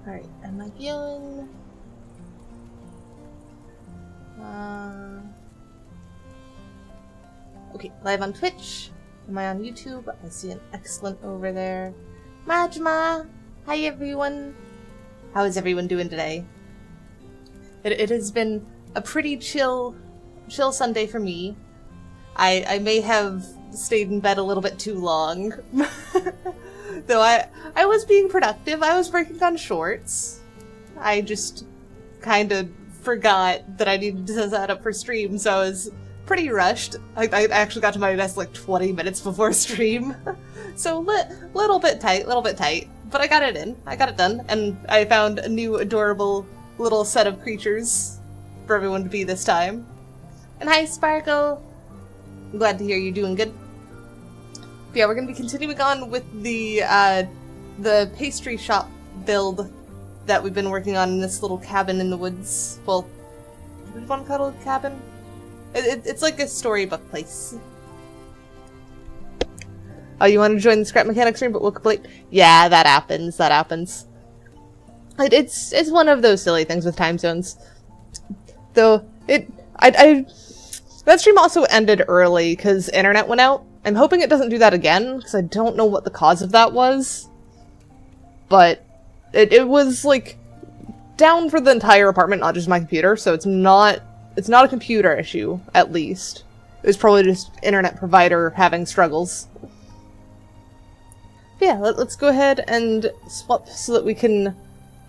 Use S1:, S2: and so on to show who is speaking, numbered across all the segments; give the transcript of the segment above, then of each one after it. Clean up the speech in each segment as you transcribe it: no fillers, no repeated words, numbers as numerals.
S1: Alright, am I viewing? Okay, live on Twitch. Am I on YouTube? I see an excellent over there. Majma! Hi everyone! How is everyone doing today? It has been a pretty chill Sunday for me. I may have stayed in bed a little bit too long. Though I was being productive. I was working on shorts. I just kind of forgot that I needed to set up for stream, so I was pretty rushed. I actually got to my desk like 20 minutes before stream. So little bit tight. But I got it in. I got it done. And I found a new adorable little set of creatures for everyone to be this time. And hi, Sparkle! I'm glad to hear you're doing good. But yeah, we're going to be continuing on with the pastry shop build that we've been working on in this little cabin in the woods. Well, what do you want to call it a cabin? It's like a storybook place. Oh, you want to join the scrap mechanics stream but look late? Yeah, that happens. It's one of those silly things with time zones. Though, that stream also ended early because internet went out. I'm hoping it doesn't do that again, because I don't know what the cause of that was. But it was, like, down for the entire apartment, not just my computer, so it's not a computer issue, at least. It was probably just internet provider having struggles. But yeah, let's go ahead and swap so that we can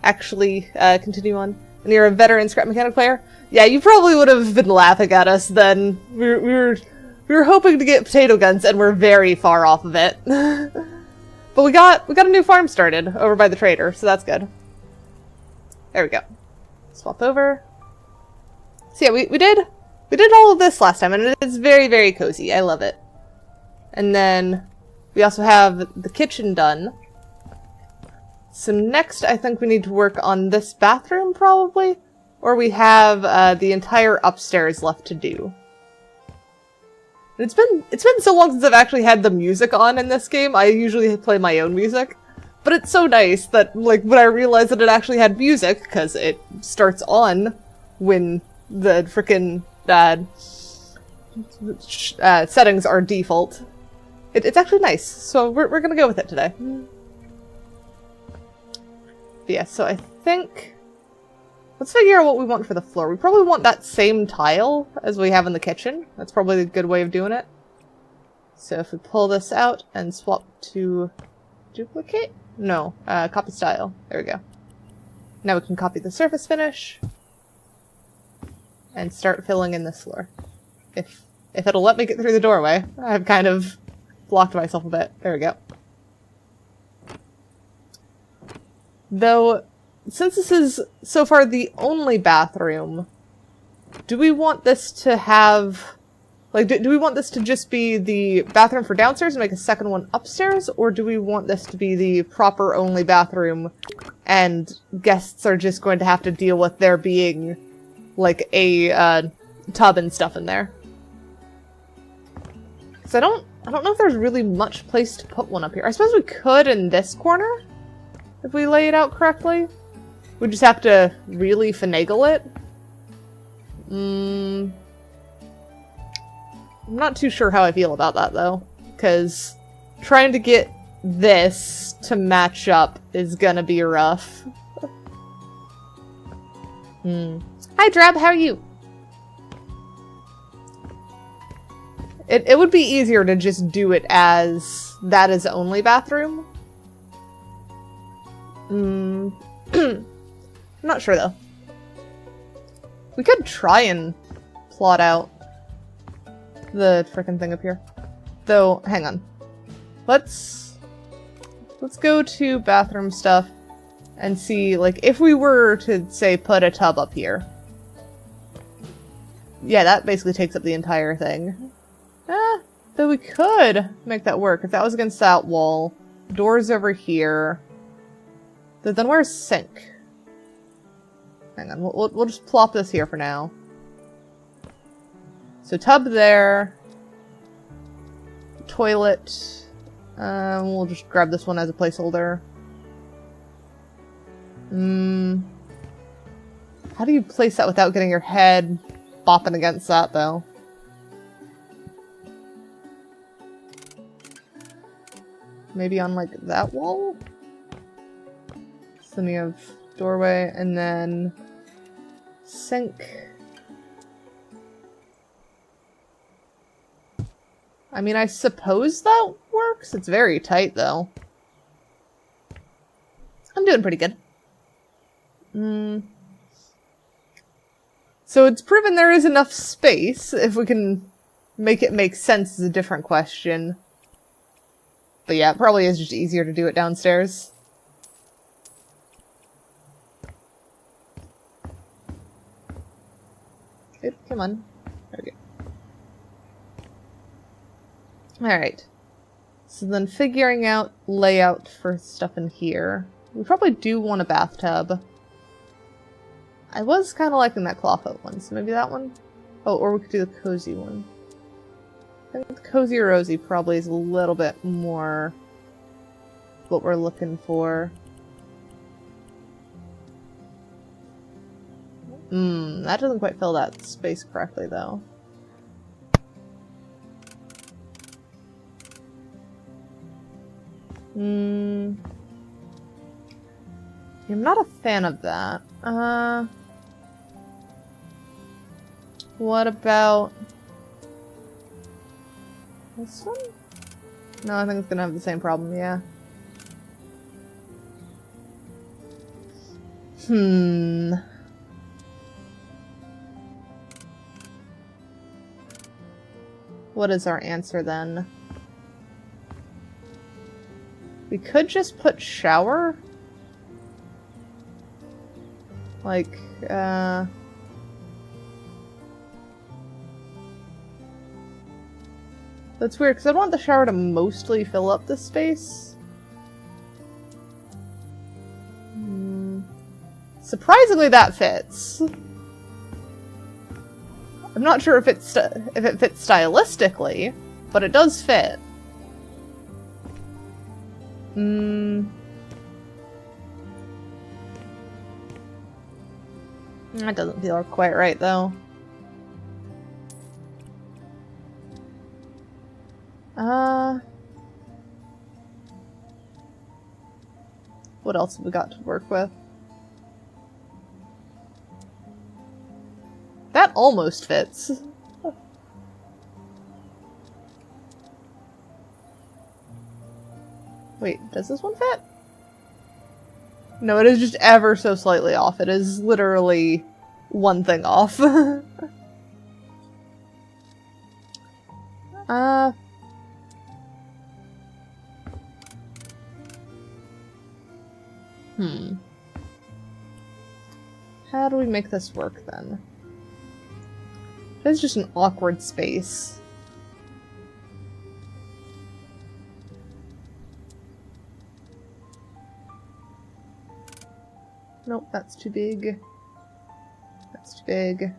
S1: actually continue on. And you're a veteran scrap mechanic player? Yeah, you probably would have been laughing at us then. We were hoping to get potato guns, and we're very far off of it. But we got a new farm started over by the trader, so that's good. There we go. Swap over. So yeah, we did all of this last time, and it is very, very cozy. I love it. And then we also have the kitchen done. So next, I think we need to work on this bathroom, probably, or we have the entire upstairs left to do. It's been so long since I've actually had the music on in this game. I usually play my own music, but it's so nice that, like, when I realized that it actually had music, because it starts on when the frickin' settings are default. It's actually nice, so we're gonna go with it today. But yeah, so I think let's figure out what we want for the floor. We probably want that same tile as we have in the kitchen. That's probably a good way of doing it. So if we pull this out and swap to duplicate? No, copy style. There we go. Now we can copy the surface finish and start filling in this floor. If it'll let me get through the doorway. I've kind of blocked myself a bit. There we go. Though, since this is so far the only bathroom, do we want this to have, like, do we want this to just be the bathroom for downstairs and make a second one upstairs, or do we want this to be the proper only bathroom and guests are just going to have to deal with there being, like, a tub and stuff in there? Because I don't know if there's really much place to put one up here. I suppose we could in this corner, if we lay it out correctly. We just have to really finagle it. I'm not too sure how I feel about that, though. Because trying to get this to match up is gonna be rough. Hi, Drab, how are you? It would be easier to just do it as that is only bathroom. I'm not sure, though. We could try and plot out the frickin' thing up here. Though, hang on. Let's go to bathroom stuff and see, like, if we were to, say, put a tub up here. Yeah, that basically takes up the entire thing. Though we could make that work if that was against that wall. Doors over here. Then where's sink? Hang on, we'll just plop this here for now. So tub there. Toilet. We'll just grab this one as a placeholder. How do you place that without getting your head bopping against that, though? Maybe on, like, that wall? So then you have doorway, and then sink. I mean, I suppose that works. It's very tight, though. I'm doing pretty good. So it's proven there is enough space. If we can make it make sense is a different question. But yeah, it probably is just easier to do it downstairs. Good, come on. There we go. Alright. So then figuring out layout for stuff in here. We probably do want a bathtub. I was kind of liking that clawfoot one, so maybe that one? Oh, or we could do the cozy one. I think the cozy or rosy probably is a little bit more what we're looking for. That doesn't quite fill that space correctly, though. I'm not a fan of that. What about this one? No, I think it's gonna have the same problem, yeah. What is our answer then? We could just put shower? Like, that's weird, because I want the shower to mostly fill up this space. Surprisingly, that fits. I'm not sure if it fits stylistically, but it does fit. That doesn't feel quite right, though. What else have we got to work with? That almost fits. Wait, does this one fit? No, it is just ever so slightly off. It is literally one thing off. How do we make this work, then? It's just an awkward space. Nope, that's too big. That's too big.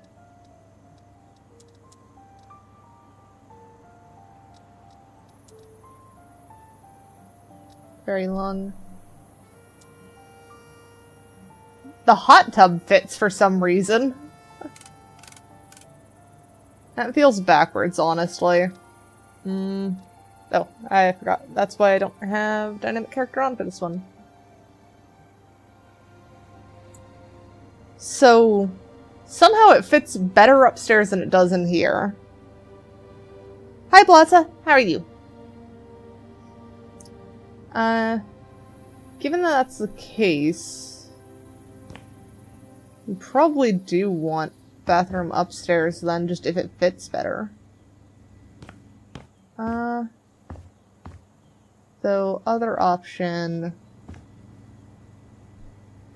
S1: Very long. The hot tub fits for some reason. That feels backwards, honestly. Oh, I forgot. That's why I don't have dynamic character on for this one. So, somehow it fits better upstairs than it does in here. Hi, Blazza. How are you? Given that that's the case, we probably do want bathroom upstairs then, just if it fits better. So, other option...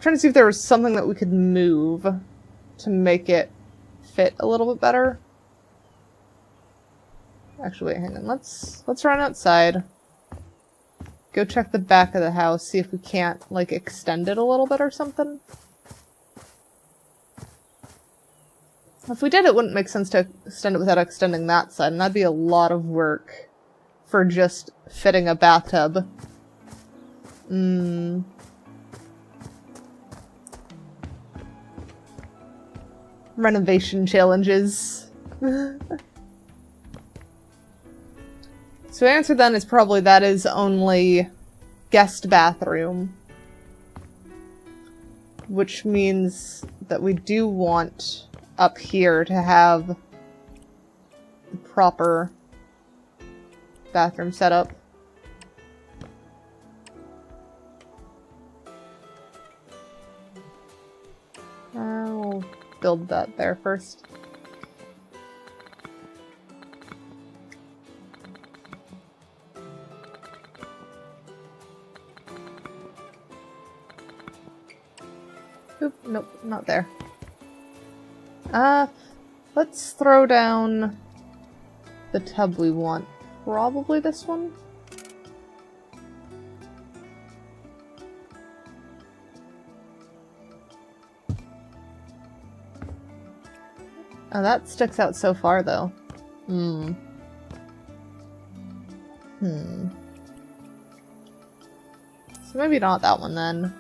S1: Trying to see if there was something that we could move to make it fit a little bit better. Actually, wait, hang on. Let's run outside. Go check the back of the house, see if we can't, like, extend it a little bit or something. If we did, it wouldn't make sense to extend it without extending that side, and that'd be a lot of work for just fitting a bathtub. renovation challenges. So answer then is probably that is only guest bathroom. Which means that we do want up here to have the proper bathroom setup. We'll build that there first. Oop, nope, not there. Let's throw down the tub we want. Probably this one? Oh, that sticks out so far, though. So maybe not that one, then.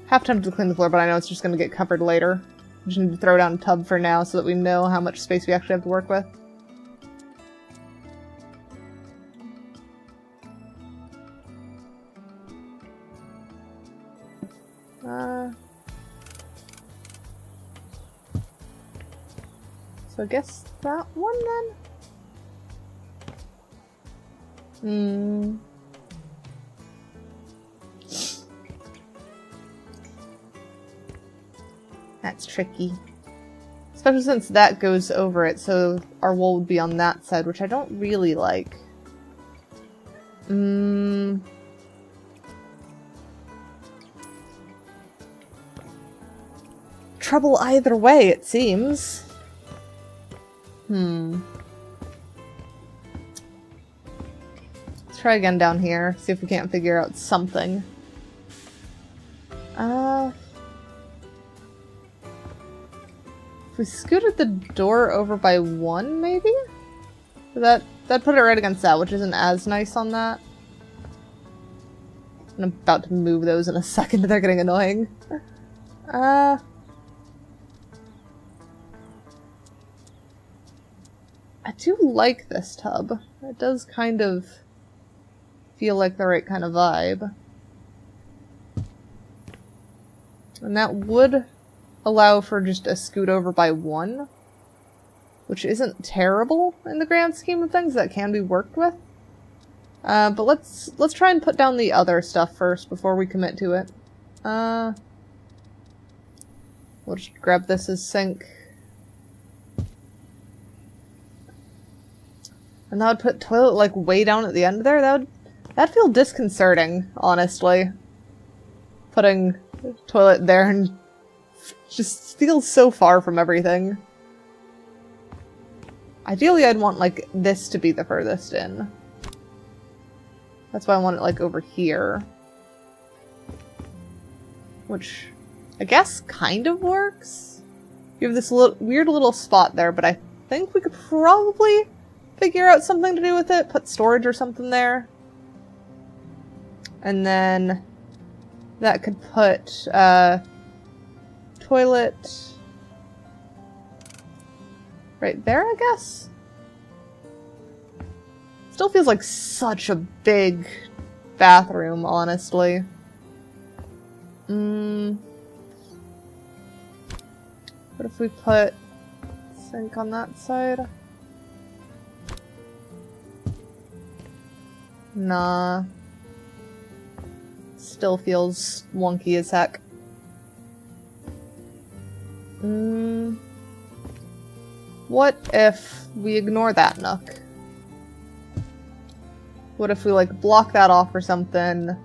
S1: Half tempted to clean the floor, but I know it's just going to get covered later. We just need to throw down a tub for now so that we know how much space we actually have to work with. So I guess that one then? That's tricky. Especially since that goes over it, so our wool would be on that side, which I don't really like. Trouble either way, it seems. Let's try again down here, see if we can't figure out something. If we scooted the door over by one, maybe? That'd put it right against that, which isn't as nice on that. I'm about to move those in a second, they're getting annoying. I do like this tub. It does kind of feel like the right kind of vibe. And that would allow for just a scoot over by one, which isn't terrible in the grand scheme of things. That can be worked with. But let's try and put down the other stuff first before we commit to it. We'll just grab this as sink. And that would put toilet like way down at the end there. That'd feel disconcerting, honestly. Putting toilet there and just feels so far from everything. Ideally, I'd want like this to be the furthest in. That's why I want it like over here. Which I guess kind of works. You have this weird little spot there, but I think we could probably figure out something to do with it. Put storage or something there. And then that could put toilet right there, I guess? Still feels like such a big bathroom, honestly. What if we put sink on that side? Nah. Still feels wonky as heck. What if we ignore that nook? What if we, like, block that off or something?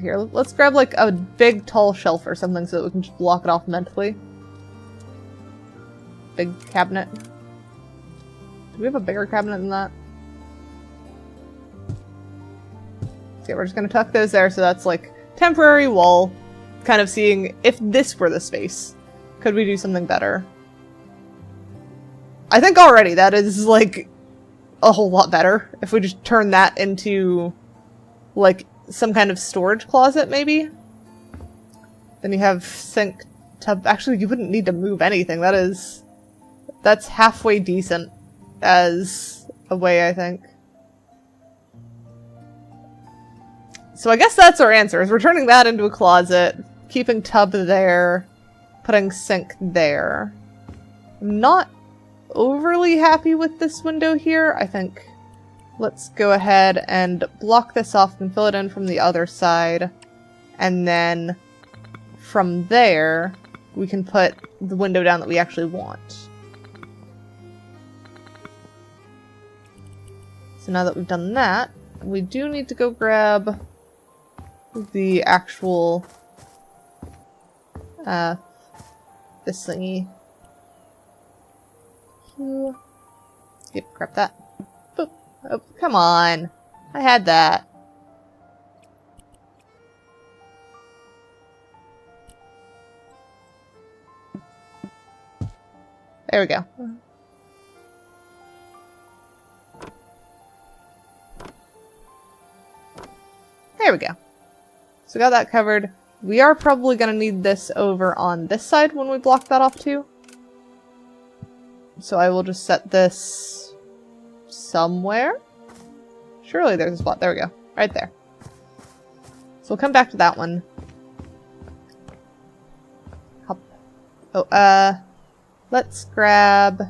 S1: Here, let's grab, like, a big, tall shelf or something so that we can just block it off mentally. Big cabinet. Do we have a bigger cabinet than that? Okay, we're just gonna tuck those there, so that's, like, temporary wall. Kind of seeing if this were the space. Could we do something better? I think already that is, like, a whole lot better. If we just turn that into, like, some kind of storage closet, maybe? Then you have sink, tub. Actually, you wouldn't need to move anything. That's halfway decent as a way, I think. So I guess that's our answer, is we're turning that into a closet, keeping tub there, putting sink there. I'm not overly happy with this window here. I think let's go ahead and block this off and fill it in from the other side. And then from there, we can put the window down that we actually want. So now that we've done that, we do need to go grab the actual, this thingy. Yep, grab that. Boop. Oh, come on. I had that. There we go. There we go. So we got that covered. We are probably going to need this over on this side when we block that off too. So I will just set this somewhere. Surely there's a spot. There we go. Right there. So we'll come back to that one. Hop. Oh, let's grab...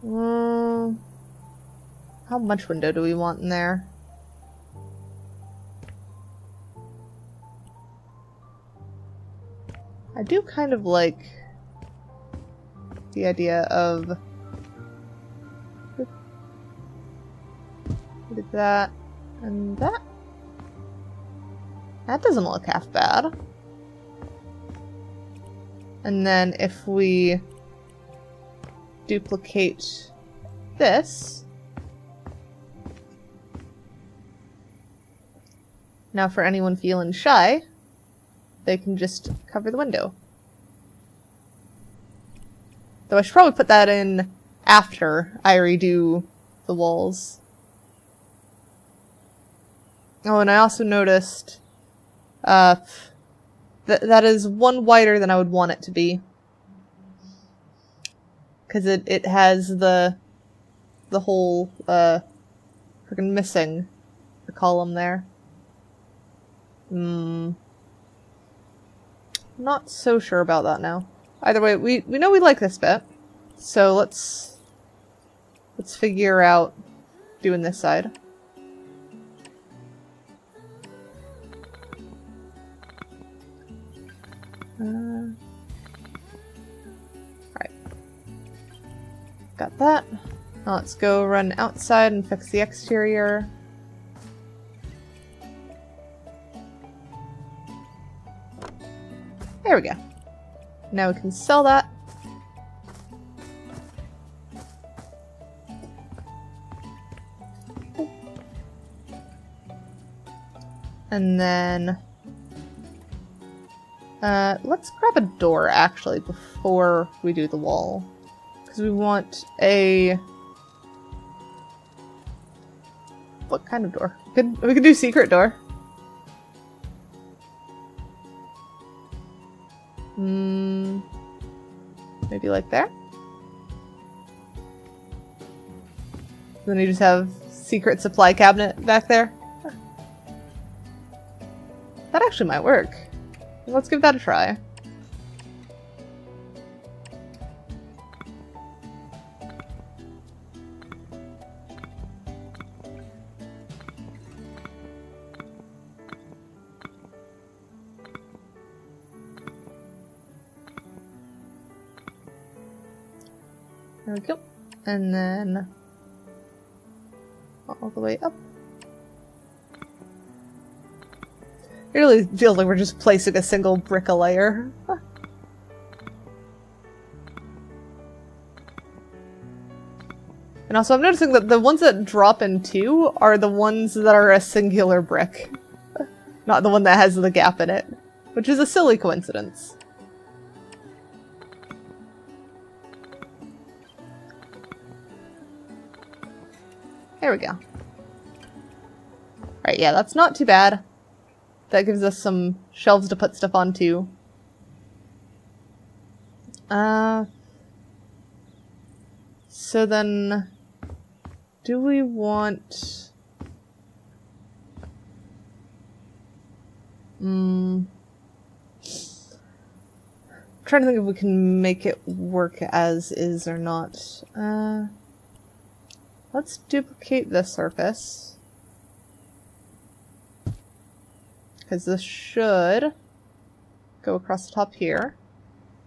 S1: how much window do we want in there? I do kind of like the idea of that and that. That doesn't look half bad. And then if we duplicate this, now for anyone feeling shy, they can just cover the window. Though I should probably put that in after I redo the walls. Oh, and I also noticed that is one wider than I would want it to be. Because it has the whole freaking missing the column there. Not so sure about that now. Either way, we know we like this bit, so let's figure out doing this side. Alright. Got that. Now let's go run outside and fix the exterior. There we go. Now we can sell that. And then let's grab a door actually before we do the wall. Because we want a... What kind of door? We could do secret door. Maybe like there? Then you just have secret supply cabinet back there. That actually might work. Let's give that a try. There we go. And then all the way up. It really feels like we're just placing a single brick a layer. And also I'm noticing that the ones that drop in two are the ones that are a singular brick. Not the one that has the gap in it. Which is a silly coincidence. There we go. Alright, yeah, that's not too bad. That gives us some shelves to put stuff onto. So then, do we want... trying to think if we can make it work as is or not. Let's duplicate this surface. Because this should go across the top here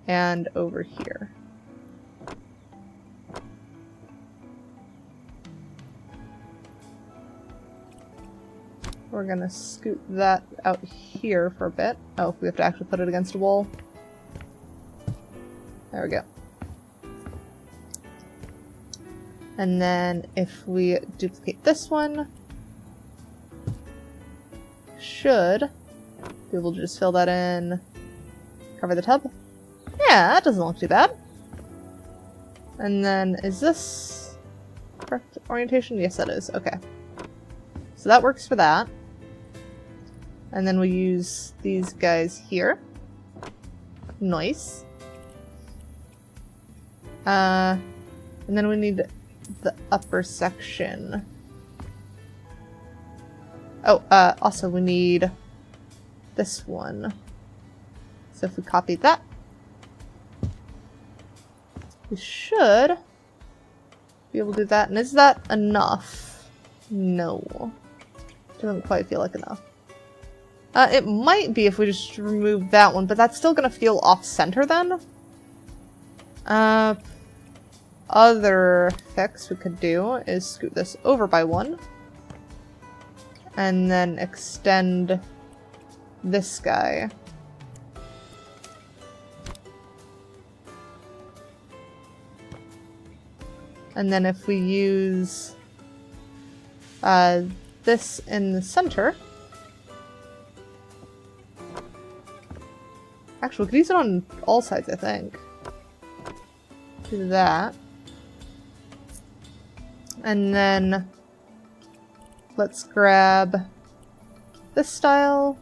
S1: and over here. We're gonna scoot that out here for a bit. Oh, we have to actually put it against a wall. There we go. And then if we duplicate this one, should be able to just fill that in, cover the tub. Yeah, that doesn't look too bad. And then is this correct orientation? Yes, that is. Okay. So that works for that. And then we use these guys here. Nice. And then we need the upper section. Oh, also we need this one. So if we copy that, we should be able to do that. And is that enough? No. Doesn't quite feel like enough. It might be if we just remove that one, but that's still gonna feel off-center then. Other fix we could do is scoot this over by one. And then extend this guy. And then if we use this in the center. Actually, we could use it on all sides, I think. Do that. And then let's grab this style.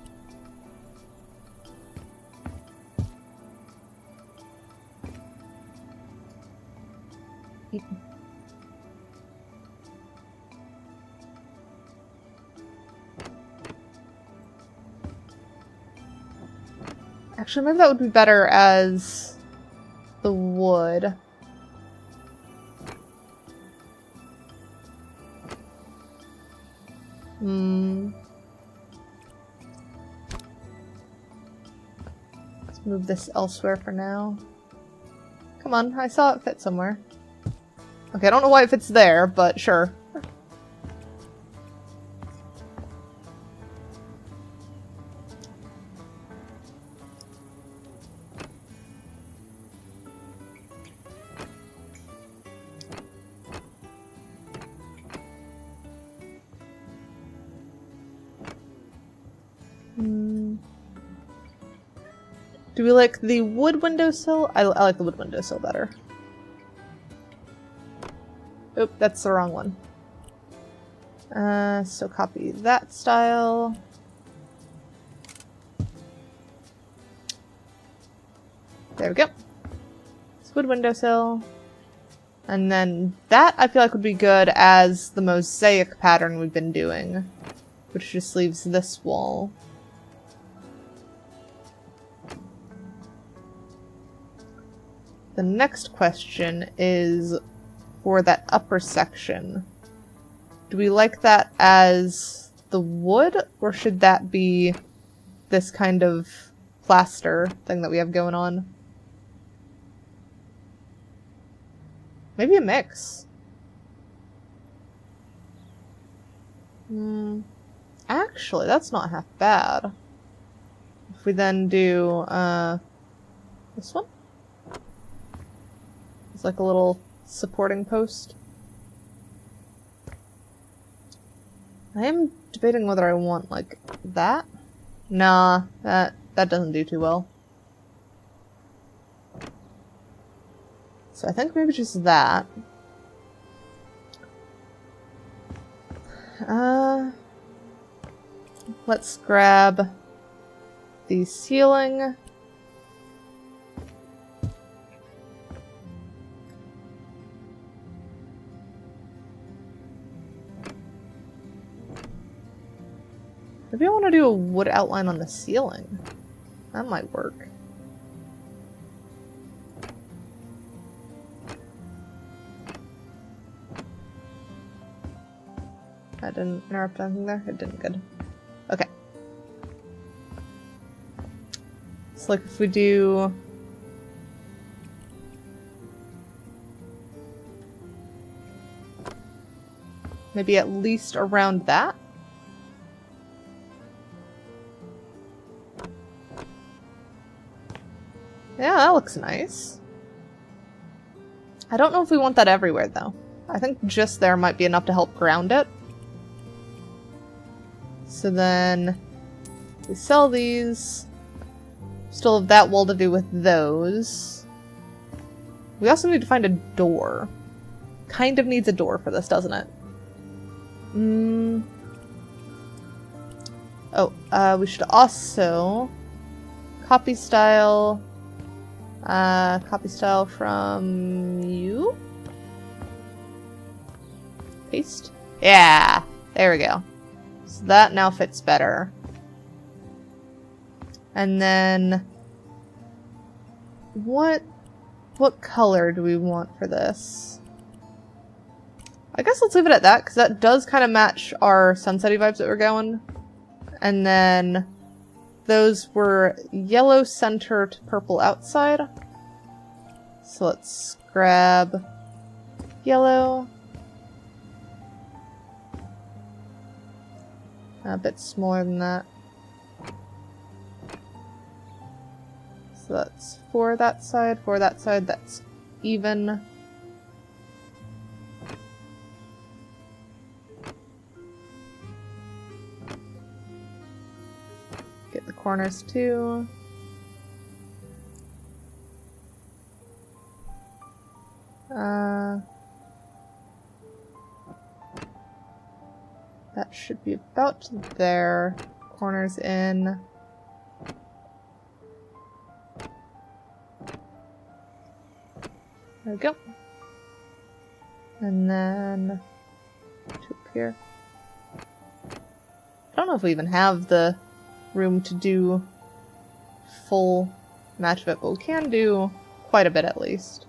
S1: Actually, maybe that would be better as the wood. Let's move this elsewhere for now. Come on, I saw it fit somewhere. Okay, I don't know why it fits there, but sure. Do we like the wood windowsill? I like the wood windowsill better. Oop, that's the wrong one. So copy that style. There we go. It's wood windowsill. And then that I feel like would be good as the mosaic pattern we've been doing, which just leaves this wall. The next question is for that upper section. Do we like that as the wood, or should that be this kind of plaster thing that we have going on? Maybe a mix. Actually, that's not half bad. If we then do this one. It's like a little supporting post. I am debating whether I want like that. Nah, that doesn't do too well. So I think maybe just that. Let's grab the ceiling. Maybe I want to do a wood outline on the ceiling. That might work. That didn't interrupt anything there? It didn't. Good. Okay. So like if we do... maybe at least around that? Yeah, that looks nice. I don't know if we want that everywhere, though. I think just there might be enough to help ground it. So then we sell these. Still have that wall to do with those. We also need to find a door. Kind of needs a door for this, doesn't it? Oh, we should also copy style from you. Paste. Yeah, there we go. So that now fits better. And then what color do we want for this? I guess let's leave it at that, because that does kind of match our sunsetty vibes that we're going. And then those were yellow center to purple outside. So let's grab yellow. A bit smaller than that. So that's for that side, that's even. Get the corners too. That should be about there. Corners in. There we go. And then two up here. I don't know if we even have the room to do full match of it, but we can do quite a bit at least.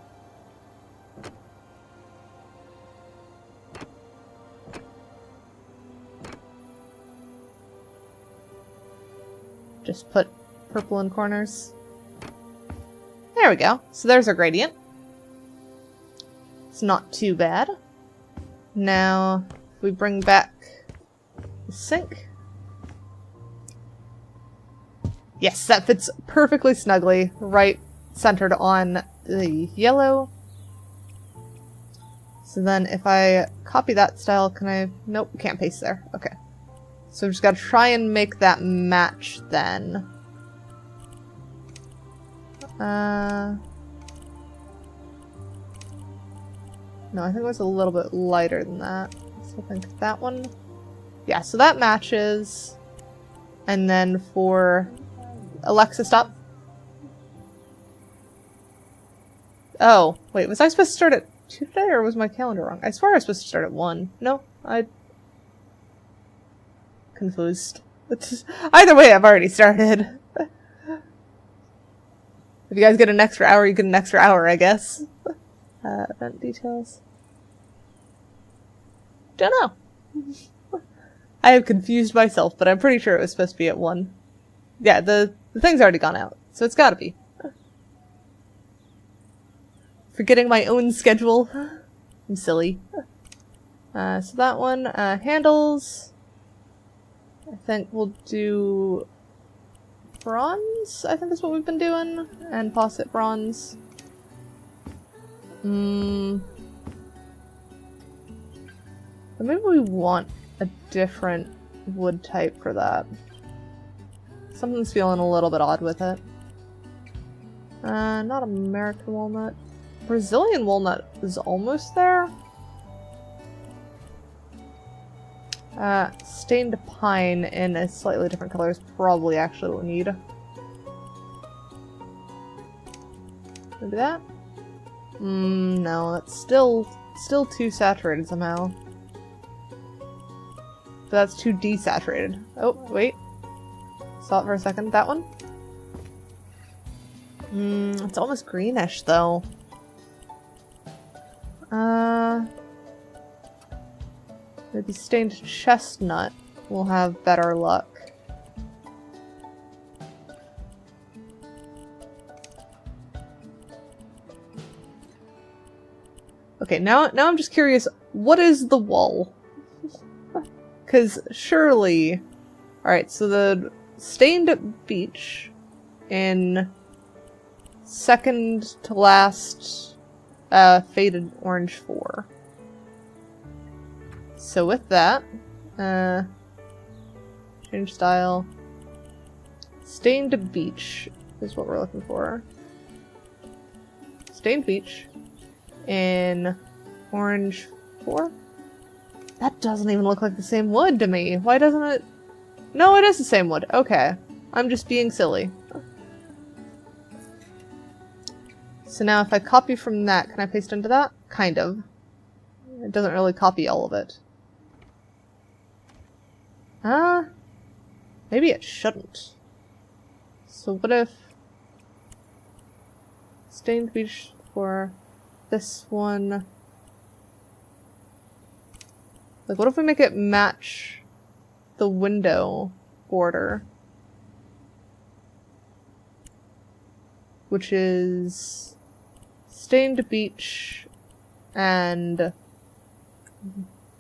S1: Just put purple in corners. There we go. So there's our gradient. It's not too bad. Now, if we bring back the sink. Yes, that fits perfectly snugly, right centered on the yellow. So then if I copy that style, can I... Nope, can't paste there. Okay. So I've just got to try and make that match then. No, I think it was a little bit lighter than that. So I think that one... Yeah, so that matches. And then for... Alexa, stop. Oh, wait, was I supposed to start at 2 today, or was my calendar wrong? I swear I was supposed to start at 1. No, I... Confused. Either way, I've already started. If you guys get an extra hour, you get an extra hour, I guess. Event details. Don't know. I have confused myself, but I'm pretty sure it was supposed to be at 1. Yeah, the thing's already gone out, so it's gotta be. Forgetting my own schedule. I'm silly. So that one, handles. I think we'll do bronze, I think is what we've been doing, and posset bronze. But maybe we want a different wood type for that. Something's feeling a little bit odd with it. Not American walnut. Brazilian walnut is almost there. Stained pine in a slightly different color is probably actually what we need. Maybe that? No, that's still too saturated somehow. But that's too desaturated. Oh, wait. Saw it for a second. That one? It's almost greenish, though. Maybe stained chestnut will have better luck. Okay, now I'm just curious, what is the wall? Because surely... Alright, so the stained beach in second to last faded orange 4. So with that, change style. Stained beach is what we're looking for. Stained beach in orange 4? That doesn't even look like the same wood to me. Why doesn't it? No, it is the same wood. Okay. I'm just being silly. So now if I copy from that, can I paste into that? Kind of. It doesn't really copy all of it. Maybe it shouldn't. So what if stained beach for this one? Like, what if we make it match the window border? Which is stained beach and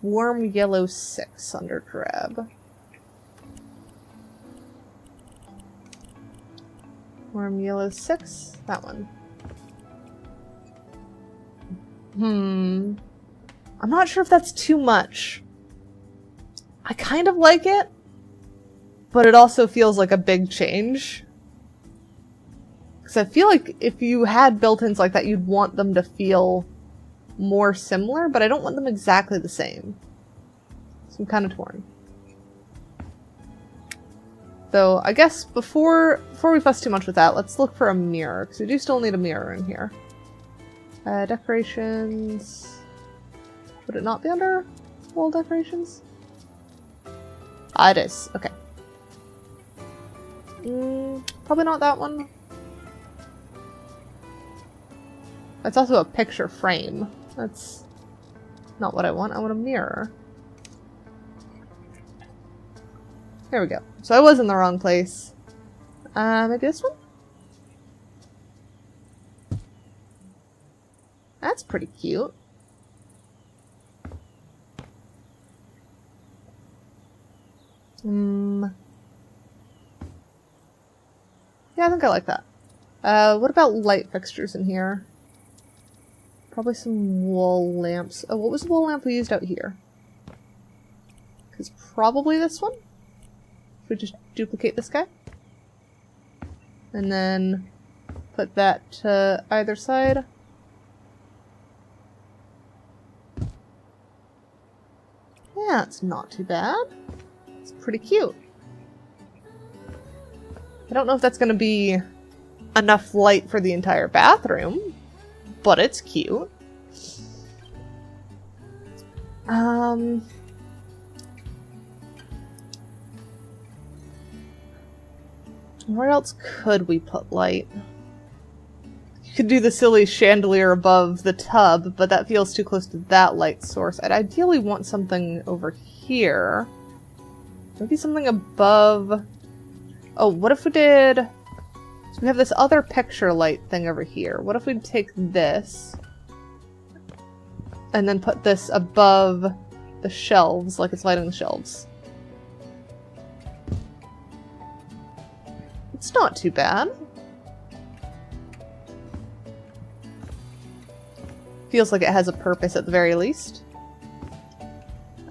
S1: warm yellow 6 under drab. Warm yellow 6, that one. I'm not sure if that's too much. I kind of like it, but it also feels like a big change. Because I feel like if you had built-ins like that, you'd want them to feel more similar, but I don't want them exactly the same. So I'm kind of torn. Though, I guess before we fuss too much with that, let's look for a mirror, because we do still need a mirror in here. Decorations... Would it not be under wall decorations? Ah, it is. Okay. Probably not that one. It's also a picture frame. That's not what I want. I want a mirror. There we go. So I was in the wrong place. Maybe this one? That's pretty cute. Yeah, I think I like that. What about light fixtures in here? Probably some wall lamps. Oh, what was the wall lamp we used out here? Because probably this one? If we just duplicate this guy. And then put that to either side. Yeah, it's not too bad. It's pretty cute. I don't know if that's going to be enough light for the entire bathroom, but it's cute. Where else could we put light? You could do the silly chandelier above the tub, but that feels too close to that light source. I'd ideally want something over here. Maybe something above... Oh, what if we did... So we have this other picture light thing over here. What if we take this and then put this above the shelves, like it's lighting the shelves? It's not too bad. Feels like it has a purpose at the very least.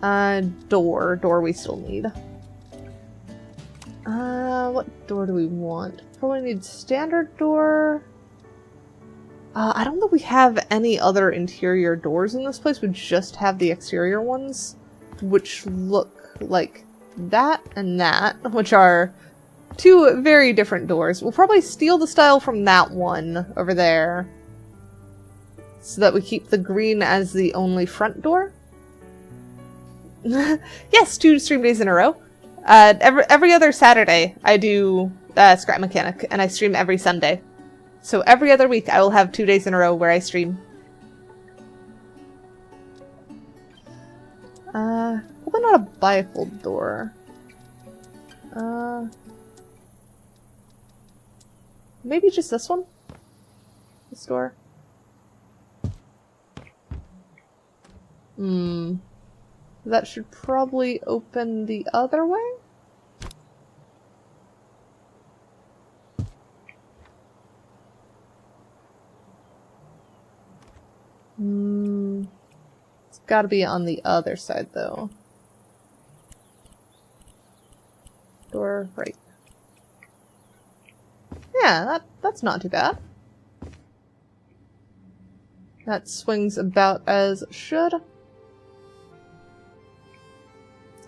S1: Door. Door we still need. What door do we want? Probably need standard door. I don't think we have any other interior doors in this place. We just have the exterior ones, which look like that and that, which are two very different doors. We'll probably steal the style from that one over there so that we keep the green as the only front door. Yes, 2 stream days in a row. Every other Saturday I do Scrap Mechanic, and I stream every Sunday. So every other week I will have 2 days in a row where I stream. Probably not a bifold door. Maybe just this one? This door? That should probably open the other way? It's gotta be on the other side, though. Door right. Yeah, that's not too bad. That swings about as it should.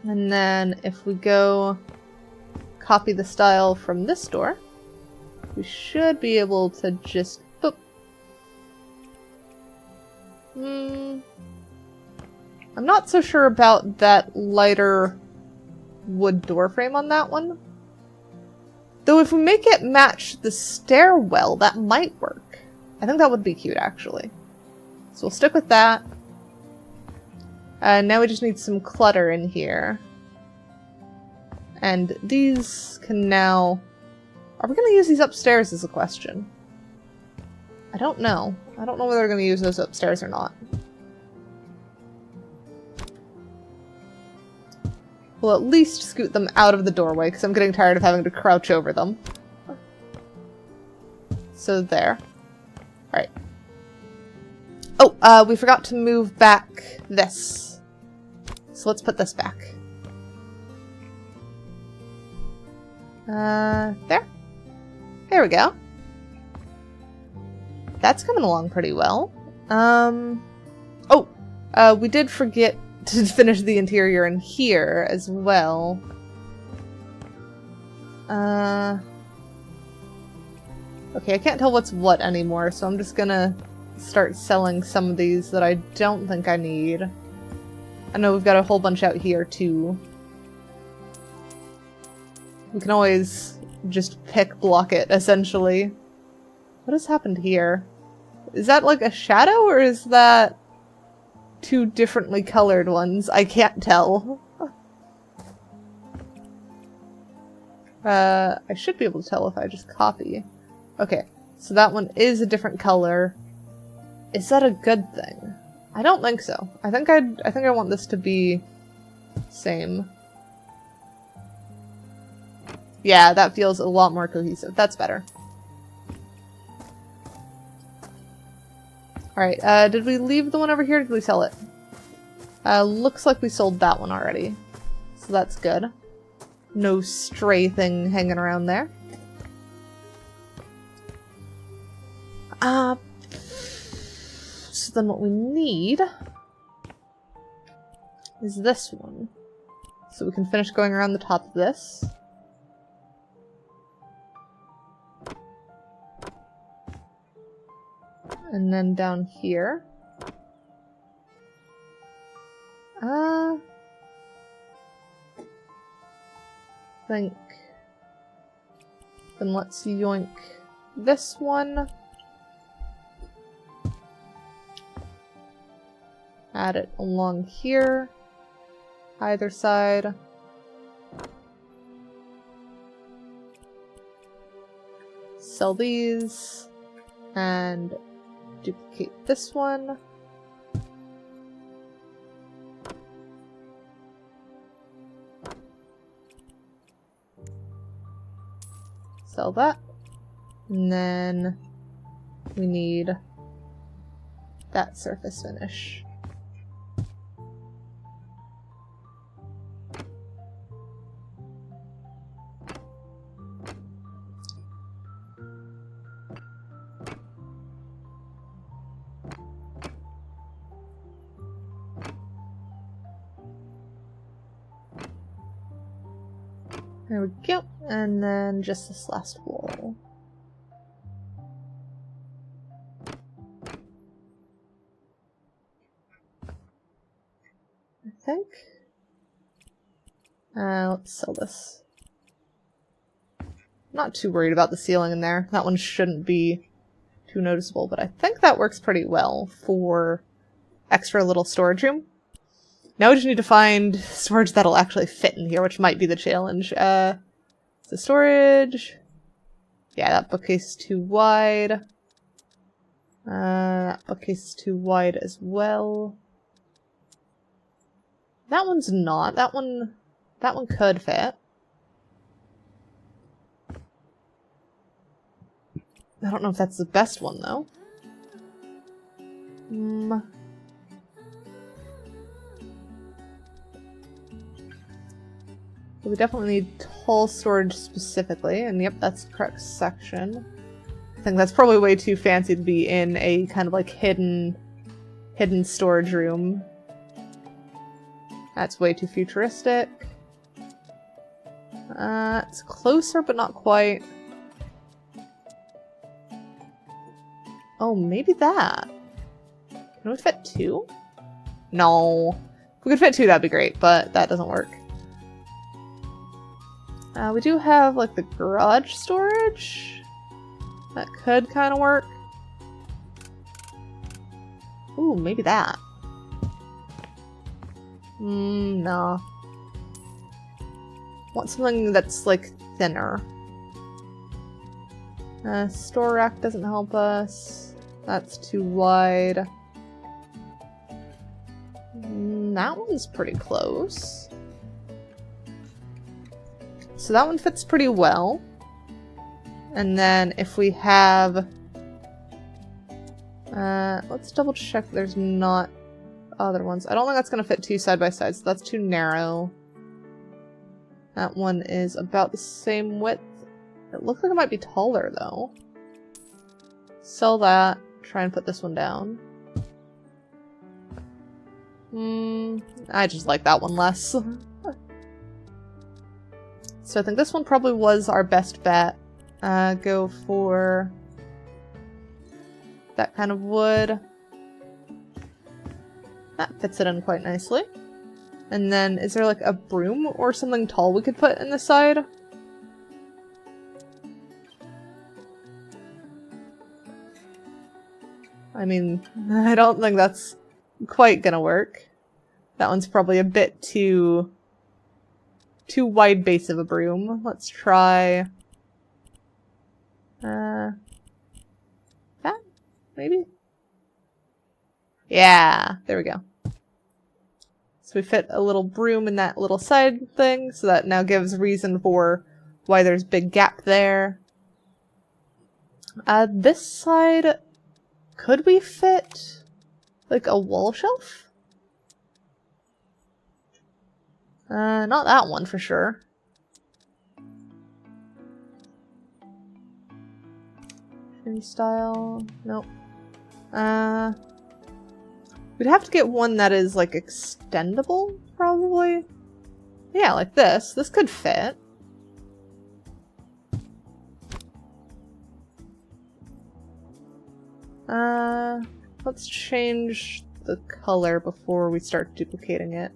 S1: And then if we go copy the style from this door, we should be able to just boop. I'm not so sure about that lighter wood door frame on that one. Though if we make it match the stairwell, that might work. I think that would be cute, actually. So we'll stick with that. Now we just need some clutter in here. And these can now... Are we going to use these upstairs is a question. I don't know. I don't know whether we're going to use those upstairs or not. We'll at least scoot them out of the doorway, because I'm getting tired of having to crouch over them. So there. Alright. Oh, we forgot to move back this. So let's put this back. There. There we go. That's coming along pretty well. We did forget to finish the interior in here as well. Okay, I can't tell what's what anymore, so I'm just gonna start selling some of these that I don't think I need. I know we've got a whole bunch out here, too. We can always just block it, essentially. What has happened here? Is that like a shadow, or is that 2 differently colored ones? I can't tell. I should be able to tell if I just copy. Okay, so that one is a different color. Is that a good thing? I don't think so. I think I want this to be same. Yeah, that feels a lot more cohesive. That's better. Alright, did we leave the one over here or did we sell it? Looks like we sold that one already. So that's good. No stray thing hanging around there. So then what we need is this one. So we can finish going around the top of this. And then down here. Think. Then let's yoink this one. Add it along here. Either side. Sell these. And duplicate this one. Sell that. And then we need that surface finish. There we go. And then just this last wall. think. Let's sell this. Not too worried about the ceiling in there. That one shouldn't be too noticeable, but I think that works pretty well for extra little storage room. Now we just need to find storage that'll actually fit in here, which might be the challenge. The storage. Yeah, that bookcase is too wide. That bookcase is too wide as well. That one's not. That one could fit. I don't know if that's the best one, though. We definitely need tall storage specifically, and yep, that's the correct section. I think that's probably way too fancy to be in a kind of like hidden storage room. That's way too futuristic. It's closer, but not quite. Oh, maybe that. Can we fit 2? No. If we could fit 2, that'd be great, but that doesn't work. We do have, like, the garage storage. That could kind of work. Ooh, maybe that. No. Want something that's, like, thinner. Store rack doesn't help us. That's too wide. That one's pretty close. So that one fits pretty well. And then if we have... let's double check there's not other ones. I don't think that's going to fit 2 side by side, so that's too narrow. That one is about the same width. It looks like it might be taller, though. Sell that. Try and put this one down. I just like that one less. So I think this one probably was our best bet. Go for that kind of wood. That fits it in quite nicely. And then, is there like a broom or something tall we could put in the side? I mean, I don't think that's quite gonna work. That one's probably a bit too wide base of a broom. Let's try that, maybe? Yeah, there we go. So we fit a little broom in that little side thing, so that now gives reason for why there's a big gap there. This side, could we fit like a wall shelf? Not that one for sure. Any style? Nope. We'd have to get one that is like extendable, probably. Yeah, like this. This could fit. Let's change the color before we start duplicating it.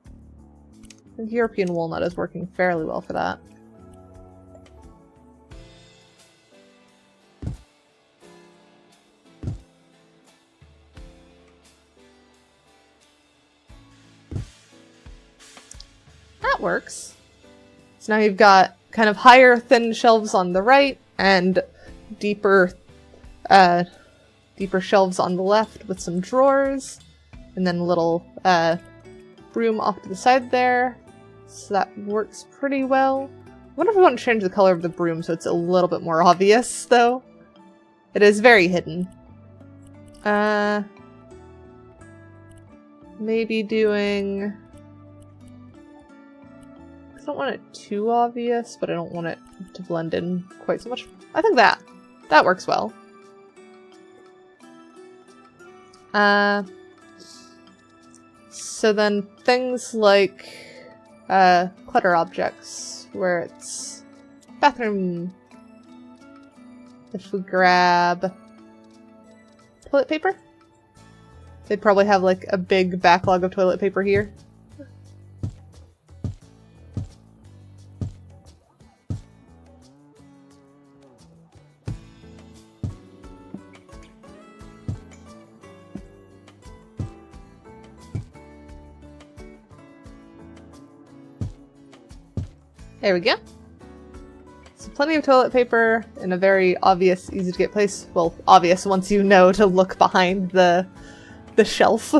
S1: I think European walnut is working fairly well for that. That works. So now you've got kind of higher, thin shelves on the right and deeper shelves on the left with some drawers, and then a little broom off to the side there. So that works pretty well. I wonder if we want to change the color of the broom so it's a little bit more obvious, though. It is very hidden. Maybe doing... I don't want it too obvious, but I don't want it to blend in quite so much. I think that works well. So then things like clutter objects, where it's bathroom. If we grab toilet paper, They'd probably have like a big backlog of toilet paper here. There we go. So plenty of toilet paper in a very obvious, easy to get place. Well, obvious once you know to look behind the shelf.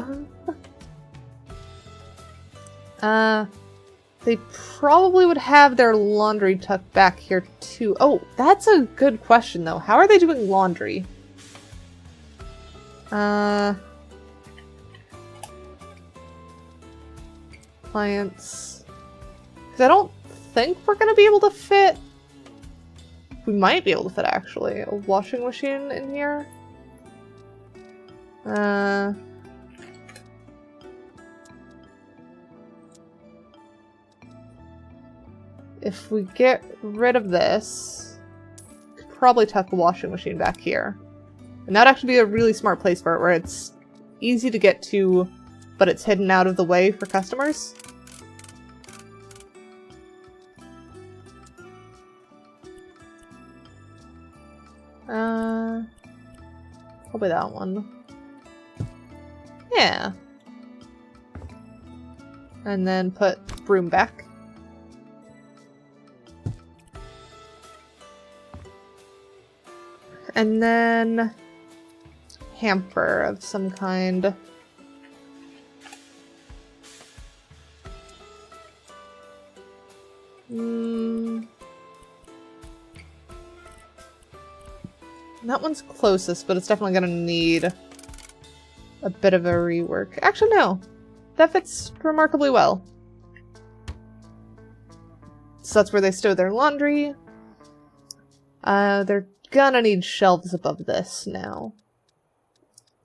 S1: They probably would have their laundry tucked back here too. Oh, that's a good question though. How are they doing laundry? Appliance. Because I don't think we're gonna be able to fit. We might be able to fit actually a washing machine in here. If we get rid of this, we could probably tuck the washing machine back here. And that'd actually be a really smart place for it, where it's easy to get to, but it's hidden out of the way for customers. Probably that one. Yeah. And then put broom back. And then hamper of some kind. That one's closest, but it's definitely gonna need a bit of a rework. Actually, no. That fits remarkably well. So that's where they stow their laundry. They're gonna need shelves above this now.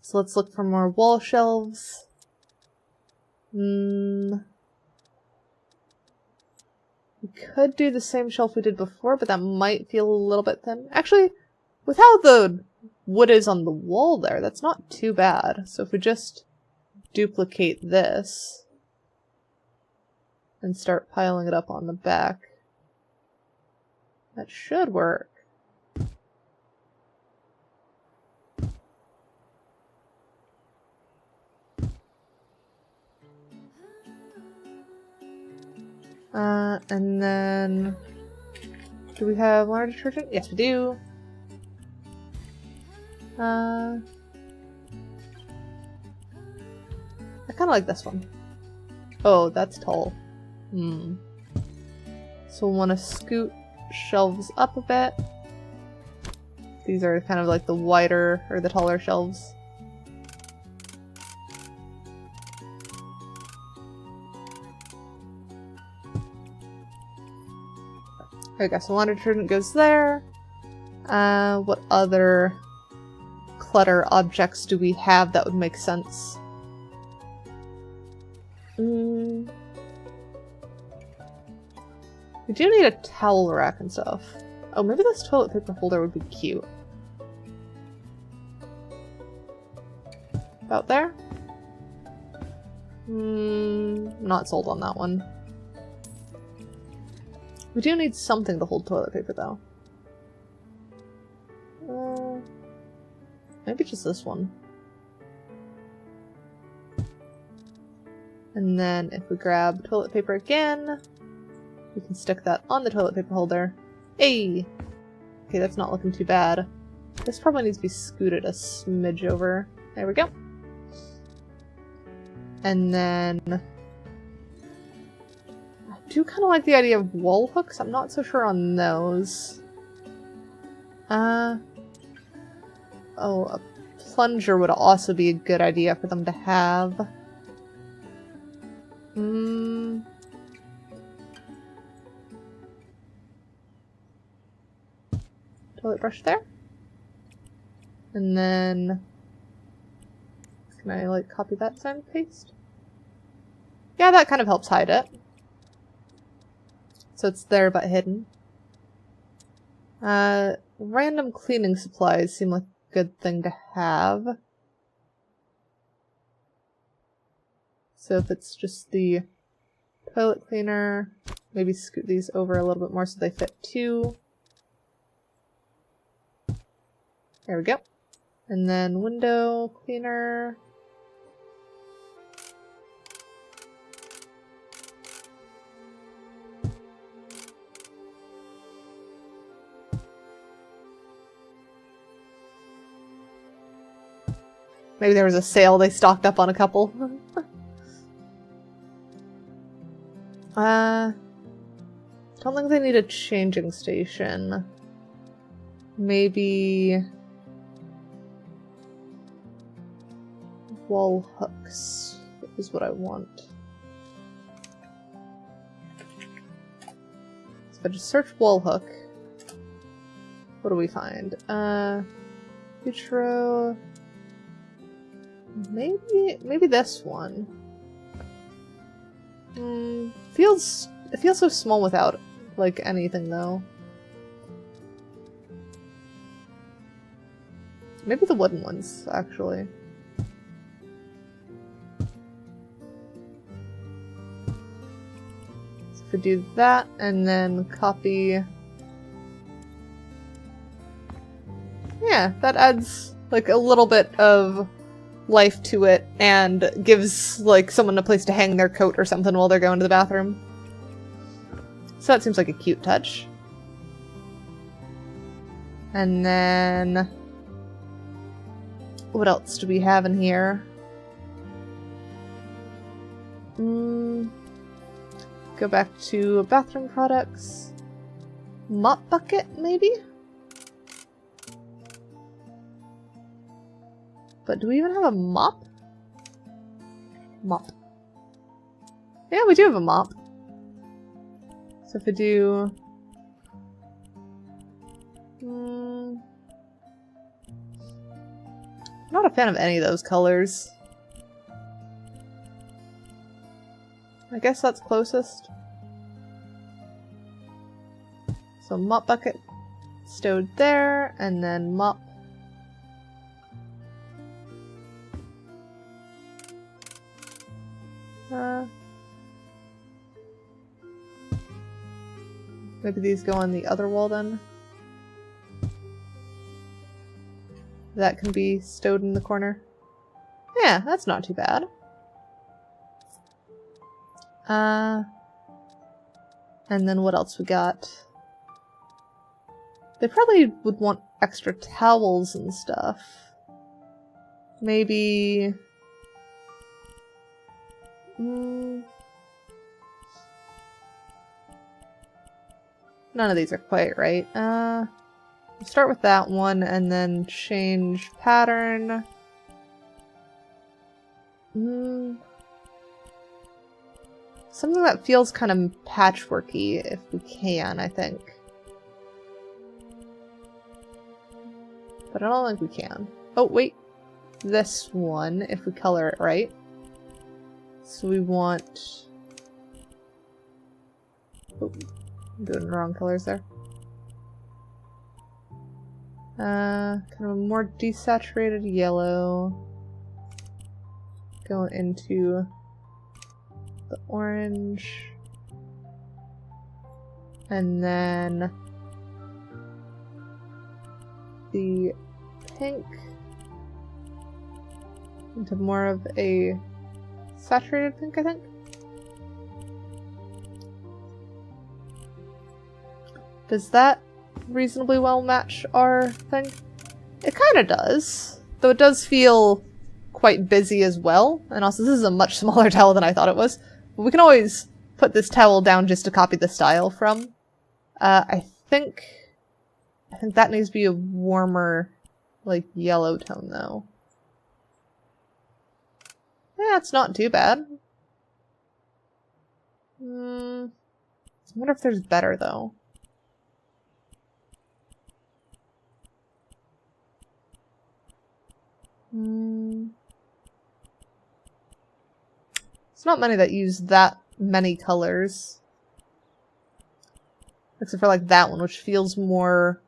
S1: So let's look for more wall shelves. We could do the same shelf we did before, but that might feel a little bit thin. Actually, with how the wood is on the wall there, that's not too bad. So if we just duplicate this and start piling it up on the back, that should work. And then, do we have laundry detergent? Yes, we do. I kind of like this one. Oh, that's tall. So we'll want to scoot shelves up a bit. These are kind of like the wider, or the taller shelves. There we go, so laundry detergent goes there. What other clutter objects do we have that would make sense? We do need a towel rack and stuff. Oh, maybe this toilet paper holder would be cute. About there? Not sold on that one. We do need something to hold toilet paper, though. Maybe just this one. And then if we grab toilet paper again, we can stick that on the toilet paper holder. Hey! Okay, that's not looking too bad. This probably needs to be scooted a smidge over. There we go. And then I do kind of like the idea of wall hooks. I'm not so sure on those. Oh, a plunger would also be a good idea for them to have. Toilet brush there. And then can I like copy that and paste? Yeah, that kind of helps hide it. So it's there but hidden. Random cleaning supplies seem like a good thing to have. So if it's just the toilet cleaner, maybe scoot these over a little bit more so they fit two. There we go. And then window cleaner. Maybe there was a sale, they stocked up on a couple. Don't think they need a changing station. Maybe wall hooks is what I want. So if I just search wall hook, what do we find? Vitro. Maybe this one. It feels so small without like anything though. Maybe the wooden ones actually. So if we do that and then copy. Yeah, that adds like a little bit of life to it and gives like someone a place to hang their coat or something while they're going to the bathroom. So that seems like a cute touch. And then what else do we have in here? Go back to bathroom products. Mop bucket, maybe? But do we even have a mop? Mop. Yeah, we do have a mop. So if we do... not a fan of any of those colors. I guess that's closest. So mop bucket stowed there, and then mop. Maybe these go on the other wall then. That can be stowed in the corner. Yeah, that's not too bad. And then what else we got? They probably would want extra towels and stuff. Maybe... None of these are quite right. We'll start with that one and then change pattern. Something that feels kind of patchworky if we can, I think. But I don't think we can. Oh, wait. This one, if we color it right. So we want... Oh, I'm doing the wrong colors there. Kind of a more desaturated yellow. Go into the orange. And then the pink into more of a saturated pink, I think. Does that reasonably well match our thing? It kind of does, though it does feel quite busy as well. And also this is a much smaller towel than I thought it was. But we can always put this towel down just to copy the style from. I think that needs to be a warmer, like, yellow tone though. Yeah, it's not too bad. I wonder if there's better though. It's not many that use that many colors. Except for like that one, which feels more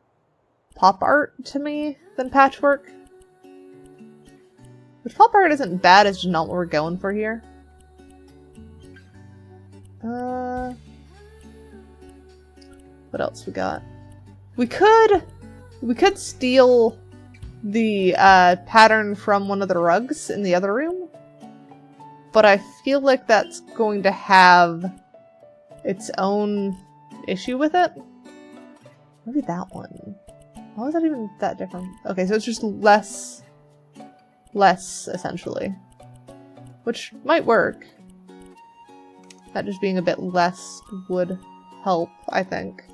S1: pop art to me than patchwork. Which pop art isn't bad, it's just not what we're going for here. What else we got? We could steal the pattern from one of the rugs in the other room, but I feel like that's going to have its own issue with it. Maybe that one. How is that even that different? Okay, so it's just less, essentially. Which might work. That just being a bit less would help, I think.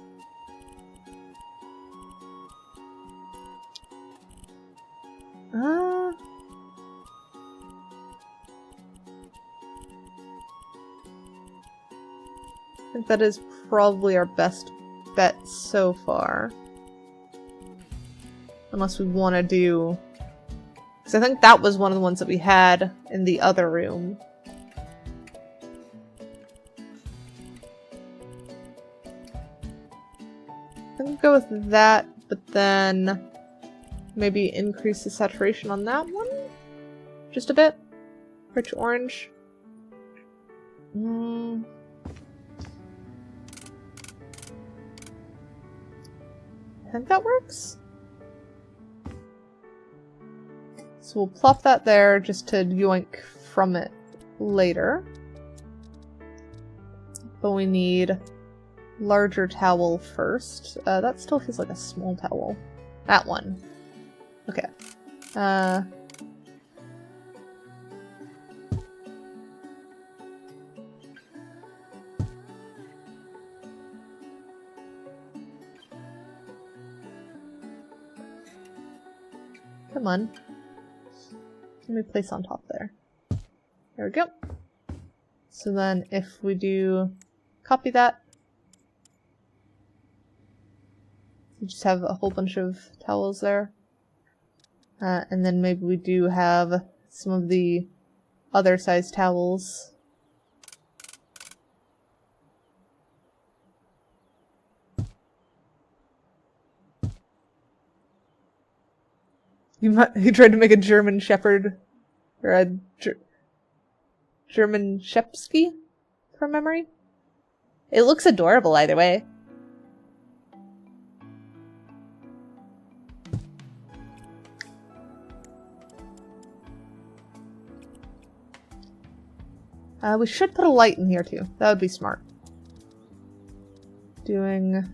S1: I think that is probably our best bet so far. Unless we want to do... Because I think that was one of the ones that we had in the other room. I think we'll go with that, but then maybe increase the saturation on that one? Just a bit? Rich orange? I think that works. So we'll plop that there just to yoink from it later. But we need larger towel first. That still feels like a small towel. That one. Okay. Come on. Let me place on top there. There we go. So then if we do copy that, we just have a whole bunch of towels there. And then maybe we do have some of the other size towels. He tried to make a German Shepherd, or a German Shepsky, from memory. It looks adorable either way. We should put a light in here too. That would be smart. Doing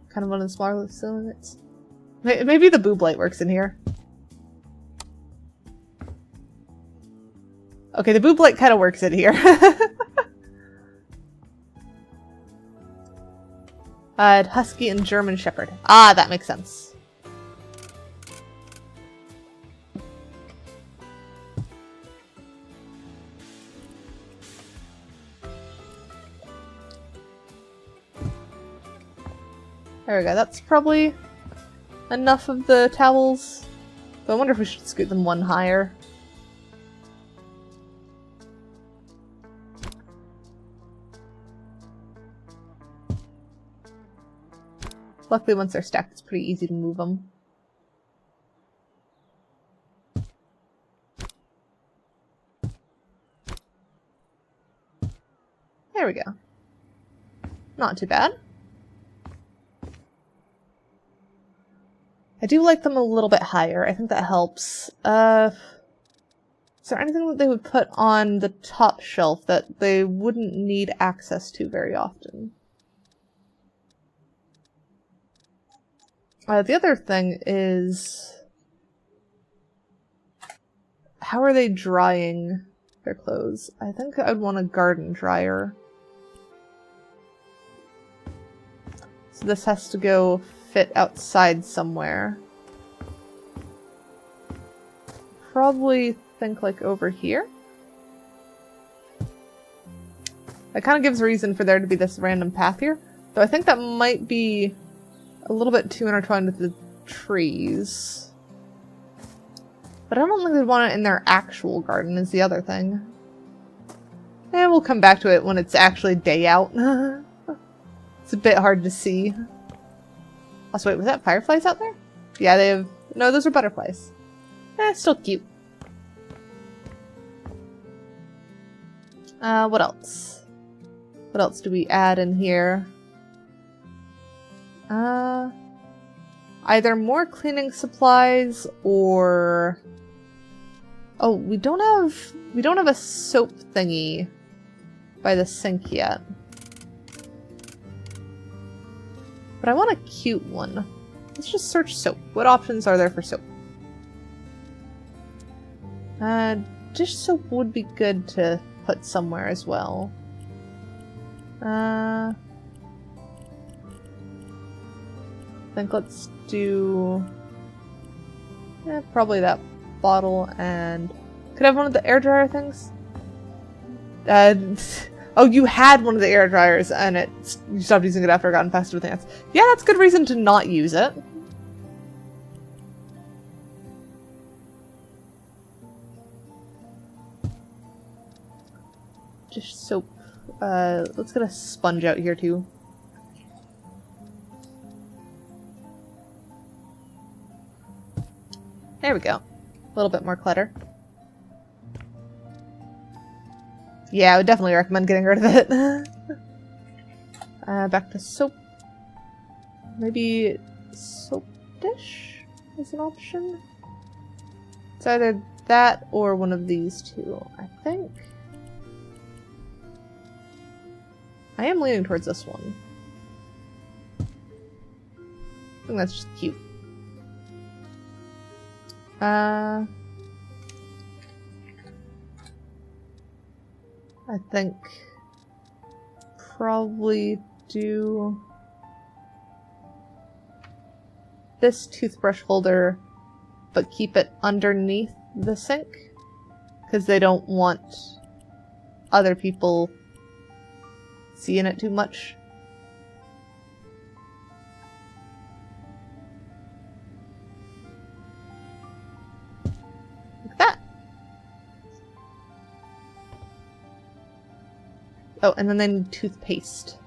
S1: kind of one of the smaller cylinders. Maybe the boob light works in here. Okay, the boob light kind of works in here. Husky and German Shepherd. Ah, that makes sense. There we go. That's probably enough of the towels. But I wonder if we should scoot them one higher. Luckily, once they're stacked, it's pretty easy to move them. There we go. Not too bad. I do like them a little bit higher. I think that helps. Is there anything that they would put on the top shelf that they wouldn't need access to very often? The other thing is... how are they drying their clothes? I think I'd want a garden dryer. So this has to go fit outside somewhere. Probably think like over here. That kind of gives reason for there to be this random path here. Though I think that might be a little bit too intertwined with the trees. But I don't think they'd want it in their actual garden is the other thing. And we'll come back to it when it's actually day out. It's a bit hard to see. Also, wait, was that fireflies out there? Yeah, they have... no, those are butterflies. Still cute. What else? What else do we add in here? Either more cleaning supplies or... Oh, we don't have a soap thingy by the sink yet. But I want a cute one. Let's just search soap. What options are there for soap? Dish soap would be good to put somewhere as well. I think let's do... probably that bottle and... Could I have one of the air dryer things? Oh, you had one of the air dryers and you stopped using it after I got infested with ants. Yeah, that's good reason to not use it. Just soap. Let's get a sponge out here too. There we go. A little bit more clutter. Yeah, I would definitely recommend getting rid of it. Back to soap. Maybe soap dish is an option? It's either that or one of these two, I think. I am leaning towards this one. I think that's just cute. I think probably do this toothbrush holder, but keep it underneath the sink, because they don't want other people seeing it too much. Like that. Oh, and then they need toothpaste.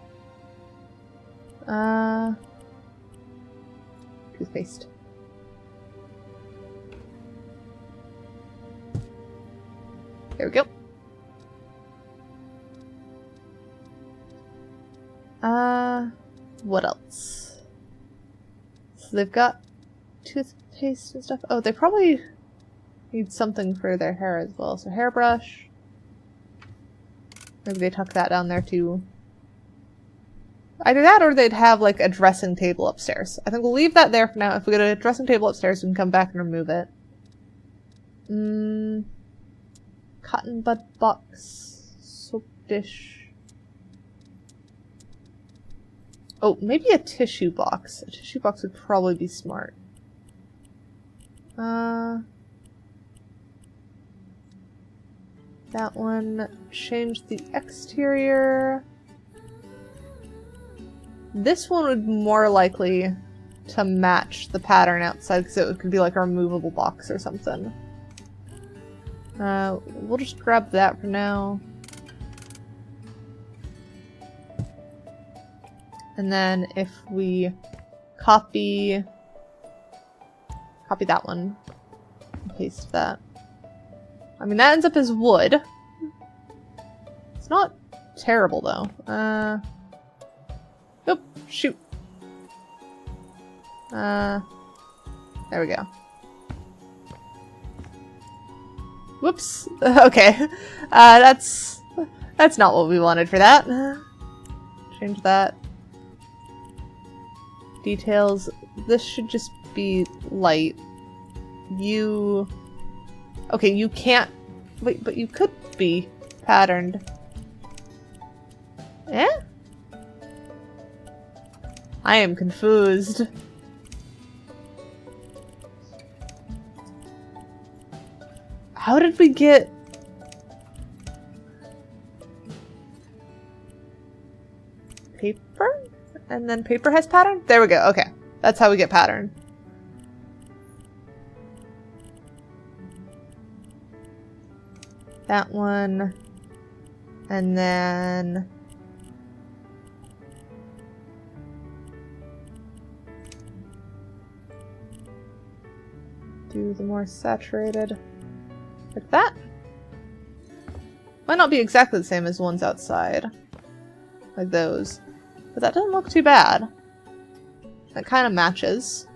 S1: Toothpaste. There we go. What else? So they've got toothpaste and stuff. Oh, they probably need something for their hair as well. So hairbrush. Maybe they tuck that down there too. Either that or they'd have like a dressing table upstairs. I think we'll leave that there for now. If we get a dressing table upstairs, we can come back and remove it. Cotton bud box. Soap dish. Oh, maybe a tissue box. A tissue box would probably be smart. That one. Change the exterior. This one would more likely to match the pattern outside, because it could be like a removable box or something. We'll just grab that for now. And then if we copy that one, and paste that. I mean, that ends up as wood. It's not terrible though. Nope, shoot. There we go. Whoops. Okay. That's not what we wanted for that. Change that. Details. This should just be light. You... Okay, you can't... Wait, but you could be patterned. Eh? I am confused. How did we get... paper? And then paper has pattern? There we go, okay. That's how we get pattern. That one. And then... do the more saturated. Like that. Might not be exactly the same as the ones outside. Like those. But that doesn't look too bad. That kind of matches.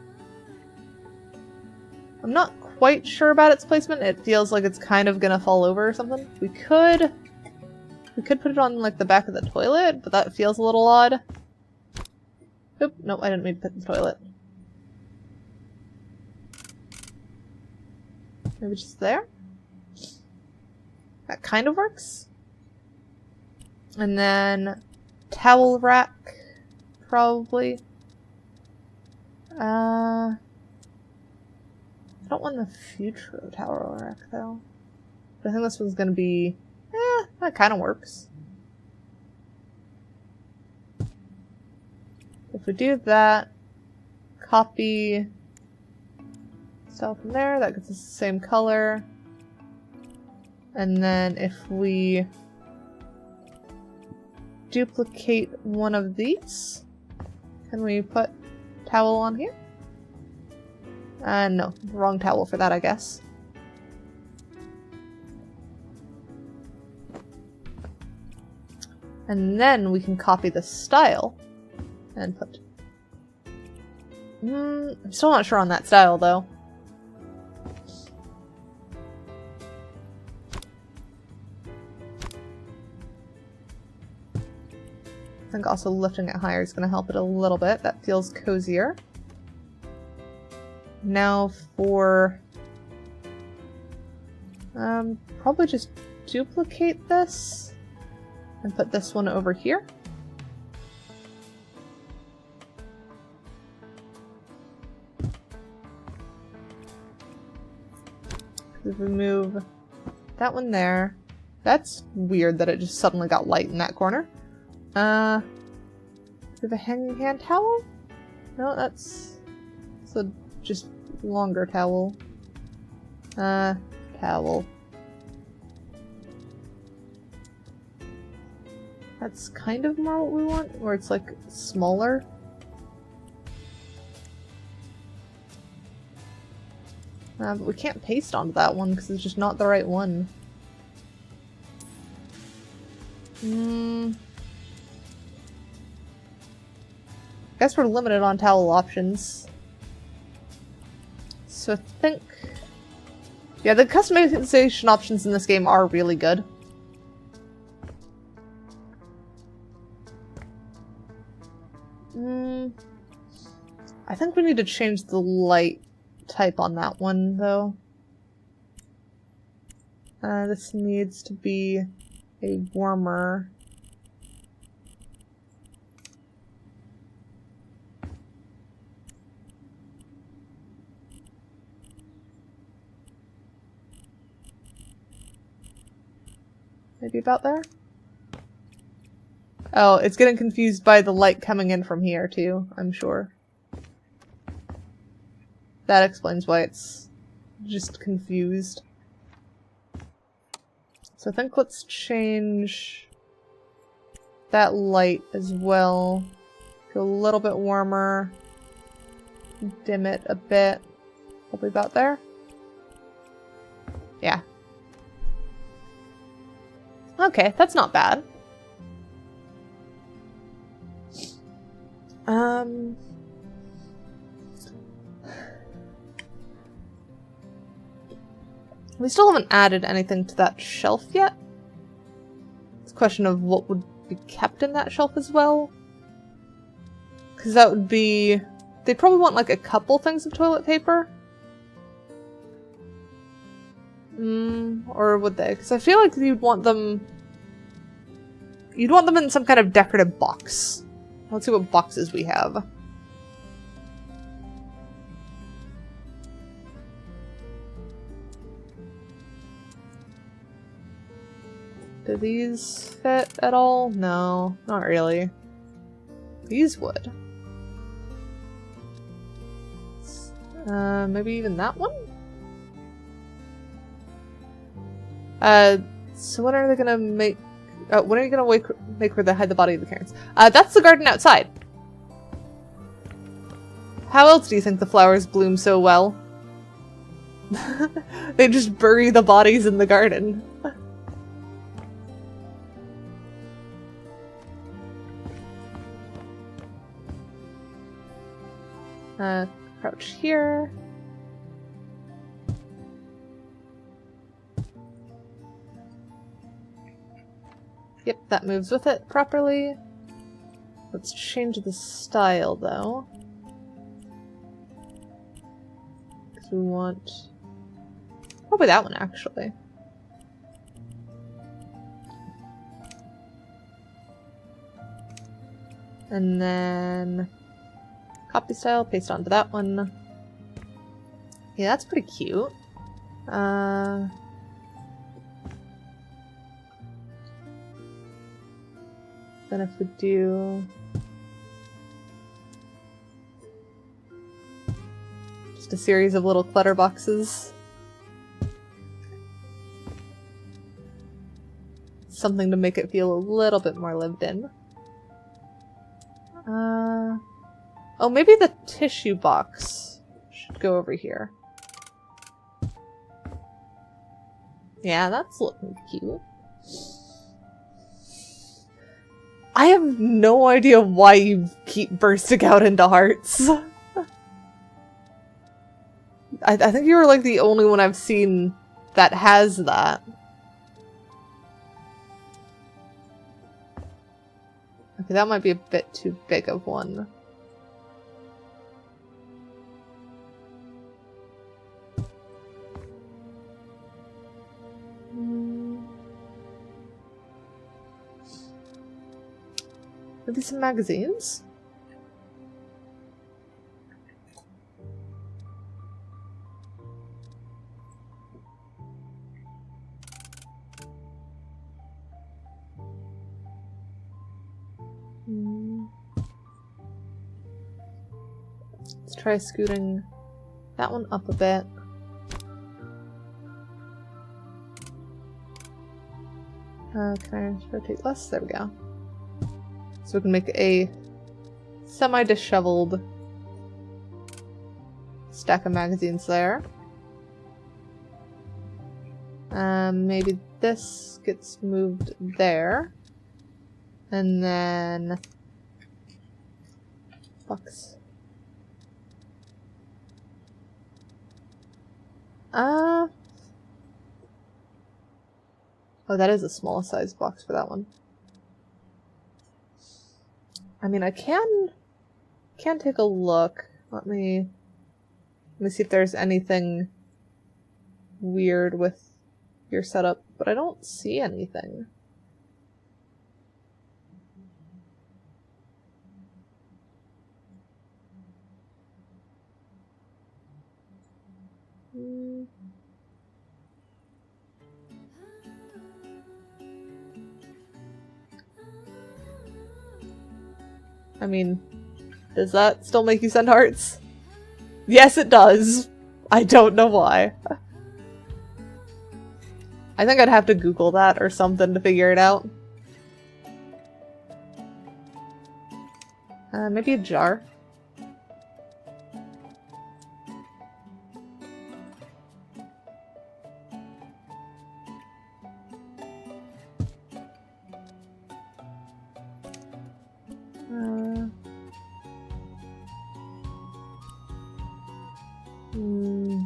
S1: I'm not quite sure about its placement. It feels like it's kind of gonna fall over or something. We could put it on like the back of the toilet, but that feels a little odd. Oop, nope, I didn't mean to put in the toilet. Maybe just there? That kind of works. And then towel rack, probably. I don't want the future towel rack though. But I think this one's gonna be, that kind of works. If we do that, copy style from there, that gets us the same color. And then if we duplicate one of these, can we put towel on here? No, wrong towel for that, I guess. And then we can copy the style and put... I'm still not sure on that style, though. I think also lifting it higher is going to help it a little bit. That feels cozier. Now for... probably just duplicate this and put this one over here. If we move that one there, that's weird that it just suddenly got light in that corner. Do we have a hanging hand towel? No, that's a just longer towel. Towel. That's kind of more what we want, where it's like smaller. But we can't paste onto that one because it's just not the right one. Guess we're limited on towel options. So I think... yeah, the customization options in this game are really good. I think we need to change the light type on that one, though. This needs to be a warmer... maybe about there? Oh, it's getting confused by the light coming in from here, too, I'm sure. That explains why it's just confused. So I think let's change that light as well. Go a little bit warmer. Dim it a bit. Probably about there. Yeah. Okay, that's not bad. We still haven't added anything to that shelf yet. It's a question of what would be kept in that shelf as well. Because that would be... they'd probably want like a couple things of toilet paper. Or would they? Because I feel like you'd want them... you'd want them in some kind of decorative box. Let's see what boxes we have. Do these fit at all? No, not really. These would. Maybe even that one? So when are they gonna make... when are you gonna make where they hide the body of the Karens? That's the garden outside. How else do you think the flowers bloom so well? They just bury the bodies in the garden. Crouch here. Yep, that moves with it properly. Let's change the style, though. Because we want... probably that one, actually. And then... copy style, paste onto that one. Yeah, that's pretty cute. Then if we do... just a series of little clutter boxes. Something to make it feel a little bit more lived in. Oh, maybe the tissue box should go over here. Yeah, that's looking cute. I have no idea why you keep bursting out into hearts. I think you were like the only one I've seen that has that. Okay, that might be a bit too big of one. Maybe some magazines? Let's try scooting that one up a bit. Can I rotate less? There we go. So we can make a semi-disheveled stack of magazines there. Maybe this gets moved there. And then... box. Oh, that is a small size box for that one. I mean, I can take a look. Let me see if there's anything weird with your setup, but I don't see anything. I mean, does that still make you send hearts? Yes, it does. I don't know why. I think I'd have to Google that or something to figure it out. Maybe a jar.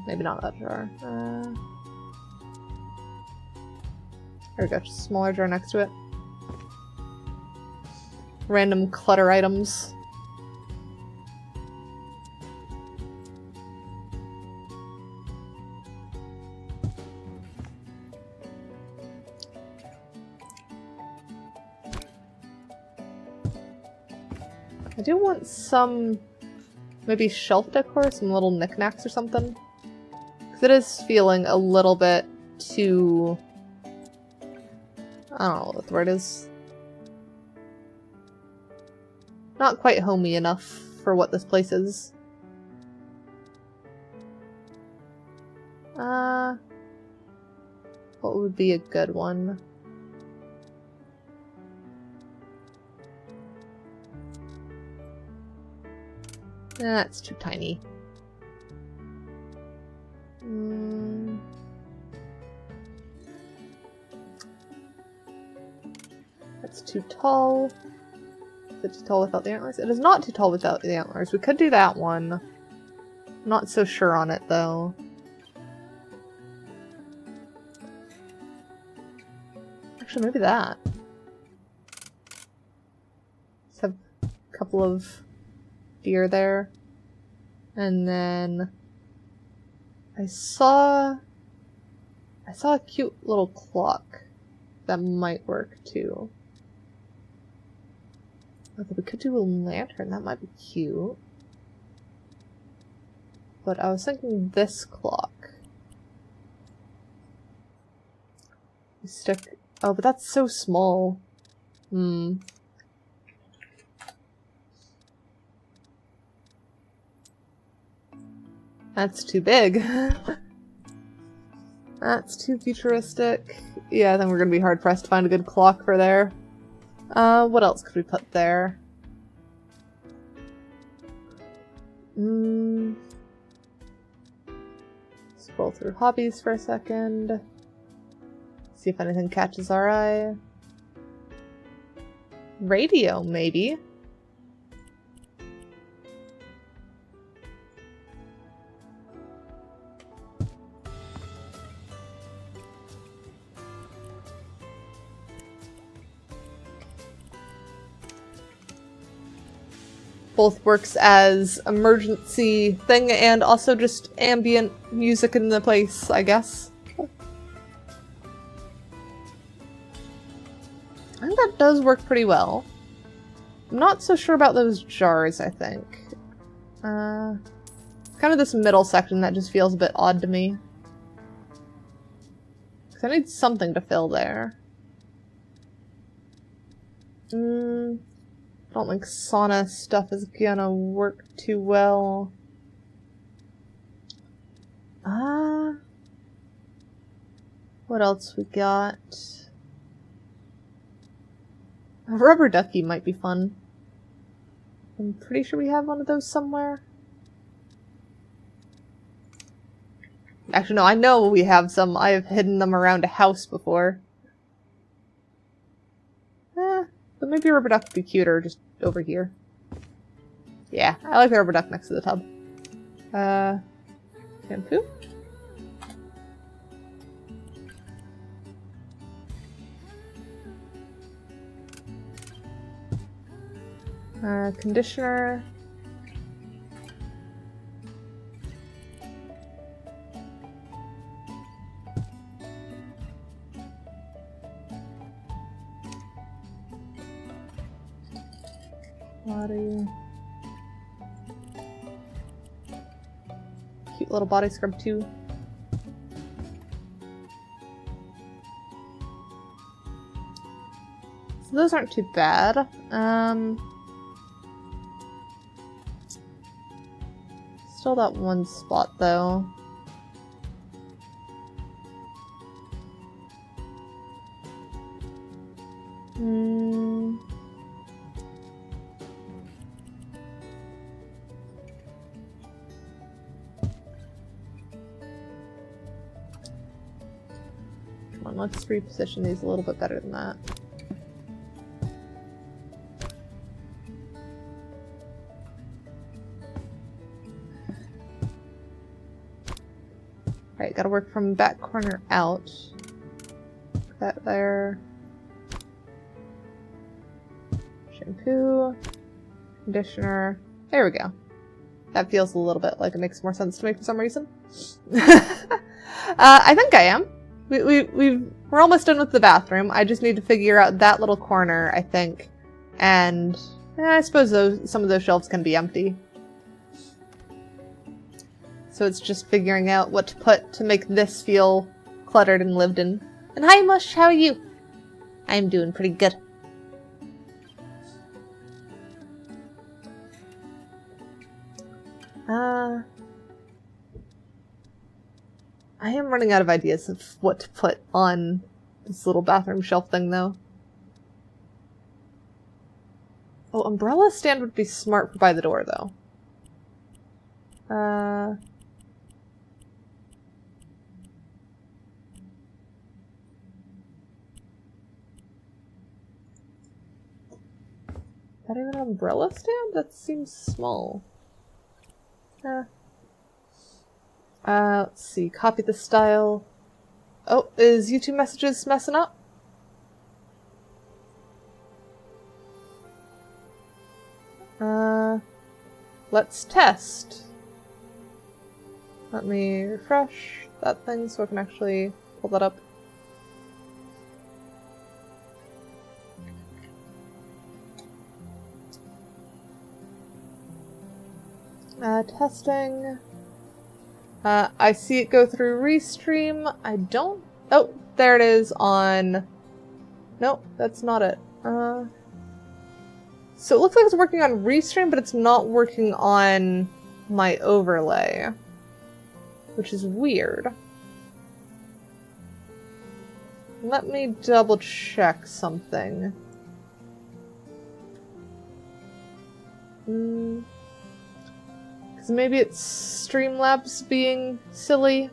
S1: Maybe not that jar. There we go, just a smaller jar next to it. Random clutter items. I do want some, maybe shelf decor, some little knickknacks or something. Because it is feeling a little bit too... I don't know what the word is. Not quite homey enough for what this place is. What would be a good one? That's too tiny. That's too tall. Is it too tall without the antlers? It is not too tall without the antlers. We could do that one. Not so sure on it, though. Actually, maybe that. Just have a couple of deer there. And then I saw a cute little clock that might work too. Okay, we could do a lantern, that might be cute. But I was thinking this clock. We stick. Oh, but that's so small. That's too big. That's too futuristic. Yeah, then we're gonna be hard pressed to find a good clock for there. What else could we put there? Scroll through hobbies for a second. See if anything catches our eye. Radio, maybe. Both works as emergency thing and also just ambient music in the place, I guess. I think that does work pretty well. I'm not so sure about those jars, I think. Kind of this middle section that just feels a bit odd to me. Because I need something to fill there. I don't think sauna stuff is gonna work too well. What else we got? A rubber ducky might be fun. I'm pretty sure we have one of those somewhere. Actually, no, I know we have some. I have hidden them around a house before. But maybe a rubber duck would be cuter just over here. Yeah, I like the rubber duck next to the tub. Shampoo? Conditioner. Body. Cute little body scrub too. So those aren't too bad. Still that one spot though. Come on, let's reposition these a little bit better than that. Alright, gotta work from back corner out. Put that there. Shampoo. Conditioner. There we go. That feels a little bit like it makes more sense to me for some reason. I think I am. We're almost done with the bathroom. I just need to figure out that little corner, I think. And I suppose some of those shelves can be empty. So it's just figuring out what to put to make this feel cluttered and lived in. And hi Mush, how are you? I'm doing pretty good. I am running out of ideas of what to put on this little bathroom shelf thing though. Oh, umbrella stand would be smart for by the door though. Is that even an umbrella stand? That seems small. Let's see. Copy the style. Oh, is YouTube messages messing up? Let's test. Let me refresh that thing so I can actually pull that up. Testing. I see it go through Restream. I don't... Oh, there it is on... Nope, that's not it. So it looks like it's working on Restream, but it's not working on my overlay. Which is weird. Let me double check something. Because maybe it's Streamlabs being silly.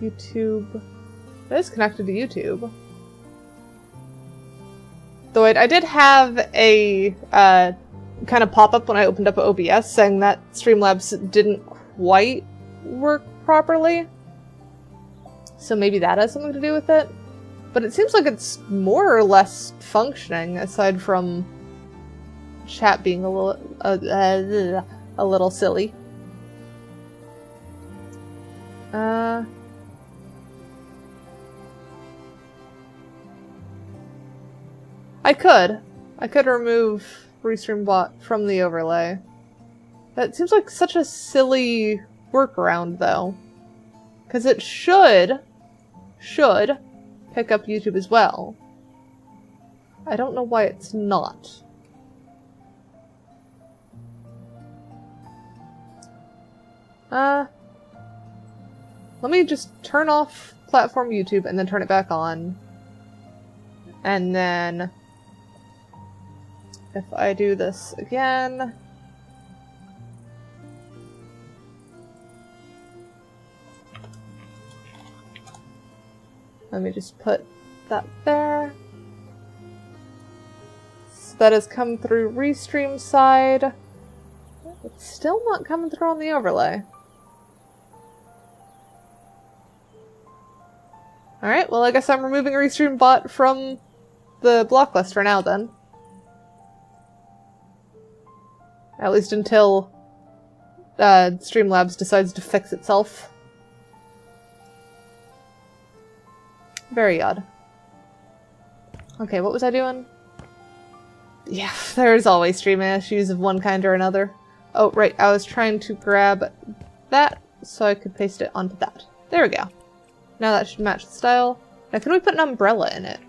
S1: YouTube. It is connected to YouTube. Though I did have a kind of pop-up when I opened up OBS saying that Streamlabs didn't quite work properly. So maybe that has something to do with it. But it seems like it's more or less functioning, aside from chat being a little silly. I could remove Restream Bot from the overlay. That seems like such a silly workaround, though. Because it should pick up YouTube as well. I don't know why it's not. Let me just turn off platform YouTube and then turn it back on. And then if I do this again, let me just put that there. So that has come through Restream side. It's still not coming through on the overlay. Alright, well I guess I'm removing Restream Bot from the block list for now then. At least until Streamlabs decides to fix itself. Very odd. Okay, what was I doing? Yeah, there's always streaming issues of one kind or another. Oh, right, I was trying to grab that so I could paste it onto that. There we go. Now that should match the style. Now can we put an umbrella in it?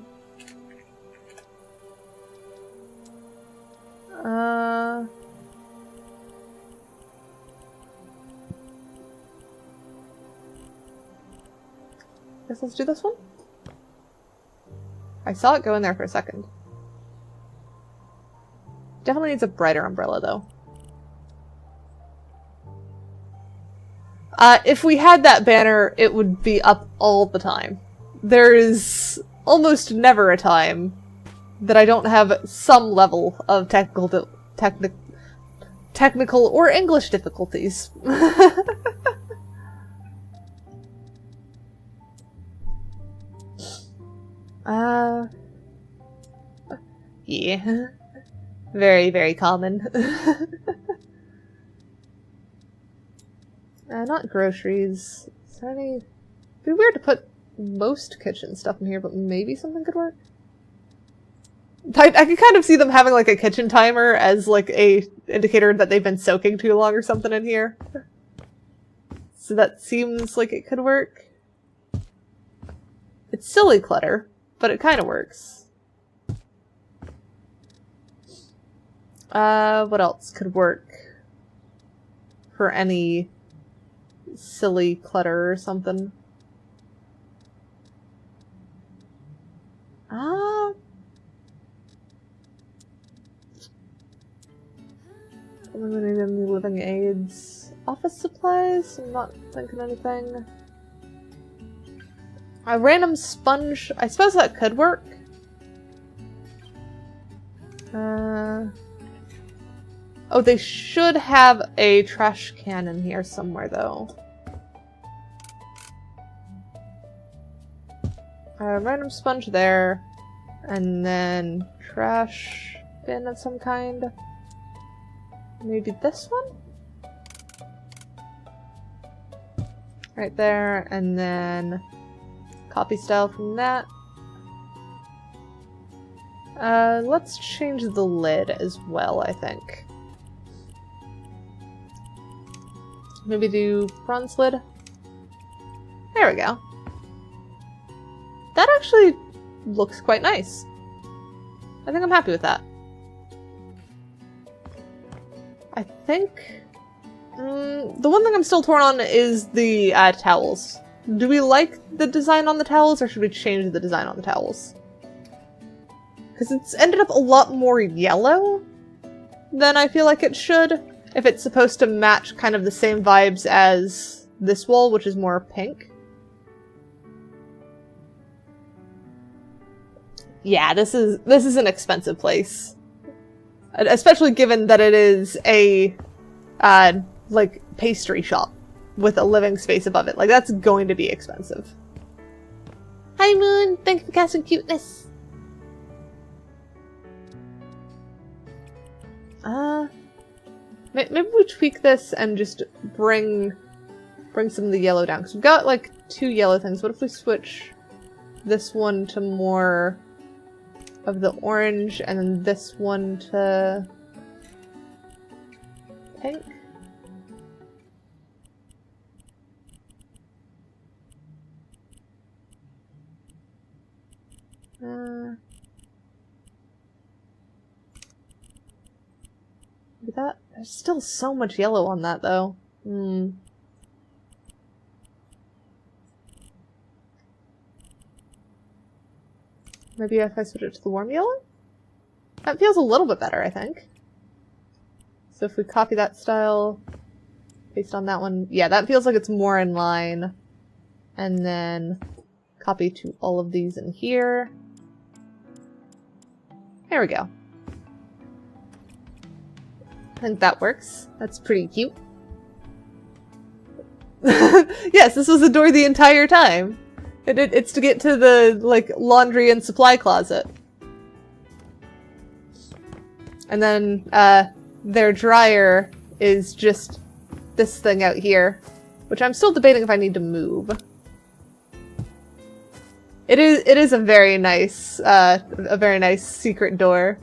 S1: Guess let's do this one. I saw it go in there for a second. Definitely needs a brighter umbrella, though. If we had that banner, it would be up all the time. There is almost never a time that I don't have some level of technical or English difficulties. Yeah. Very, very common. Not groceries. Is there any... It'd be weird to put most kitchen stuff in here, but maybe something could work. I could kind of see them having like a kitchen timer as like a indicator that they've been soaking too long or something in here. So that seems like it could work. It's silly clutter, but it kind of works. What else could work for any silly clutter or something? Eliminating the living aids. Office supplies? I'm not thinking anything. A random sponge. I suppose that could work. Oh, they should have a trash can in here somewhere, though. Random sponge there. And then trash bin of some kind. Maybe this one? Right there, and then copy style from that. Let's change the lid as well, I think. Maybe do bronze lid. There we go. That actually looks quite nice. I think I'm happy with that. I think... the one thing I'm still torn on is the towels. Do we like the design on the towels, or should we change the design on the towels? Because it's ended up a lot more yellow than I feel like it should, if it's supposed to match kind of the same vibes as this wall, which is more pink. Yeah, this is an expensive place. Especially given that it is a, like, pastry shop with a living space above it. Like, that's going to be expensive. Hi, Moon! Thanks for casting cuteness! Maybe we tweak this and just bring some of the yellow down. Because we've got, like, 2 yellow things. What if we switch this one to more of the orange, and then this one to pink? That there's still so much yellow on that, though. Maybe if I switch it to the warm yellow? That feels a little bit better, I think. So if we copy that style, paste on that one, yeah, that feels like it's more in line. And then copy to all of these in here. There we go. I think that works. That's pretty cute. Yes, this was the door the entire time. It's to get to the, like, laundry and supply closet. And then, their dryer is just this thing out here, which I'm still debating if I need to move. It is a very nice secret door.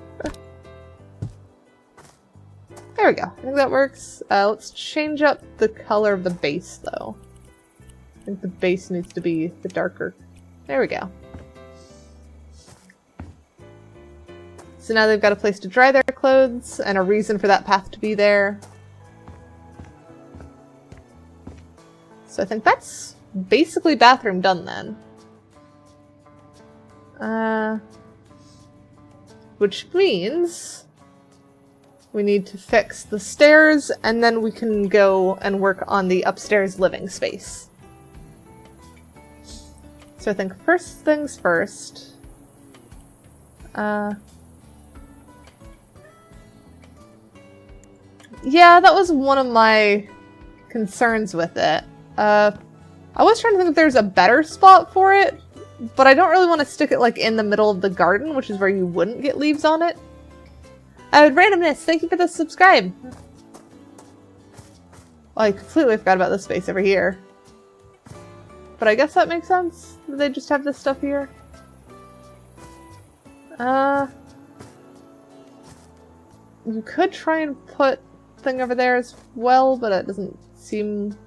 S1: There we go. I think that works. Let's change up the color of the base, though. I think the base needs to be the darker. There we go. So now they've got a place to dry their clothes, and a reason for that path to be there. So I think that's basically bathroom done then. Which means we need to fix the stairs, and then we can go and work on the upstairs living space. So I think first things first. Yeah, that was one of my concerns with it. I was trying to think if there's a better spot for it, but I don't really want to stick it like in the middle of the garden, which is where you wouldn't get leaves on it. Randomness, thank you for the subscribe! Well, I completely forgot about this space over here. But I guess that makes sense. They just have this stuff here. You could try and put thing over there as well, but it doesn't seem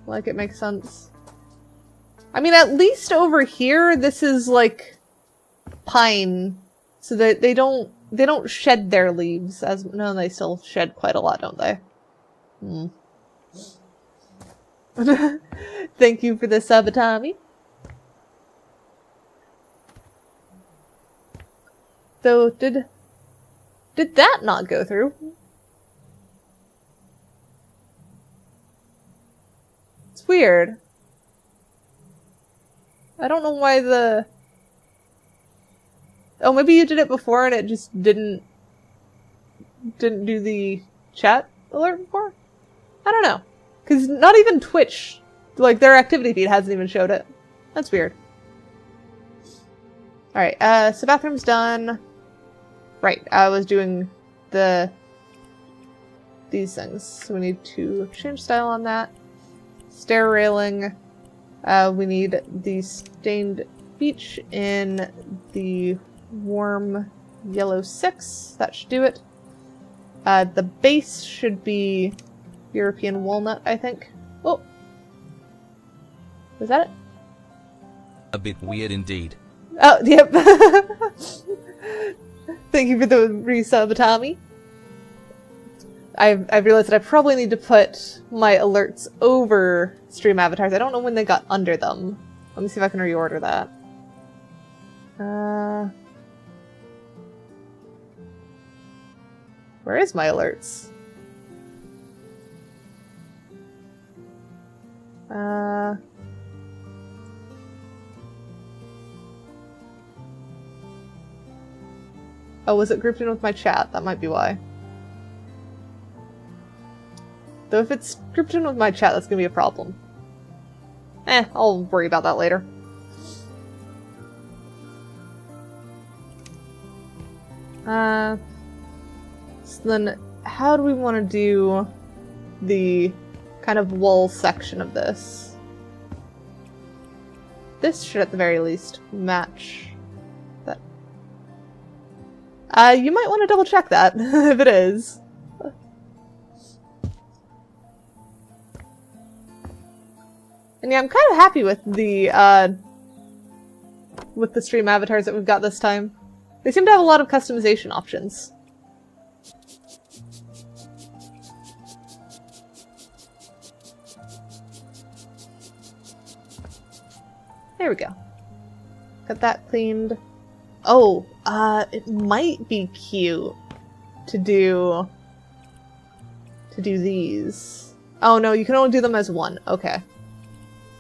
S1: like it makes sense. I mean, at least over here, this is like pine, so that they don't shed their leaves as no, they still shed quite a lot, don't they? Thank you for the sub, Tommy. So did that not go through? It's weird. I don't know why the... Oh, maybe you did it before and it just didn't
S2: didn't do the chat alert before? I don't know. Because not even Twitch, like, their activity feed hasn't even showed it. That's weird. Alright, so bathroom's done. Right, I was doing these things. So we need to change style on that. Stair railing. We need the stained beach in the warm yellow 6. That should do it. The base should be European walnut, I think. Oh! Was that it?
S3: A bit weird indeed.
S2: Oh, yep. Thank you for the resub, Tommy. I've realized that I probably need to put my alerts over stream avatars. I don't know when they got under them. Let me see if I can reorder that. Where is my alerts? Oh, was it grouped in with my chat? That might be why. Though if it's grouped in with my chat, that's gonna be a problem. I'll worry about that later. So then, how do we want to do the kind of wall section of this? This should at the very least match that. You might want to double check that, if it is. And yeah, I'm kind of happy with the stream avatars that we've got this time. They seem to have a lot of customization options. There we go. Got that cleaned. Oh, it might be cute to do these. Oh no, you can only do them as one. Okay.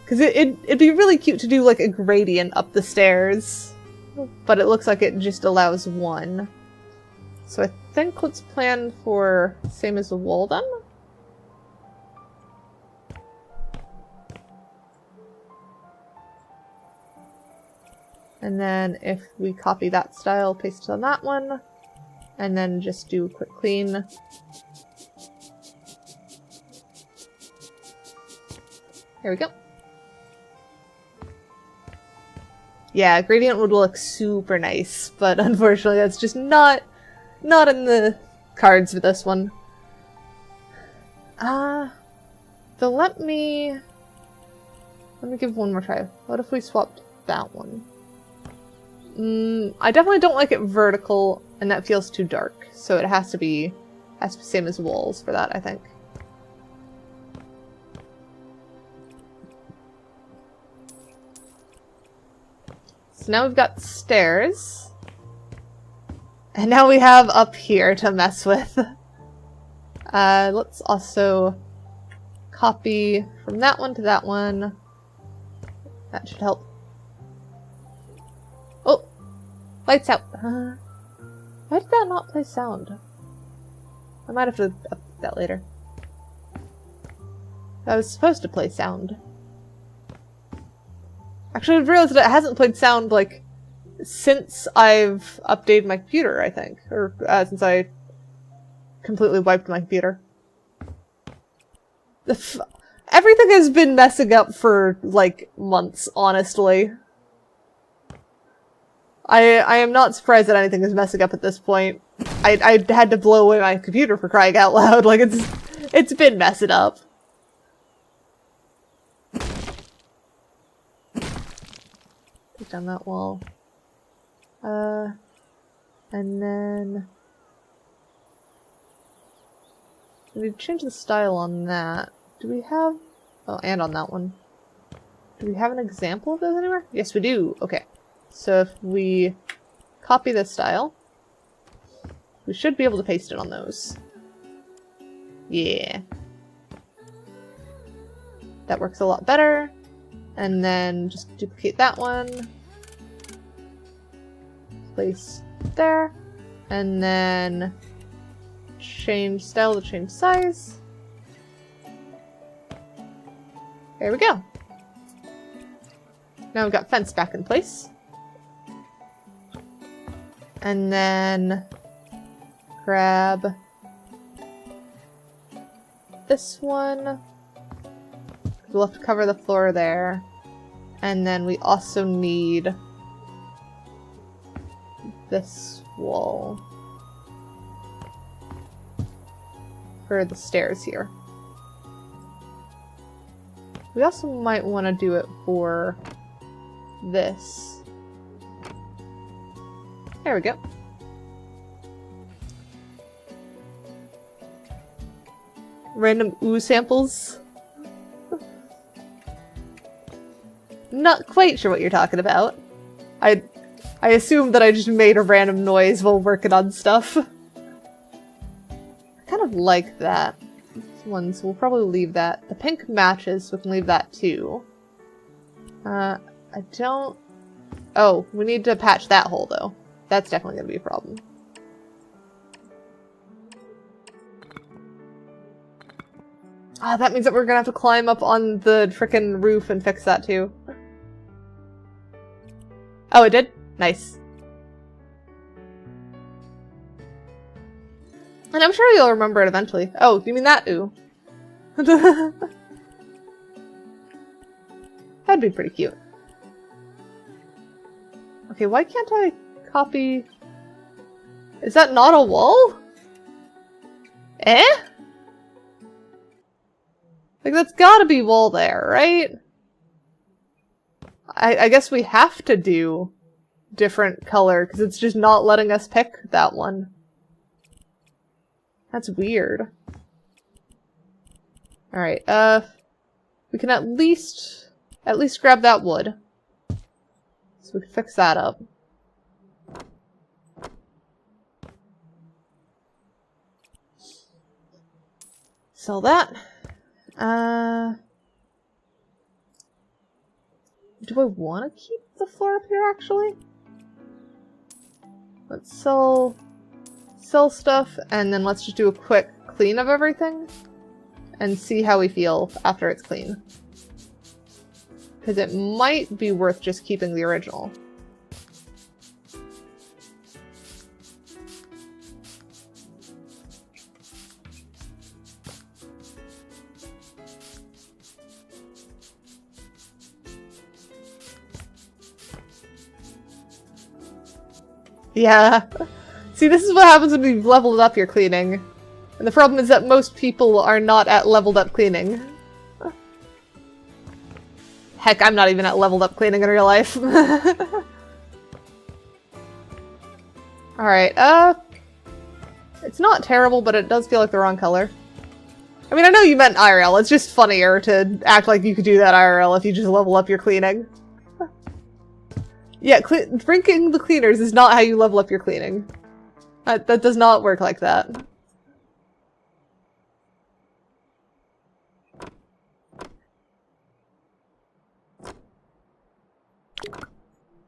S2: Because it'd be really cute to do like a gradient up the stairs. But it looks like it just allows one. So I think let's plan for same as the wall then. And then if we copy that style, paste it on that one, and then just do a quick clean. There we go. Yeah, gradient would look super nice, but unfortunately that's just not in the cards for this one. So let me give one more try. What if we swapped that one? I definitely don't like it vertical, and that feels too dark, so it has to be same as walls for that, I think. So now we've got stairs. And now we have up here to mess with. Let's also copy from that one to that one. That should help. Oh! Lights out! Why did that not play sound? I might have to update that later. I was supposed to play sound. Actually, I've realized that it hasn't played sound, like, since I've updated my computer, I think. Or, since I completely wiped my computer. Everything has been messing up for, like, months, honestly. I am not surprised that anything is messing up at this point. I had to blow away my computer for crying out loud, like, it's been messing up. Take down that wall. And then we need to change the style on that. Do we have... Oh, and on that one. Do we have an example of those anywhere? Yes, we do. Okay. So if we copy this style, we should be able to paste it on those. Yeah. That works a lot better. And then just duplicate that one. Place there. And then change style to change size. There we go. Now we've got fence back in place. And then grab this one. We'll have to cover the floor there. And then we also need this wall for the stairs here. We also might want to do it for this. There we go. Random ooh samples. Not quite sure what you're talking about. I assume that I just made a random noise while working on stuff. I kind of like that. These ones, we'll probably leave that. The pink matches, so we can leave that too. I don't... Oh, we need to patch that hole though. That's definitely going to be a problem. Ah, that means that we're going to have to climb up on the frickin' roof and fix that too. Oh, it did? Nice. And I'm sure you'll remember it eventually. Oh, you mean that ooh? That'd be pretty cute. Okay, why can't I copy... Is that not a wall? Eh? Like, that's gotta be wall there, right? I guess we have to do different color, because it's just not letting us pick that one. That's weird. Alright, we can at least grab that wood. So we can fix that up. Sell that. Do I want to keep the floor up here, actually? Let's sell stuff, and then let's just do a quick clean of everything and see how we feel after it's clean. Because it might be worth just keeping the original. Yeah. See, this is what happens when we've leveled up your cleaning. And the problem is that most people are not at leveled up cleaning. Heck, I'm not even at leveled up cleaning in real life. Alright, it's not terrible, but it does feel like the wrong color. I mean, I know you meant IRL, it's just funnier to act like you could do that IRL if you just level up your cleaning. Yeah, drinking the cleaners is not how you level up your cleaning. That does not work like that.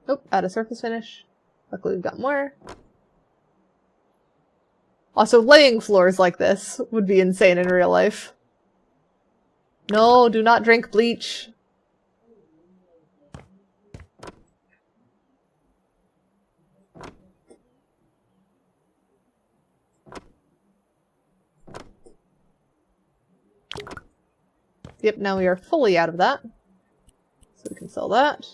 S2: Oh, add a surface finish. Luckily we've got more. Also, laying floors like this would be insane in real life. No, do not drink bleach. Yep, now we are fully out of that. So we can sell that.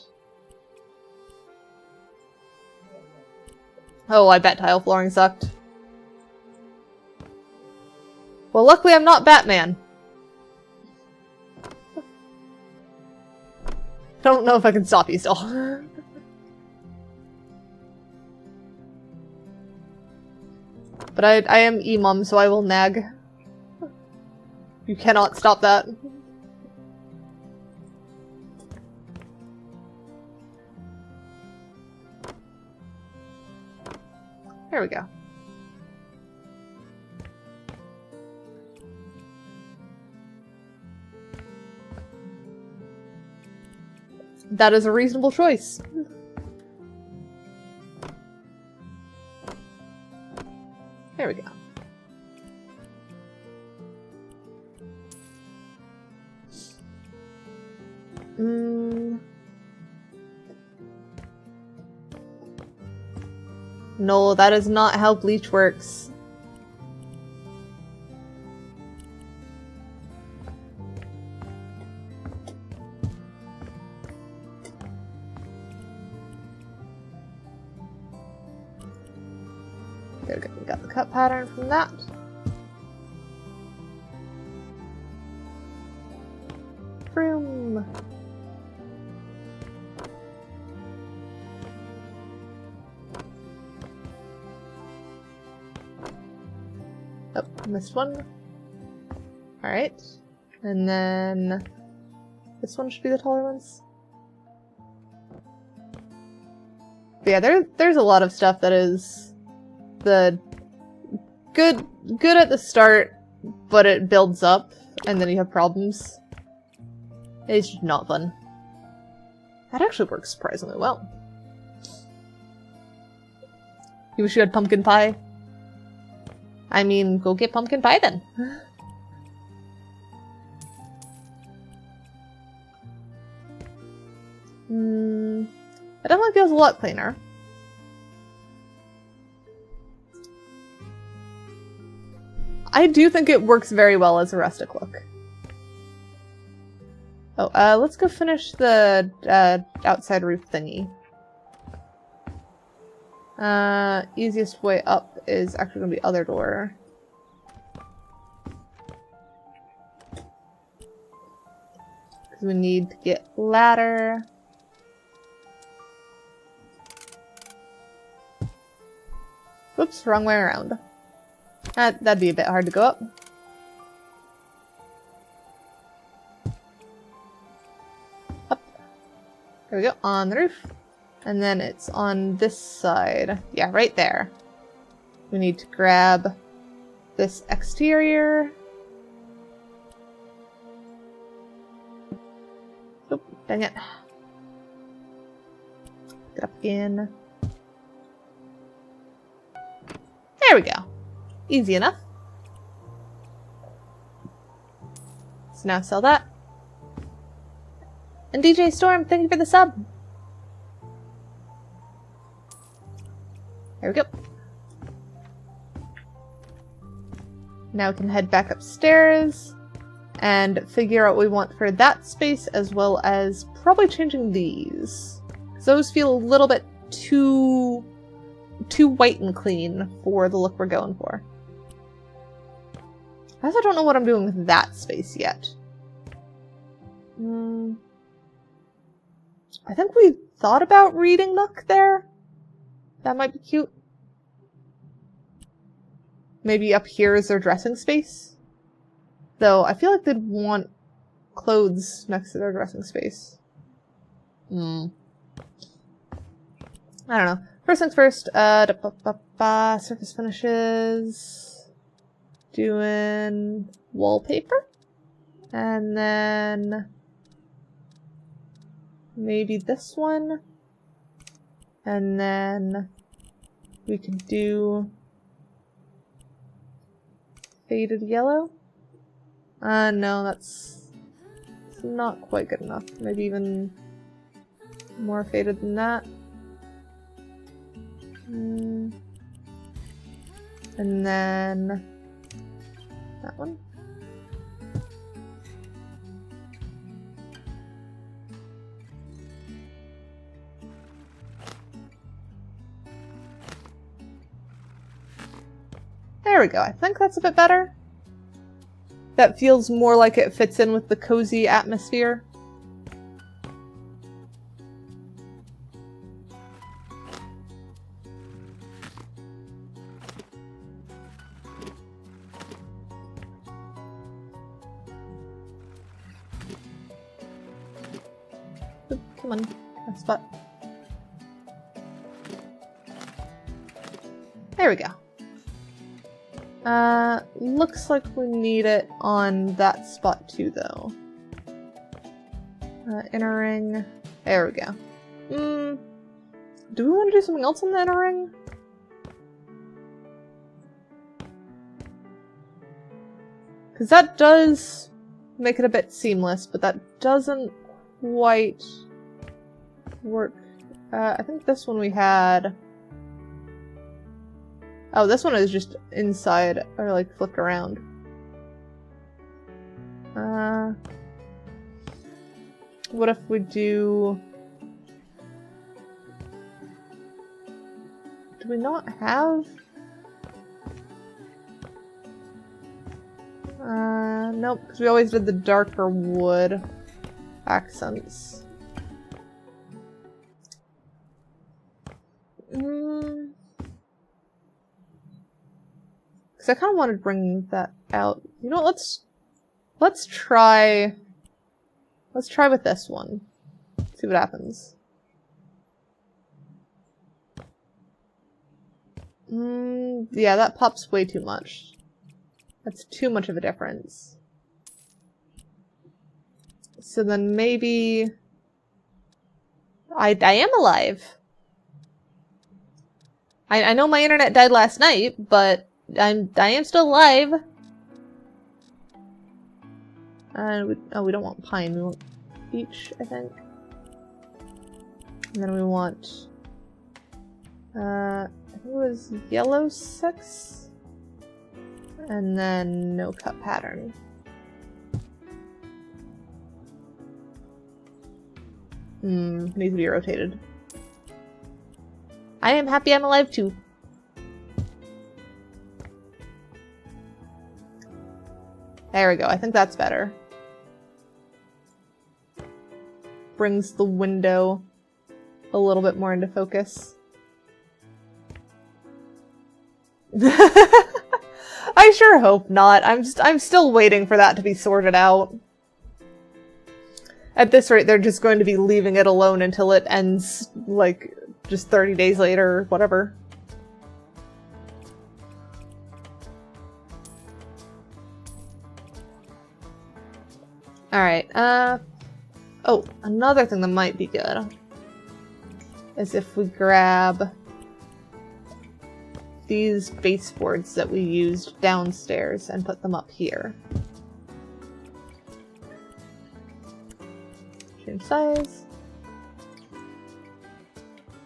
S2: Oh, I bet tile flooring sucked. Well, luckily I'm not Batman. Don't know if I can stop you still. But I am Emom, so I will nag. You cannot stop that. There we go. That is a reasonable choice. There we go. No, that is not how bleach works. There we go. We got the cut pattern from that. Broom. Oh, missed one. Alright. And then this one should be the taller ones. But yeah, there's a lot of stuff that is the good at the start, but it builds up and then you have problems. It's just not fun. That actually works surprisingly well. You wish you had pumpkin pie? I mean, go get pumpkin pie then. It definitely feels a lot cleaner. I do think it works very well as a rustic look. Oh, let's go finish the outside roof thingy. Easiest way up is actually gonna be other door. Because we need to get ladder. Whoops, wrong way around. That'd be a bit hard to go up. Up. There we go, on the roof. And then it's on this side. Yeah, right there. We need to grab this exterior. Oh, dang it. Get up again. There we go. Easy enough. So now sell that. And DJ Storm, thank you for the sub. There we go. Now we can head back upstairs and figure out what we want for that space, as well as probably changing these. Because those feel a little bit too white and clean for the look we're going for. I also don't know what I'm doing with that space yet. I think we thought about reading Nook there. That might be cute. Maybe up here is their dressing space. Though, I feel like they'd want clothes next to their dressing space. I don't know. First things first, surface finishes. Doing wallpaper. And then maybe this one. And then we could do faded yellow. No, that's not quite good enough. Maybe even more faded than that. And then that one. There we go. I think that's a bit better. That feels more like it fits in with the cozy atmosphere. Oop, come on, that spot. There we go. Looks like we need it on that spot too, though. Inner ring. There we go. Do we want to do something else on the inner ring? Because that does make it a bit seamless, but that doesn't quite work. I think this one we had... Oh, this one is just inside, or like flipped around. What if we do... Do we not have... Nope, because we always did the darker wood accents. Because I kind of wanted to bring that out. You know what, let's try with this one. See what happens. Yeah, that pops way too much. That's too much of a difference. So then maybe... I am alive. I know my internet died last night, but I am still alive. We don't want pine, we want beech, I think. And then we want... I think it was yellow 6? And then no cut pattern. Needs to be rotated. I am happy I'm alive too. There we go, I think that's better. Brings the window a little bit more into focus. I sure hope not. I'm still waiting for that to be sorted out. At this rate, they're just going to be leaving it alone until it ends, like, just 30 days later or whatever. Alright, oh, another thing that might be good is if we grab these baseboards that we used downstairs and put them up here. Change size.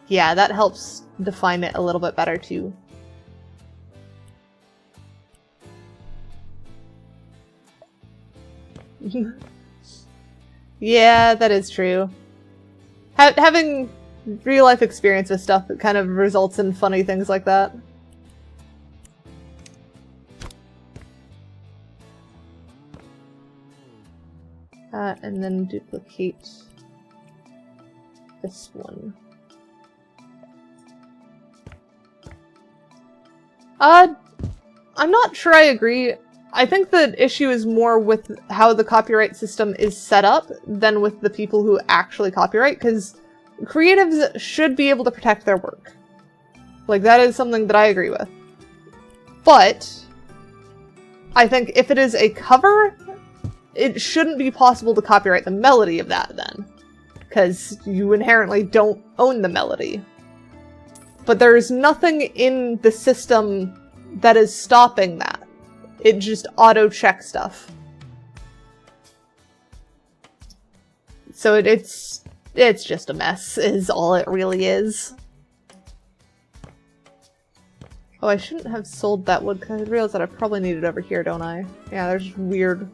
S2: Yeah, that helps define it a little bit better too. Yeah, that is true. Having real-life experience with stuff that kind of results in funny things like that. And then duplicate this one. I'm not sure I agree. I think the issue is more with how the copyright system is set up than with the people who actually copyright, because creatives should be able to protect their work. Like, that is something that I agree with. But I think if it is a cover, it shouldn't be possible to copyright the melody of that then, because you inherently don't own the melody. But there's nothing in the system that is stopping that. It just auto-checks stuff. So it's just a mess, is all it really is. Oh, I shouldn't have sold that wood, because I realized that I probably need it over here, don't I? Yeah, there's weird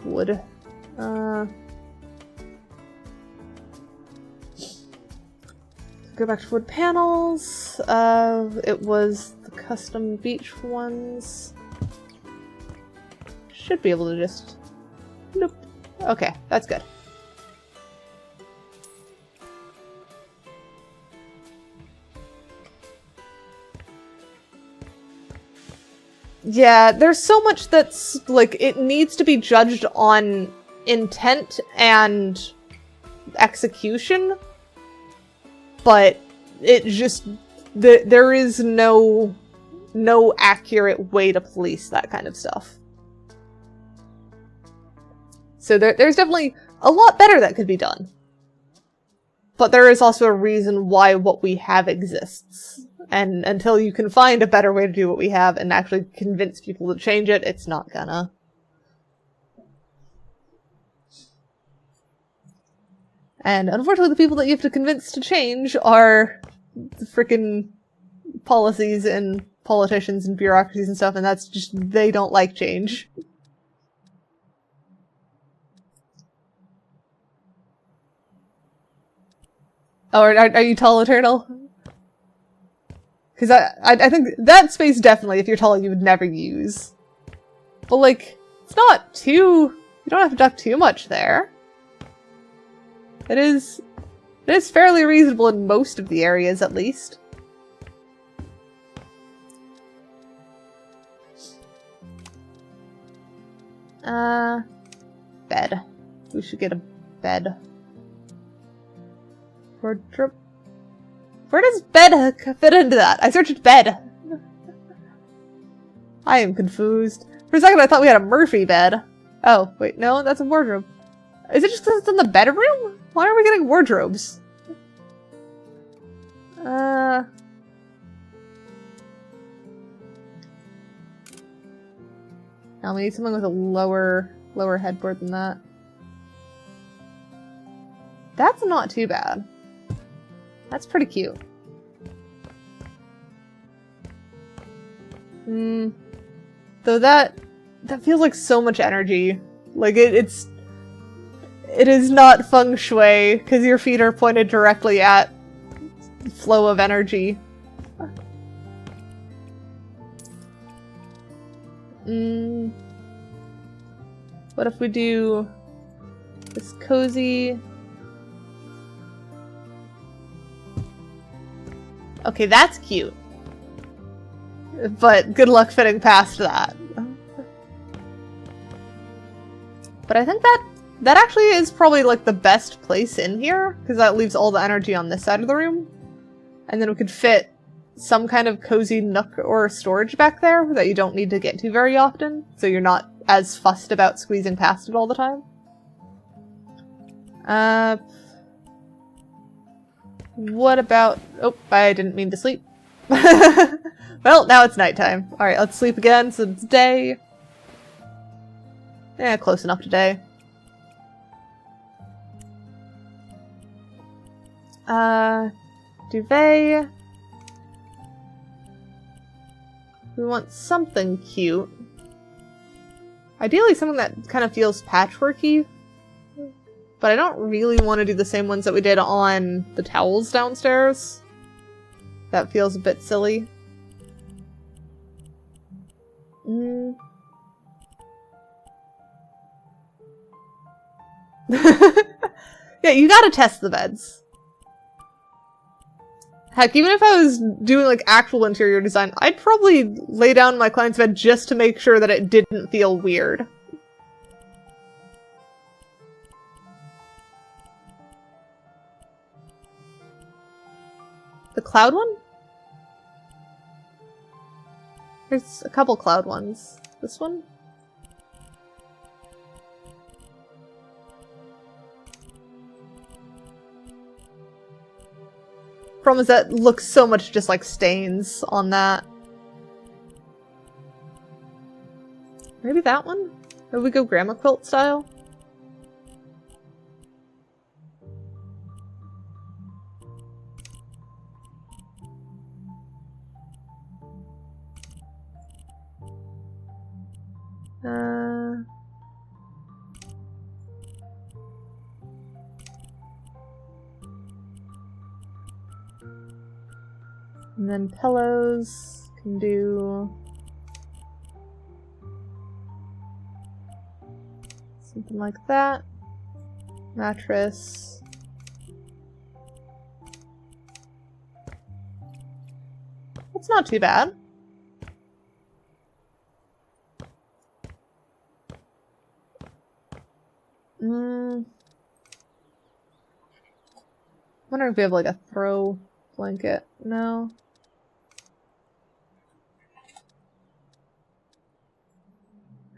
S2: wood. Go back to wood panels. It was the custom beech ones. Should be able to just... Nope. Okay, that's good. Yeah, there's so much that's, like, it needs to be judged on intent and execution, but it just... there is no accurate way to police that kind of stuff. So there's definitely a lot better that could be done. But there is also a reason why what we have exists. And until you can find a better way to do what we have and actually convince people to change it, it's not gonna. And unfortunately, the people that you have to convince to change are the frickin' policies and politicians and bureaucracies and stuff, and that's just, they don't like change. Oh, are you tall, Eternal? Because I think that space definitely, if you're tall, you would never use. But like, it's not too... You don't have to duck too much there. It is fairly reasonable in most of the areas, at least. Bed. We should get a bed. Wardrobe. Where does bed fit into that? I searched bed. I am confused. For a second I thought we had a Murphy bed. Oh, wait, no, that's a wardrobe. Is it just because it's in the bedroom? Why are we getting wardrobes? Now we need something with a lower headboard than that. That's not too bad. That's pretty cute. Though that feels like so much energy. Like it is not feng shui because your feet are pointed directly at flow of energy. What if we do this cozy? Okay, that's cute. But good luck fitting past that. But I think that actually is probably like the best place in here, because that leaves all the energy on this side of the room. And then we could fit some kind of cozy nook or storage back there that you don't need to get to very often, so you're not as fussed about squeezing past it all the time. What about... Oh, I didn't mean to sleep. Well, now it's nighttime. Alright, let's sleep again so it's day. Yeah, close enough to day. Duvet. We want something cute. Ideally something that kind of feels patchworky. But I don't really want to do the same ones that we did on the towels downstairs. That feels a bit silly. Yeah, you gotta test the beds. Heck, even if I was doing like actual interior design, I'd probably lay down my client's bed just to make sure that it didn't feel weird. The cloud one? There's a couple cloud ones. This one? Problem is that looks so much just like stains on that. Maybe that one? Maybe we go grandma quilt style? And then pillows, can do something like that. Mattress. That's not too bad. Wondering if we have like a throw blanket. No.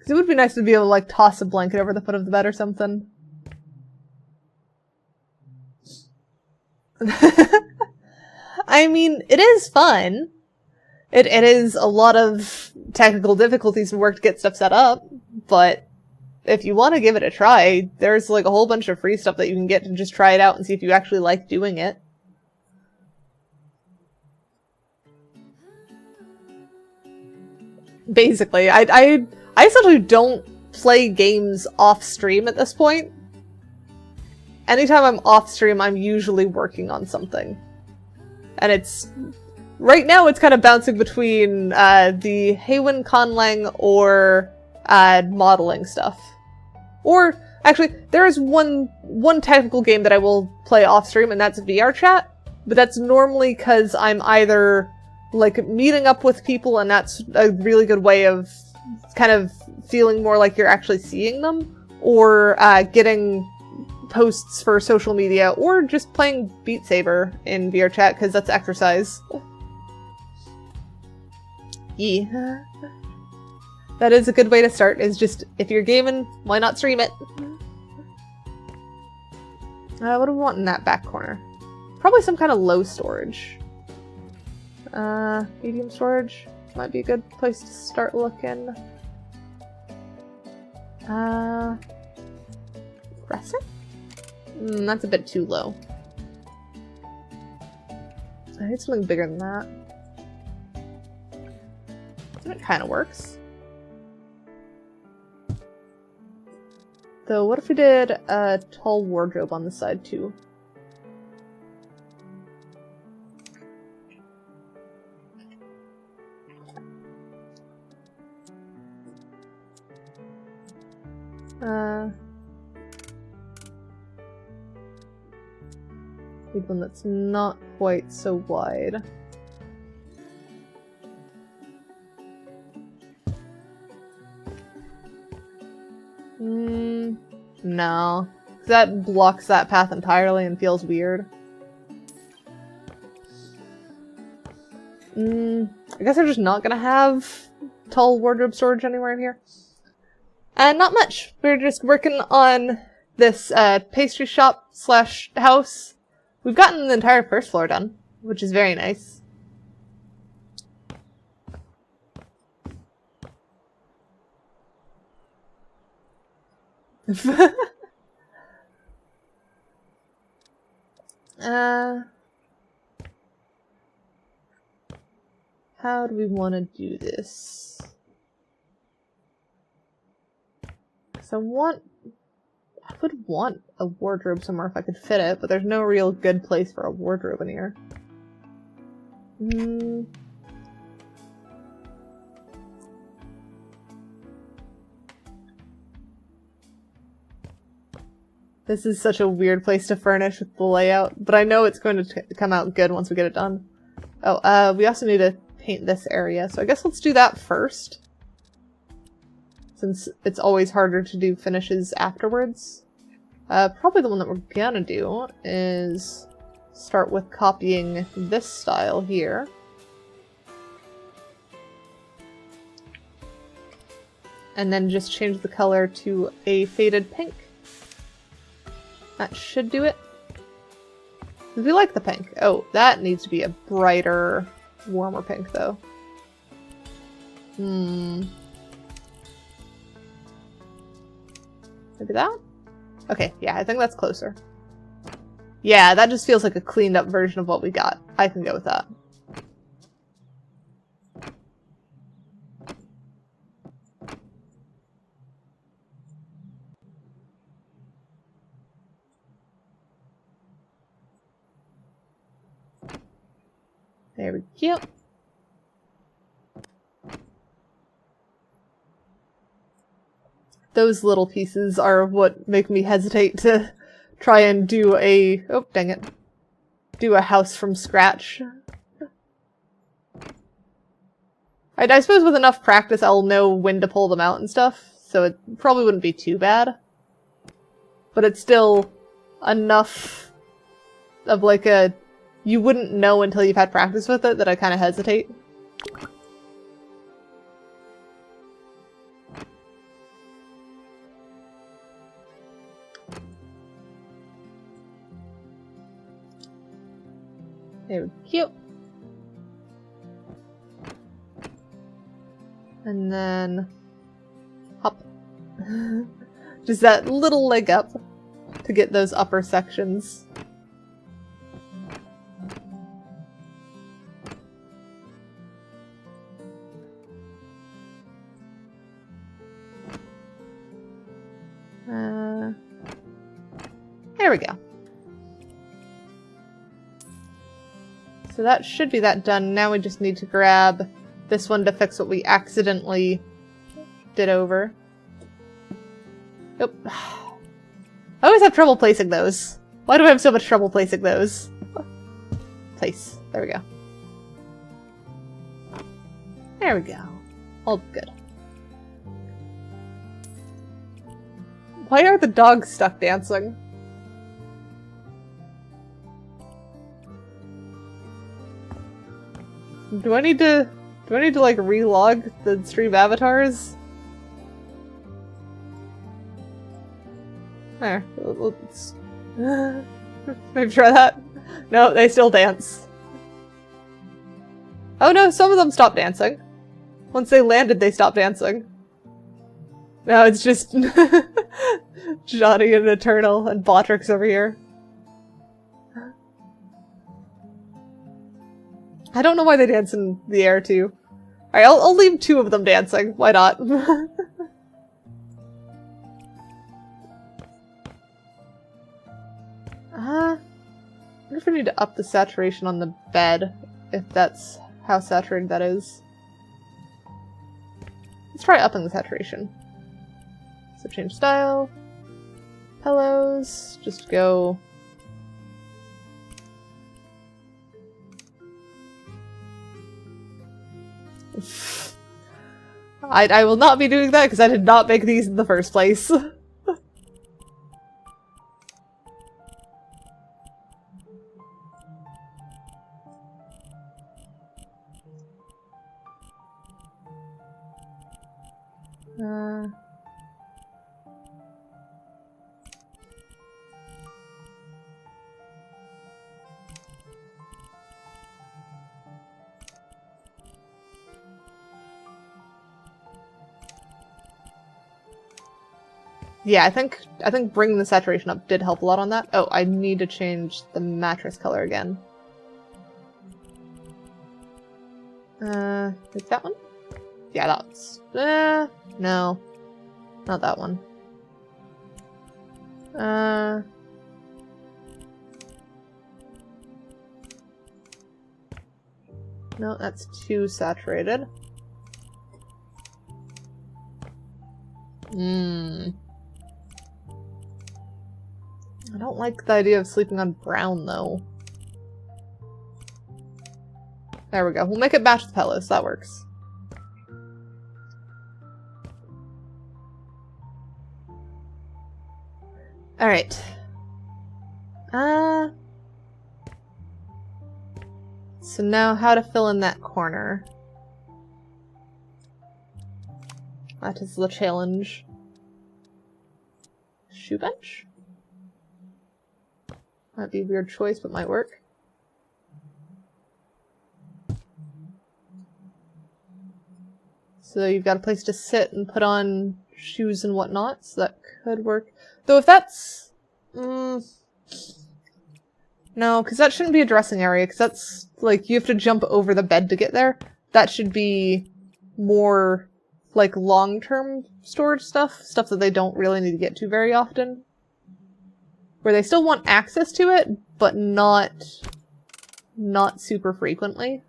S2: It would be nice to be able to like toss a blanket over the foot of the bed or something. I mean, it is fun. It is a lot of technical difficulties and work to get stuff set up, but if you want to give it a try, there's like a whole bunch of free stuff that you can get to just try it out and see if you actually like doing it. Basically, I essentially don't play games off stream at this point. Anytime I'm off stream, I'm usually working on something. And it's... right now it's kind of bouncing between the Haywen Conlang or modeling stuff. Or, actually, there is one technical game that I will play off stream, and that's VR chat. But that's normally because I'm either, like, meeting up with people, and that's a really good way of kind of feeling more like you're actually seeing them, or getting posts for social media, or just playing Beat Saber in VR chat, because that's exercise. Yeah. That is a good way to start, is just, if you're gaming, why not stream it? What do we want in that back corner? Probably some kind of low storage. Medium storage might be a good place to start looking. Crescent? That's a bit too low. I need something bigger than that. That kind of works. Though, what if we did a tall wardrobe on the side, too? Need one that's not quite so wide. No. That blocks that path entirely and feels weird. I guess I'm just not gonna have tall wardrobe storage anywhere in here. And not much. We're just working on this pastry shop slash house. We've gotten the entire first floor done, which is very nice. How do we want to do this? Because I would want a wardrobe somewhere if I could fit it, but there's no real good place for a wardrobe in here. This is such a weird place to furnish with the layout, but I know it's going to come out good once we get it done. Oh, we also need to paint this area, so I guess let's do that first. Since it's always harder to do finishes afterwards. Probably the one that we're gonna do is start with copying this style here. And then just change the color to a faded pink. That should do it. We like the pink. Oh, that needs to be a brighter, warmer pink, though. Maybe that? Okay, yeah, I think that's closer. Yeah, that just feels like a cleaned up version of what we got. I can go with that. There we go. Those little pieces are what make me hesitate to try and do a... oh, dang it. Do a house from scratch. I suppose with enough practice I'll know when to pull them out and stuff, so it probably wouldn't be too bad. But it's still enough of like a... you wouldn't know until you've had practice with it that I kind of hesitate. There we go. And then hop. Just that little leg up to get those upper sections. There we go. So that should be that done. Now we just need to grab this one to fix what we accidentally did over. Nope. I always have trouble placing those. Why do I have so much trouble placing those? Place. There we go. There we go. All good. Why are the dogs stuck dancing? Do I need to like relog the stream avatars? There. Let's maybe try that. No, they still dance. Oh no, some of them stopped dancing. Once they landed, they stopped dancing. No, it's just Johnny and Eternal and Botrix over here. I don't know why they dance in the air too. Alright, I'll leave 2 of them dancing. Why not? I wonder if I need to up the saturation on the bed, if that's how saturated that is. Let's try upping the saturation. So change style. Pillows. Just go... I will not be doing that because I did not make these in the first place. Yeah, I think bringing the saturation up did help a lot on that. Oh, I need to change the mattress color again. Is that one? Yeah, that's... no. Not that one. No, that's too saturated. I don't like the idea of sleeping on brown, though. There we go. We'll make it match the pillows. That works. Alright. So now how to fill in that corner. That is the challenge. Shoe bench? Might be a weird choice, but might work. So you've got a place to sit and put on shoes and whatnot, so that could work. Though if that's... no, because that shouldn't be a dressing area, because that's, like, you have to jump over the bed to get there. That should be more, like, long-term storage stuff. Stuff that they don't really need to get to very often. Where they still want access to it, but not super frequently.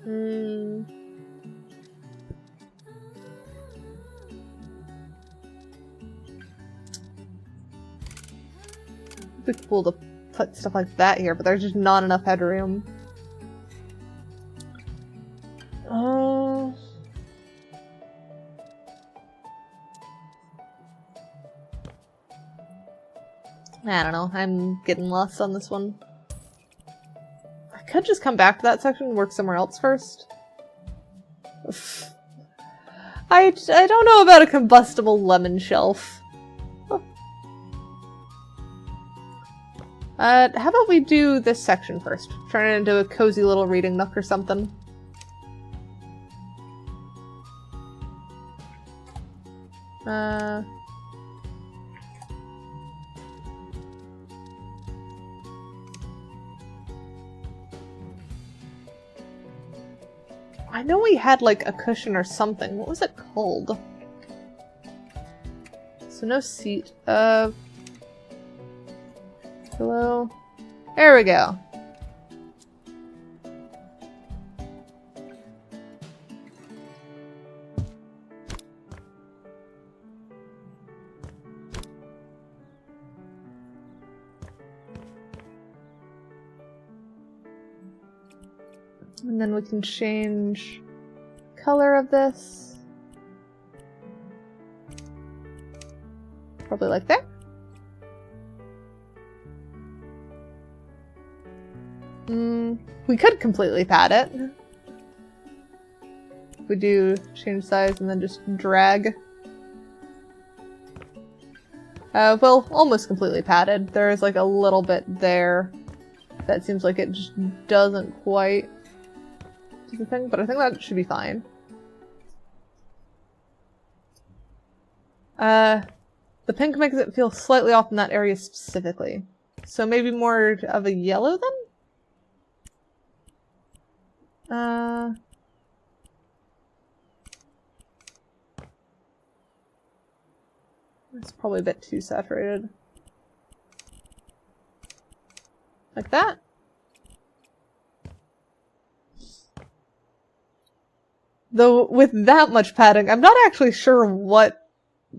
S2: It'd be cool to put stuff like that here, but there's just not enough headroom. I don't know. I'm getting lost on this one. I could just come back to that section and work somewhere else first. I don't know about a combustible lemon shelf. How about we do this section first? Turn it into a cozy little reading nook or something. I know we had like a cushion or something. What was it called? So no seat. Hello? There we go. And then we can change color of this. Probably like that. We could completely pad it. We do change size and then just drag. Well, almost completely padded. There is like a little bit there that seems like it just doesn't quite do the thing, but I think that should be fine. The pink makes it feel slightly off in that area specifically. So maybe more of a yellow then? It's probably a bit too saturated. Like that? Though with that much padding, I'm not actually sure what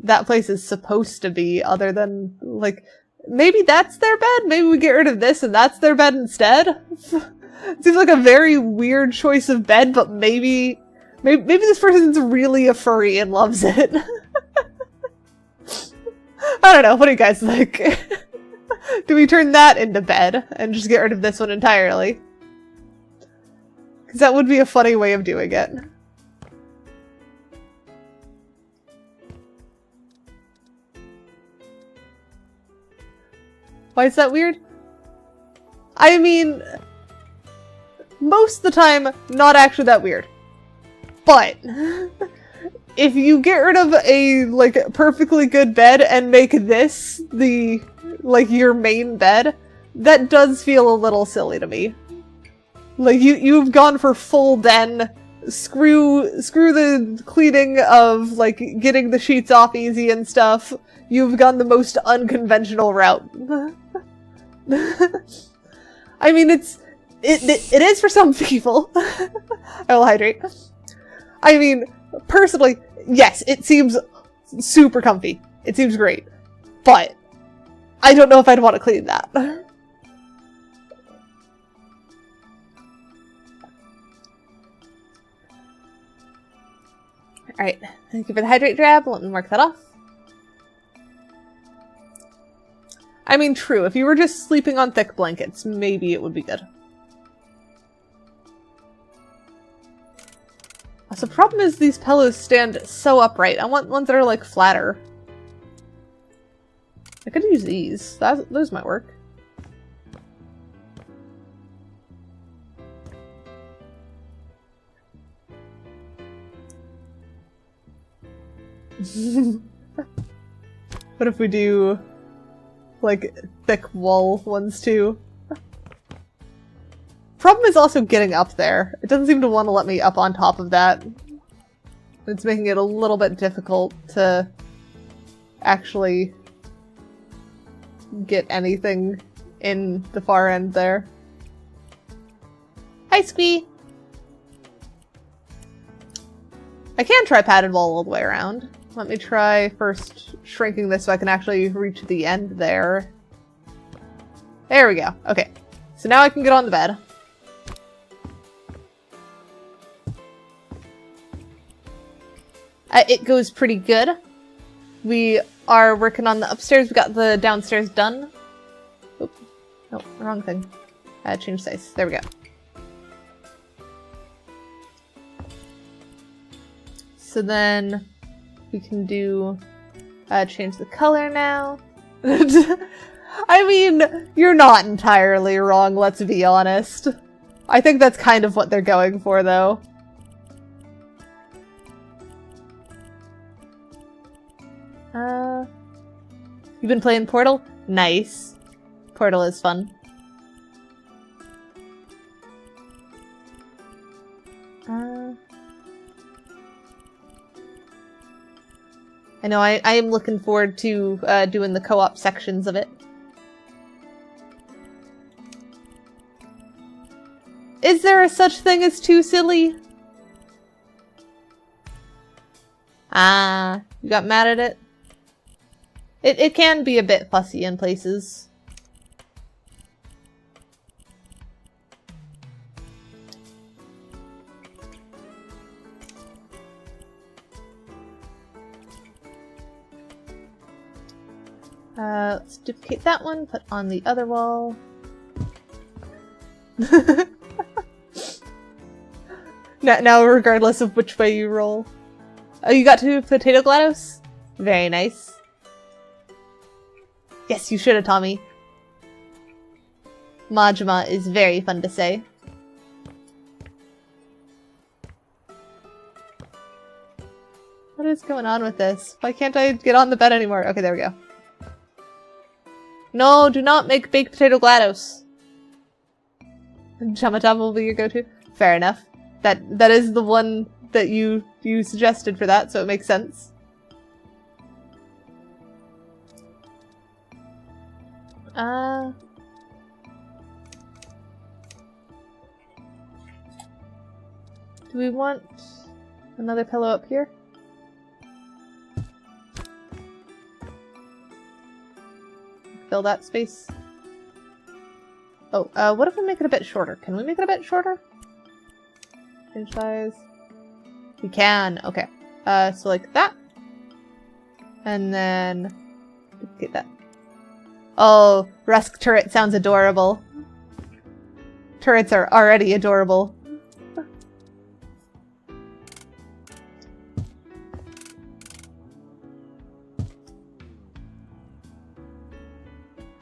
S2: that place is supposed to be other than, like, maybe that's their bed? Maybe we get rid of this and that's their bed instead? Seems like a very weird choice of bed, but maybe this person's really a furry and loves it. I don't know, what do you guys think? Do we turn that into bed and just get rid of this one entirely? Because that would be a funny way of doing it. Why is that weird? I mean, most of the time, not actually that weird. But if you get rid of a, like, perfectly good bed and make this the, like, your main bed, that does feel a little silly to me. Like, you've gone for full den, screw the cleaning of, like, getting the sheets off easy and stuff. You've gone the most unconventional route. I mean, it is for some people. I will hydrate. I mean, personally, yes, it seems super comfy. It seems great. But I don't know if I'd want to clean that. Alright, thank you for the hydrate drab. Let me mark that off. I mean, true, if you were just sleeping on thick blankets, maybe it would be good. So the problem is these pillows stand so upright. I want ones that are, like, flatter. I could use these. Those might work. What if we do, like, thick wall ones too? Problem is also getting up there. It doesn't seem to want to let me up on top of that. It's making it a little bit difficult to actually get anything in the far end there. Hi, Squee! I can try padded wall all the way around. Let me try first shrinking this so I can actually reach the end there. There we go. Okay. So now I can get on the bed. It goes pretty good. We are working on the upstairs. We got the downstairs done. Oop. Nope, wrong thing. Change size. There we go. So then we can do change the color now. I mean, you're not entirely wrong, let's be honest. I think that's kind of what they're going for, though. You've been playing Portal? Nice. Portal is fun. I know I am looking forward to doing the co-op sections of it. Is there a such thing as too silly? Ah, you got mad at it? It can be a bit fussy in places. Let's duplicate that one, put on the other wall. Now, regardless of which way you roll. Oh, you got to potato GLaDOS? Very nice. Yes, you should have, Tommy. Majima is very fun to say. What is going on with this? Why can't I get on the bed anymore? Okay, there we go. No, do not make baked potato GLaDOS. Chamatop will be your go-to. Fair enough. That is the one that you suggested for that, so it makes sense. Do we want another pillow up here? Fill that space. Oh, what if we make it a bit shorter? Can we make it a bit shorter? Change size. We can. Okay. So like that. And then duplicate that. Oh, Rusk turret sounds adorable. Turrets are already adorable.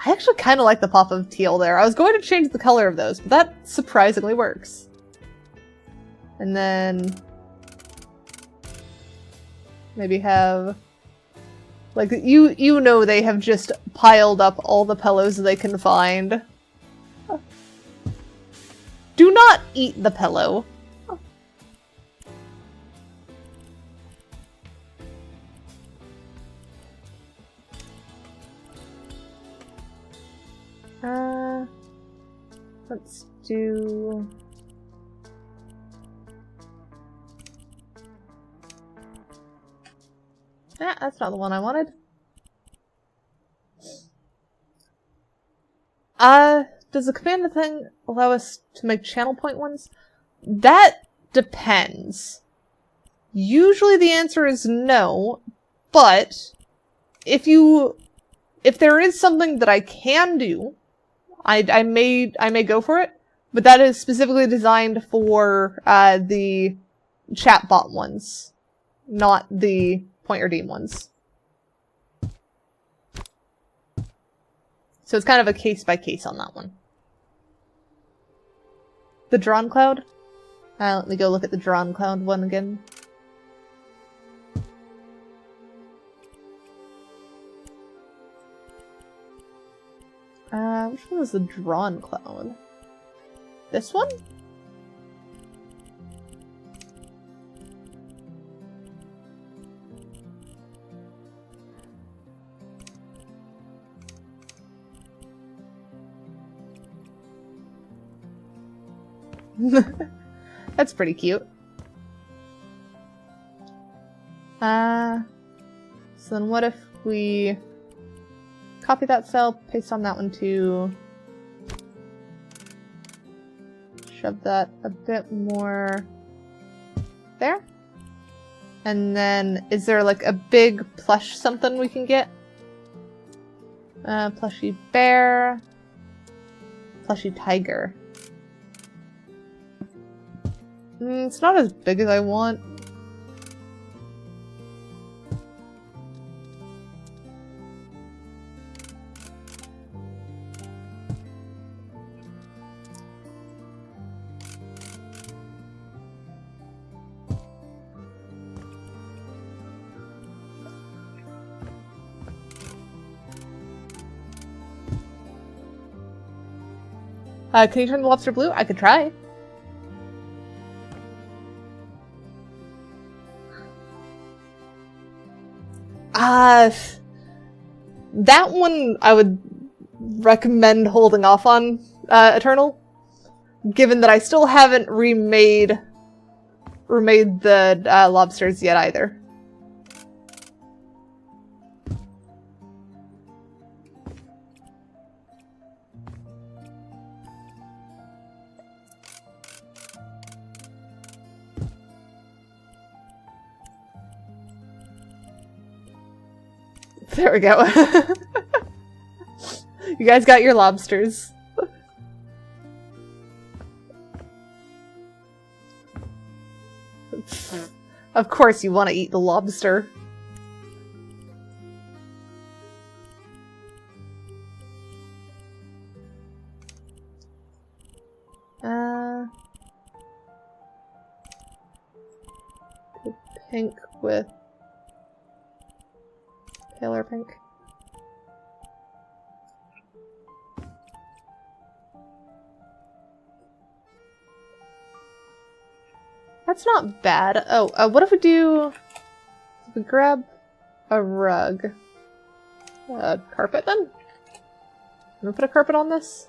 S2: I actually kind of like the pop of teal there. I was going to change the color of those, but that surprisingly works. And then maybe have, like, you know they have just piled up all the pillows they can find. Do not eat the pillow. Let's do... Ah, that's not the one I wanted. Does the command thing allow us to make channel point ones? That depends. Usually the answer is no, but if there is something that I can do, I may go for it, but that is specifically designed for the chatbot ones, not the point redeem ones. So it's kind of a case by case on that one. The drawn cloud? Let me go look at the drawn cloud one again. Which one was the drawn cloud? This one? That's pretty cute. So then what if we copy that cell, paste on that one too, shove that a bit more there, and then is there like a big plush something we can get? Plushy bear, plushy tiger. It's not as big as I want. Can you turn the lobster blue? I could try. That one I would recommend holding off on, Eternal. Given that I still haven't remade the lobsters yet either. There we go. You guys got your lobsters. Of course you want to eat the lobster. Pink with paler pink. That's not bad. Oh, what if we do... If we grab a rug? Carpet then? Can we put a carpet on this?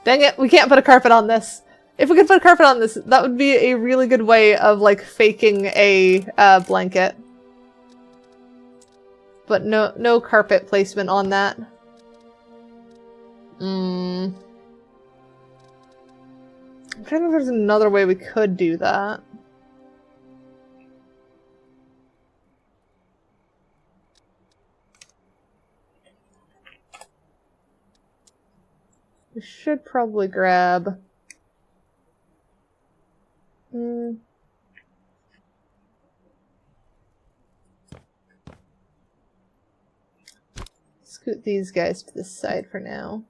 S2: Dang it, we can't put a carpet on this! If we could put a carpet on this, that would be a really good way of, like, faking a blanket. But no carpet placement on that. I'm trying to think if there's another way we could do that. We should probably grab... Scoot these guys to the side for now.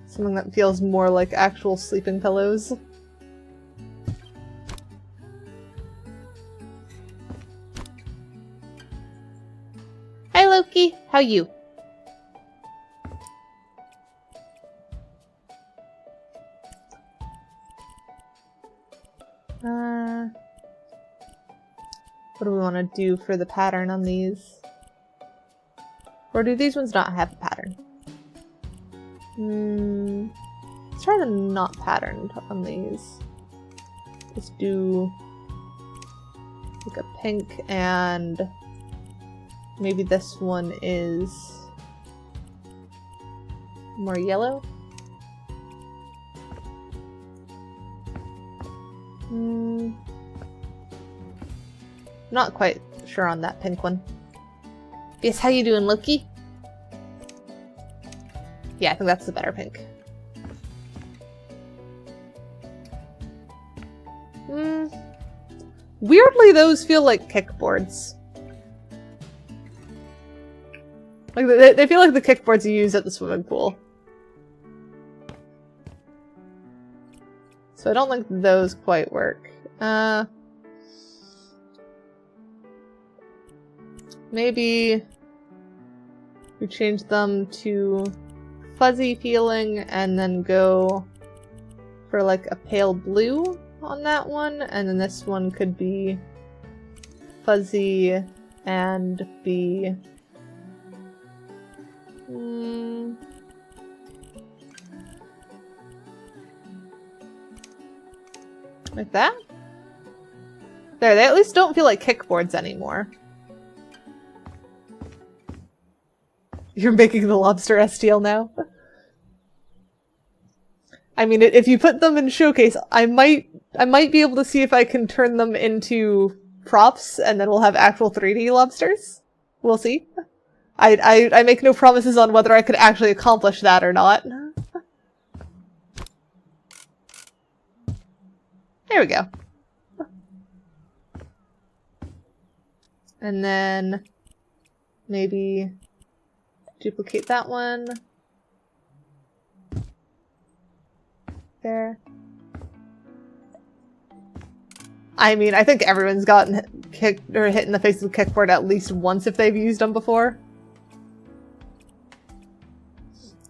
S2: Something that feels more like actual sleeping pillows. Hi Loki, how you? What do we want to do for the pattern on these? Or do these ones not have a pattern? Let's try the not patterned on these. Let's do like a pink, and maybe this one is more yellow. Not quite sure on that pink one. Yes, how you doing, Loki? Yeah, I think that's the better pink. Weirdly, those feel like kickboards. Like, they feel like the kickboards you use at the swimming pool. So I don't think those quite work. Maybe we change them to fuzzy feeling and then go for like a pale blue on that one, and then this one could be fuzzy and be like that. There, they at least don't feel like kickboards anymore. You're making the lobster STL now? I mean, if you put them in Showcase, I might be able to see if I can turn them into props, and then we'll have actual 3D lobsters. We'll see. I make no promises on whether I could actually accomplish that or not. There we go. And then maybe duplicate that one. There. I mean, I think everyone's gotten kicked or hit in the face with a kickboard at least once if they've used them before.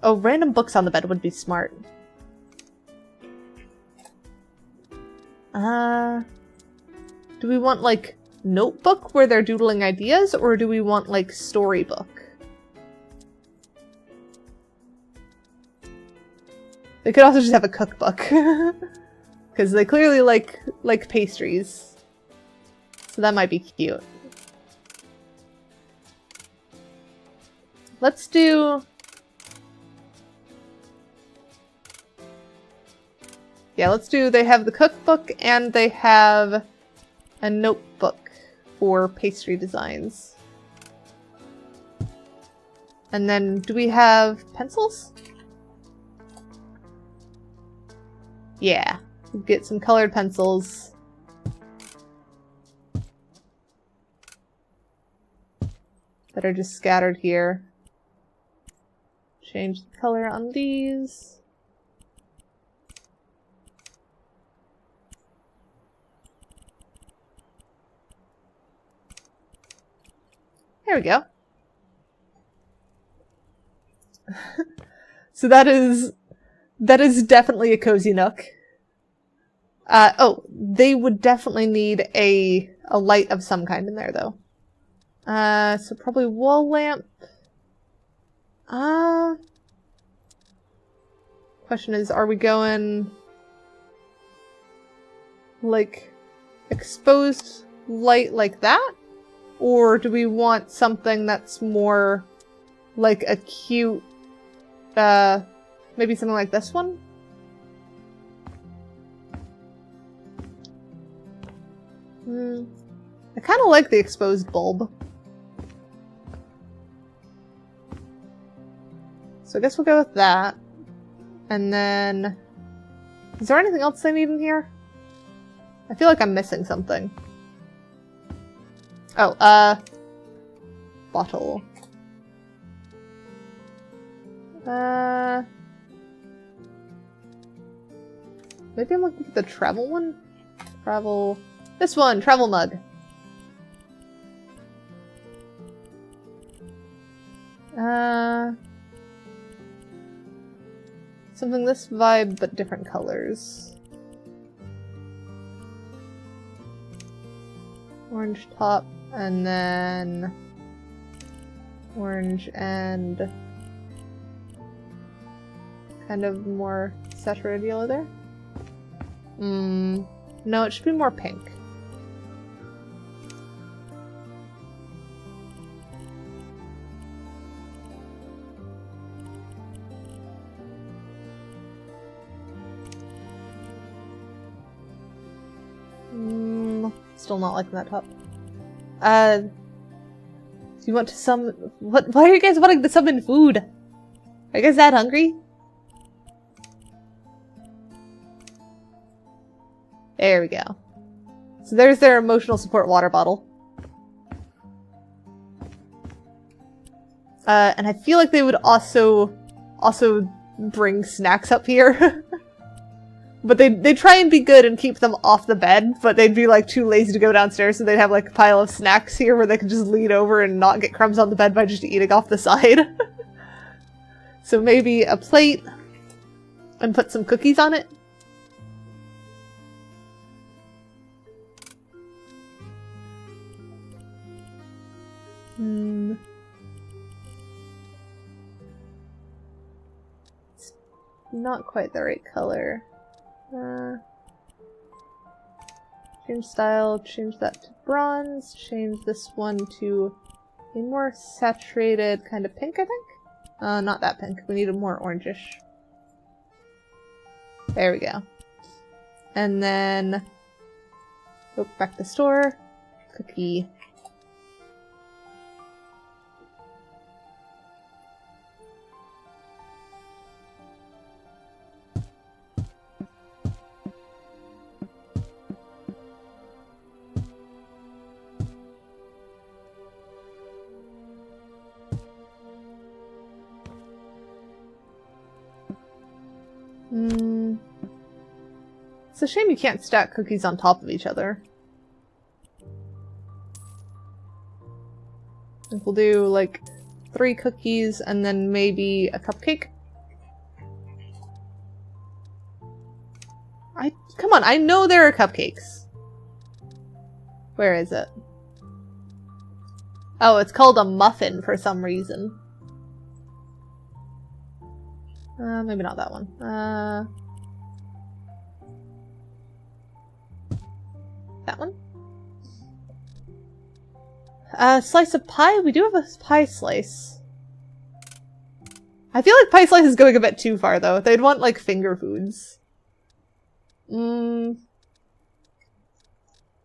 S2: Oh, random books on the bed would be smart. Do we want, like, notebook where they're doodling ideas, or do we want, like, storybook? They could also just have a cookbook. Because they clearly like pastries. So that might be cute. Let's do... Yeah, let's do... They have the cookbook and they have a notebook for pastry designs. And then, do we have pencils? Yeah. Get some colored pencils. That are just scattered here. Change the color on these. There we go. So that is definitely a cozy nook. Oh, they would definitely need a light of some kind in there, though. So probably wall lamp. Question is, are we going, like, exposed light like that? Or do we want something that's more like a cute, maybe something like this one? I kind of like the exposed bulb. So I guess we'll go with that. And then... Is there anything else I need in here? I feel like I'm missing something. Oh, bottle. Maybe I'm looking for the travel one? Travel... This one! Travel mug! Something this vibe, but different colors. Orange top, and then... orange and... kind of more saturated yellow there? No, it should be more pink. Still not liking that top. Do you want to summon... What? Why are you guys wanting to summon food? Are you guys that hungry? There we go. So there's their emotional support water bottle. And I feel like they would also bring snacks up here. But they try and be good and keep them off the bed, but they'd be like too lazy to go downstairs, so they'd have like a pile of snacks here where they could just lean over and not get crumbs on the bed by just eating off the side. So maybe a plate and put some cookies on it. It's not quite the right color. Change style, change that to bronze, change this one to a more saturated kind of pink, I think? Not that pink. We need a more orangish. There we go. And then, go back to the store, cookie. It's a shame you can't stack cookies on top of each other. I think we'll do like 3 cookies and then maybe a cupcake. Come on, I know there are cupcakes. Where is it? Oh, it's called a muffin for some reason. Maybe not that one. That one? Slice of pie? We do have a pie slice. I feel like pie slice is going a bit too far, though. They'd want, like, finger foods.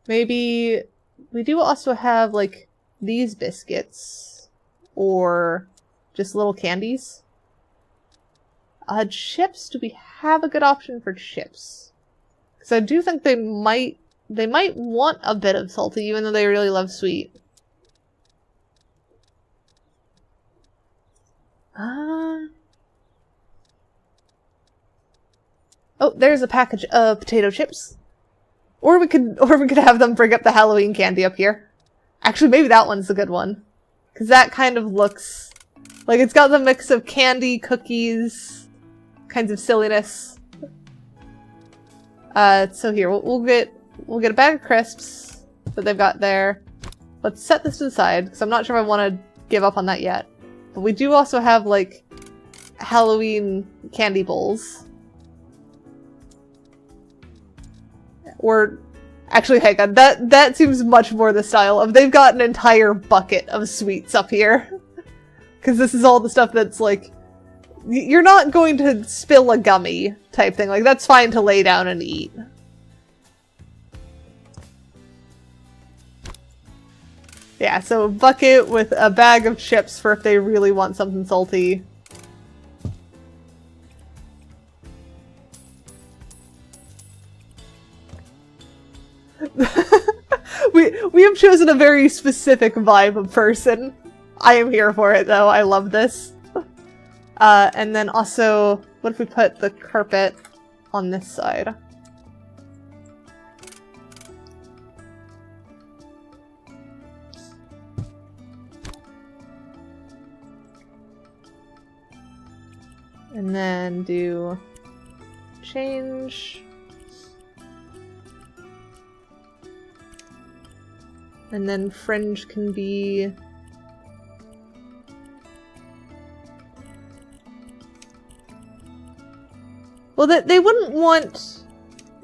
S2: Maybe... We do also have, like, these biscuits. Or just little candies. Chips? Do we have a good option for chips? Because I do think they might want a bit of salty, even though they really love sweet. Oh, there's a package of potato chips. Or we could have them bring up the Halloween candy up here. Actually, maybe that one's a good one. Because that kind of looks like it's got the mix of candy, cookies, kinds of silliness. So here, we'll get a bag of crisps that they've got there. Let's set this to the side, because I'm not sure if I want to give up on that yet. But we do also have, like, Halloween candy bowls. Or, actually, hang on, that seems much more the style of they've got an entire bucket of sweets up here. Because this is all the stuff that's, like, you're not going to spill a gummy type thing. Like, that's fine to lay down and eat. Yeah, so a bucket with a bag of chips for if they really want something salty. We have chosen a very specific vibe of person. I am here for it, though. I love this. And then also, what if we put the carpet on this side? And then do change. And then fringe can be... Well, they wouldn't want...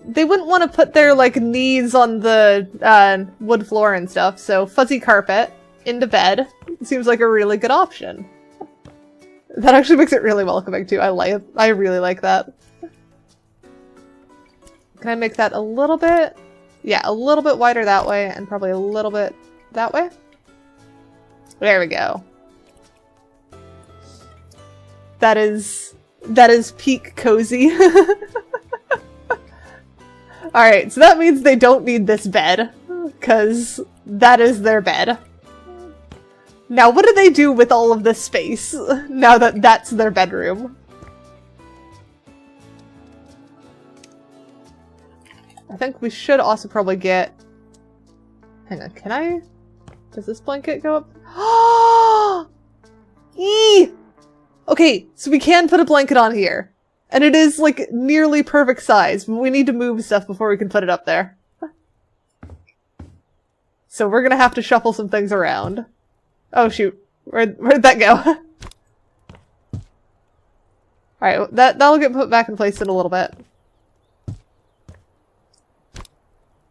S2: They wouldn't want to put their, like, knees on the wood floor and stuff, so fuzzy carpet into bed seems like a really good option. That actually makes it really welcoming, too. I really like that. Can I make that a little bit... Yeah, a little bit wider that way, and probably a little bit that way. There we go. That is peak cozy. Alright, so that means they don't need this bed, because that is their bed. Now, what do they do with all of this space, now that that's their bedroom? I think we should also probably get... Hang on, can I... Does this blanket go up? Eee! Okay, so we can put a blanket on here. And it is, like, nearly perfect size, but we need to move stuff before we can put it up there. So we're gonna have to shuffle some things around. Oh shoot, where'd that go? Alright, that'll get put back in place in a little bit.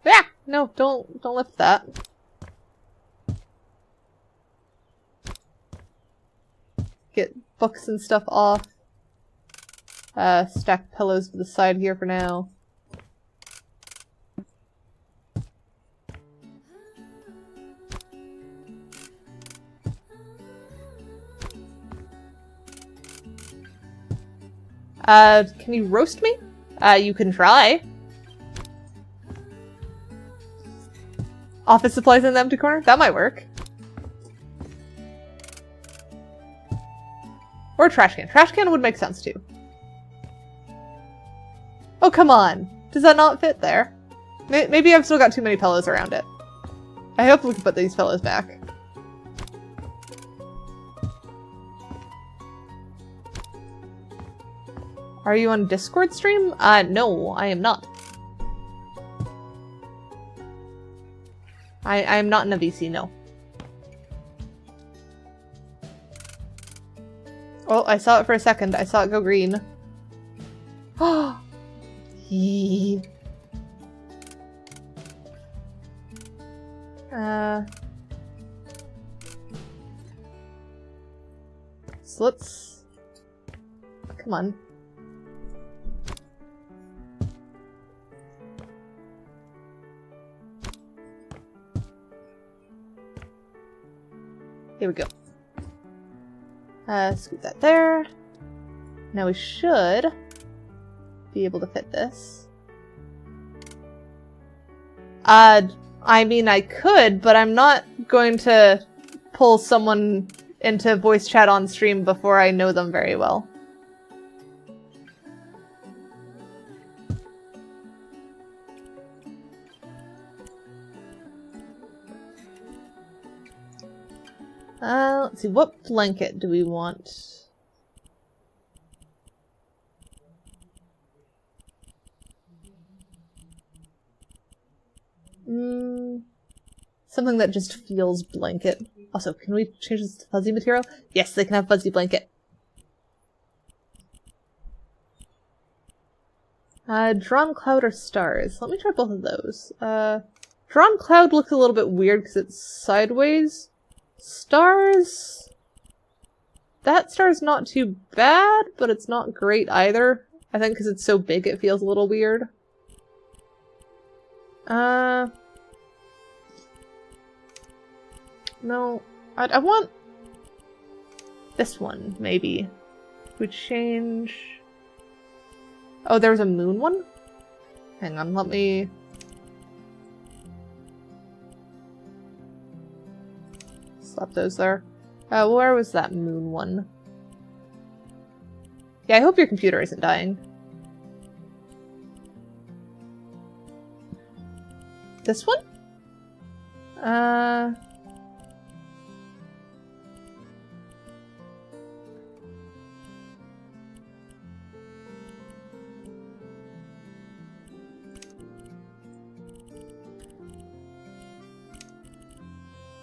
S2: Yeah! No, don't lift that. Get books and stuff off. Stack pillows to the side here for now. Can you roast me? You can try. Office supplies in the empty corner? That might work. Or a trash can. Trash can would make sense too. Oh, come on. Does that not fit there? Maybe I've still got too many pillows around it. I hope we can put these pillows back. Are you on Discord stream? No, I am not. I am not in a VC, no. Oh, I saw it for a second. I saw it go green. Oh! Yee. So let's... Come on. Here we go. Scoot that there. Now we should be able to fit this. I mean, I could, but I'm not going to pull someone into voice chat on stream before I know them very well. Let's see, what blanket do we want? Something that just feels blanket. Also, can we change this to fuzzy material? Yes, they can have fuzzy blanket. Drawn cloud or stars? Let me try both of those. Drawn cloud looks a little bit weird because it's sideways. Stars? That star's not too bad, but it's not great either. I think because it's so big it feels a little weird. No, I want this one, maybe. We change... Oh, there's a moon one? Hang on, let me... Slap those there. Where was that moon one? Yeah, I hope your computer isn't dying. This one?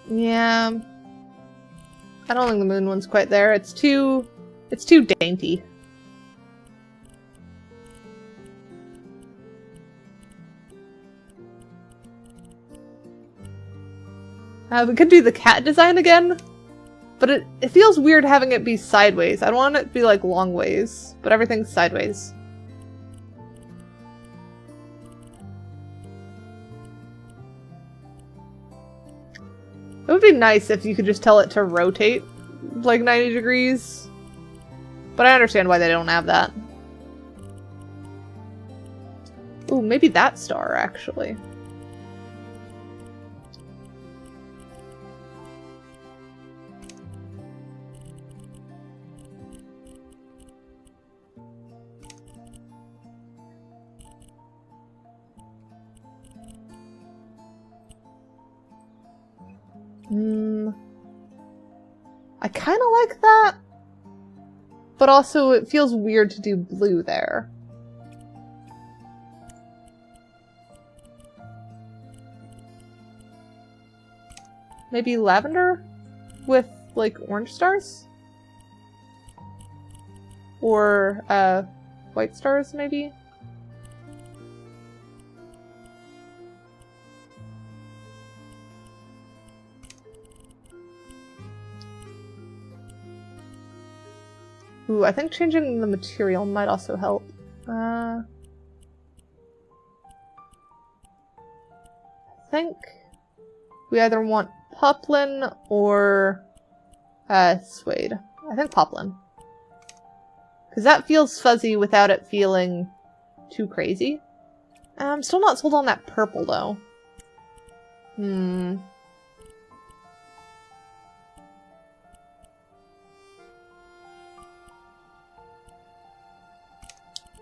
S2: Yeah. I don't think the moon one's quite there. It's too dainty. We could do the cat design again, but it feels weird having it be sideways. I don't want it to be like long ways, but everything's sideways. It would be nice if you could just tell it to rotate like 90 degrees, but I understand why they don't have that. Ooh, maybe that star, actually. I kind of like that, but also it feels weird to do blue there. Maybe lavender with, like, orange stars? Or, white stars, maybe? Ooh, I think changing the material might also help. I think we either want poplin or suede. I think poplin. Because that feels fuzzy without it feeling too crazy. I'm still not sold on that purple, though.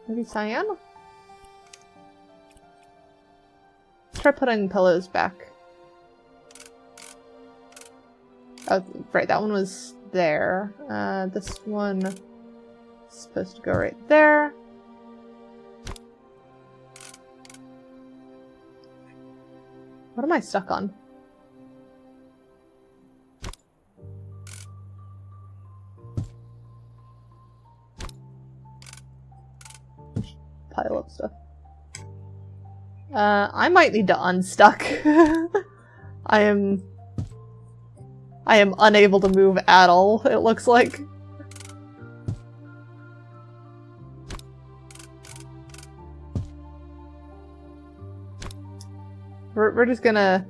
S2: Maybe cyan? try putting pillows back. Oh, right, that one was there. This one is supposed to go right there. What am I stuck on? Pile up stuff. I might need to unstuck. I am unable to move at all, it looks like. We're just gonna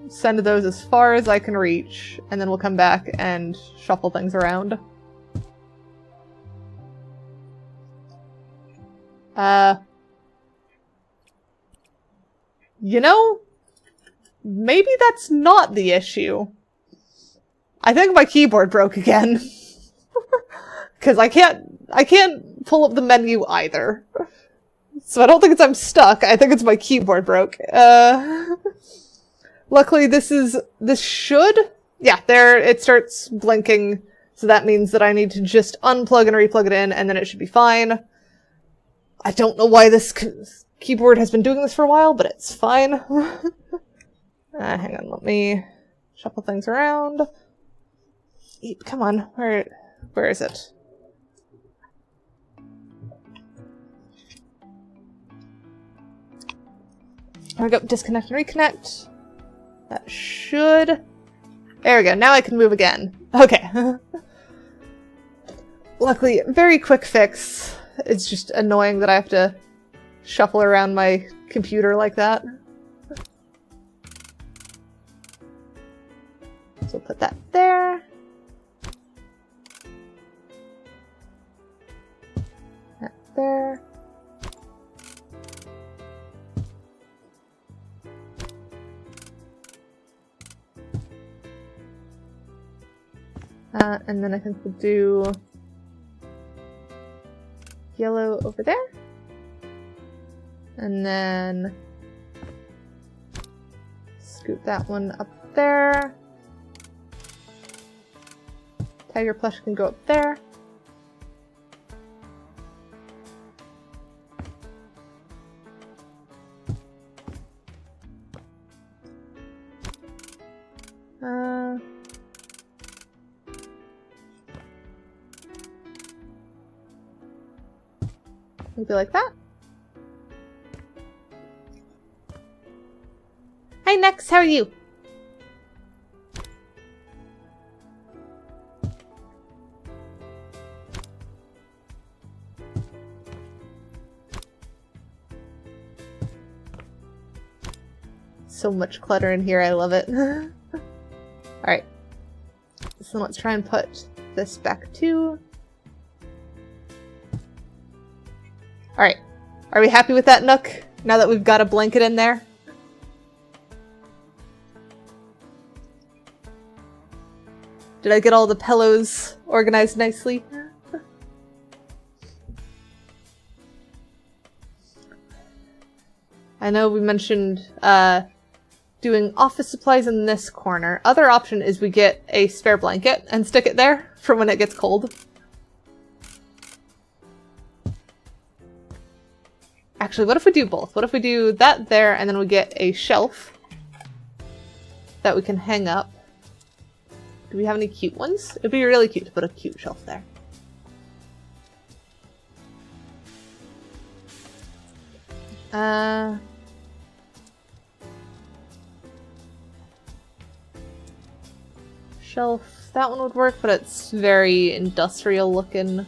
S2: send those as far as I can reach, and then we'll come back and shuffle things around. You know, maybe that's not the issue. I think my keyboard broke again. Cause I can't pull up the menu either. So I don't think I'm stuck, I think it's my keyboard broke. Luckily this should, yeah, there, it starts blinking, so that means that I need to just unplug and replug it in, and then it should be fine. I don't know why this keyboard has been doing this for a while, but it's fine. Hang on, let me shuffle things around. Come on, where is it? There we go, disconnect and reconnect. That should... There we go, now I can move again. Okay. Luckily, very quick fix. It's just annoying that I have to shuffle around my computer like that. So we'll put that there. That there. And then I think we'll do yellow over there. And then scoot that one up there. Tiger plush can go up there. Maybe like that. Hi Nex, how are you? So much clutter in here, I love it. Alright. So let's try and put this back too. Alright. Are we happy with that nook? Now that we've got a blanket in there? Did I get all the pillows organized nicely? I know we mentioned doing office supplies in this corner. Other option is we get a spare blanket and stick it there for when it gets cold. Actually, what if we do both? What if we do that there and then we get a shelf that we can hang up? Do we have any cute ones? It'd be really cute to put a cute shelf there. Shelf, that one would work, but it's very industrial looking.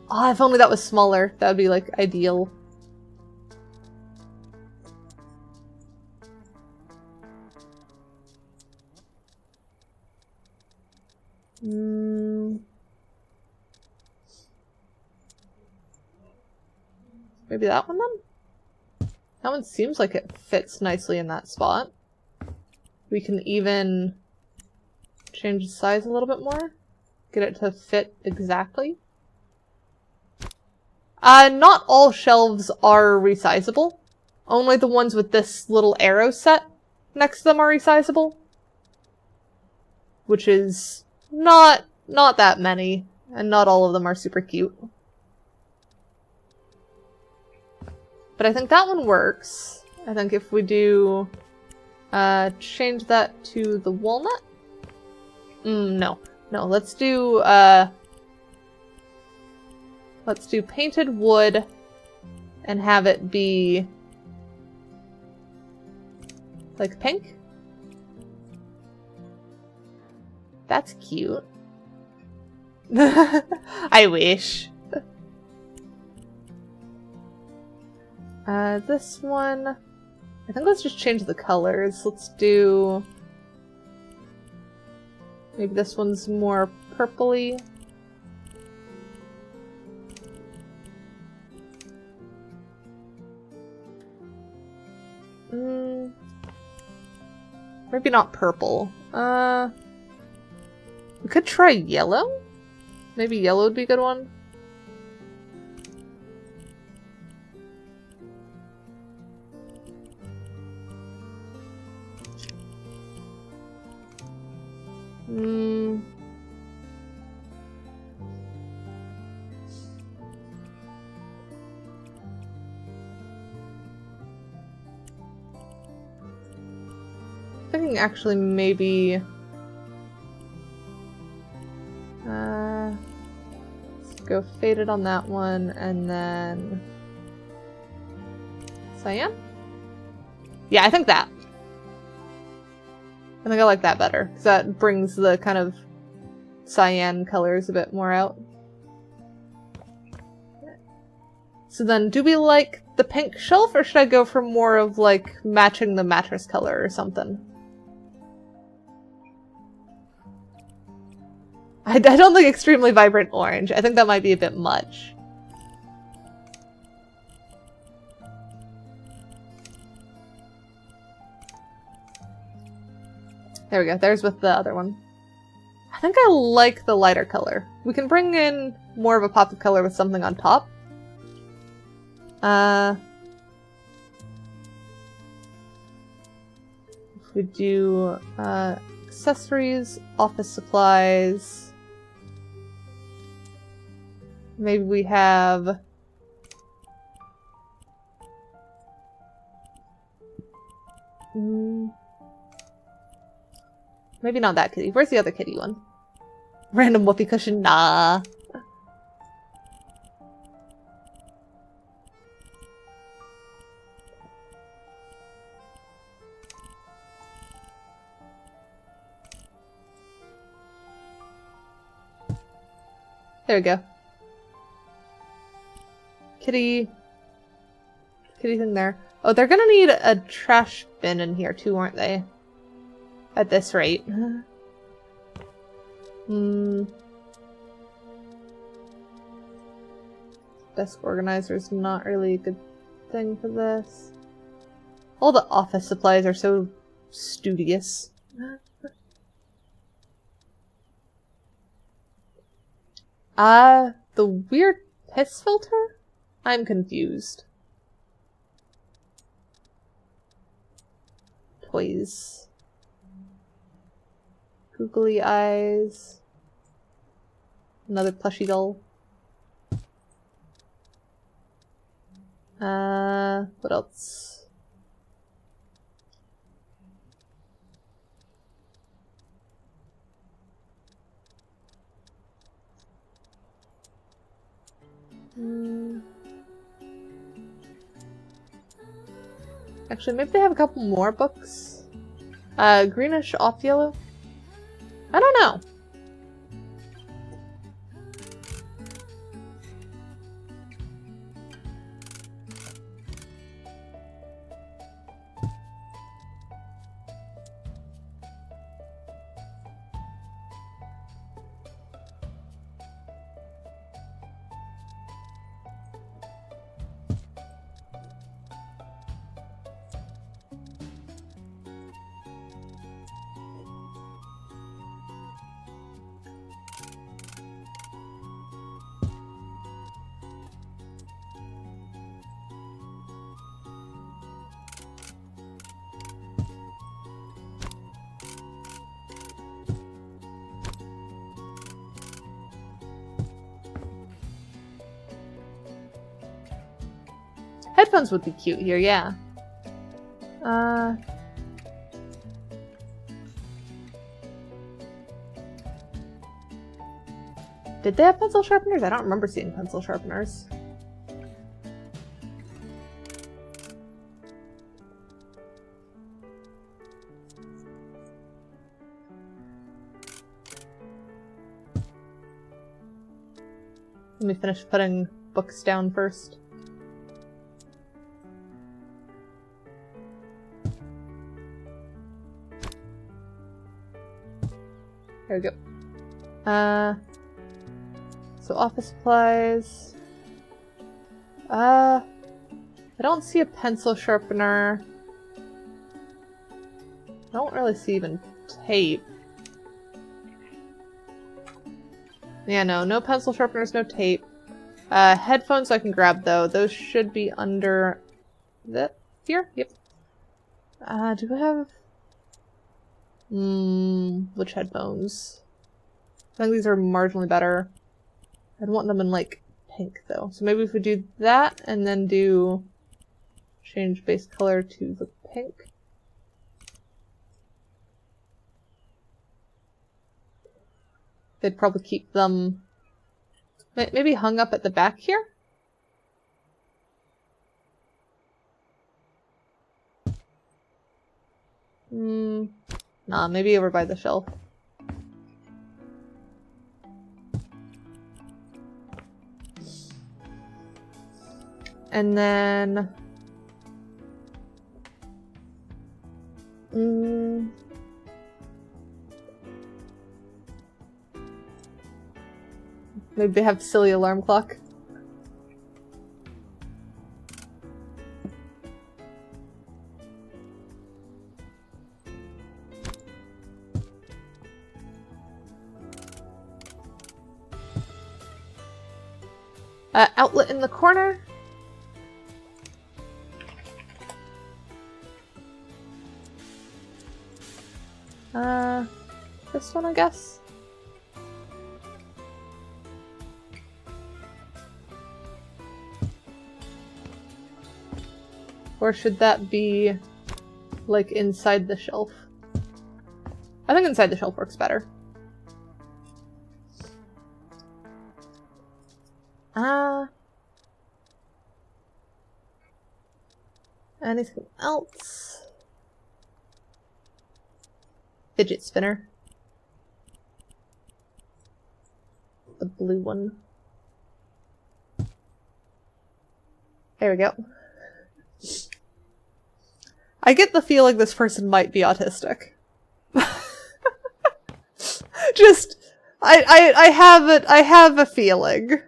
S2: Oh, if only that was smaller. That would be, like, ideal. Maybe that one then? That one seems like it fits nicely in that spot. We can even change the size a little bit more. Get it to fit exactly. Not all shelves are resizable. only the ones with this little arrow set next to them are resizable. Which is not that many, and not all of them are super cute. But I think that one works. I think if we do change that to the walnut. No, let's do painted wood and have it be like pink. That's cute. I wish. This one, I think let's just change the colors. Let's do, maybe this one's more purpley. Maybe not purple. We could try yellow? Maybe yellow would be a good one. Thinking actually maybe let's go faded on that one and then cyan? Yeah, I think that. I think I like that better because that brings the kind of cyan colors a bit more out. So then, do we like the pink shelf or should I go for more of like matching the mattress color or something? I don't think extremely vibrant orange. I think that might be a bit much. There we go. There's with the other one. I think I like the lighter color. We can bring in more of a pop of color with something on top. If we do accessories, office supplies. Maybe we have maybe not that kitty. Where's the other kitty one? Random whoopee cushion? Nah. There we go. Kitty thing there. Oh, they're gonna need a trash bin in here too, aren't they? At this rate. Desk organizer is not really a good thing for this. All the office supplies are so studious. The weird piss filter? I'm confused. Toys. Googly eyes. Another plushy doll. What else? Actually, maybe they have a couple more books. Greenish off yellow? I don't know. headphones would be cute here, yeah. Did they have pencil sharpeners? I don't remember seeing pencil sharpeners. Let me finish putting books down first. There we go. So office supplies. I don't see a pencil sharpener. I don't really see even tape. Yeah, no pencil sharpeners, no tape. Headphones I can grab though. Those should be under that here. Yep. Do we have which headphones? I think these are marginally better. I'd want them in like pink though. So maybe if we do that and then do change base color to the pink. They'd probably keep them maybe hung up at the back here? Nah, maybe over by the shelf. And then maybe have silly alarm clock. Outlet in the corner. This one, I guess. Or should that be, like, inside the shelf? I think inside the shelf works better. Anything else? Fidget spinner. The blue one. There we go. I get the feeling this person might be autistic. Just, I have a feeling.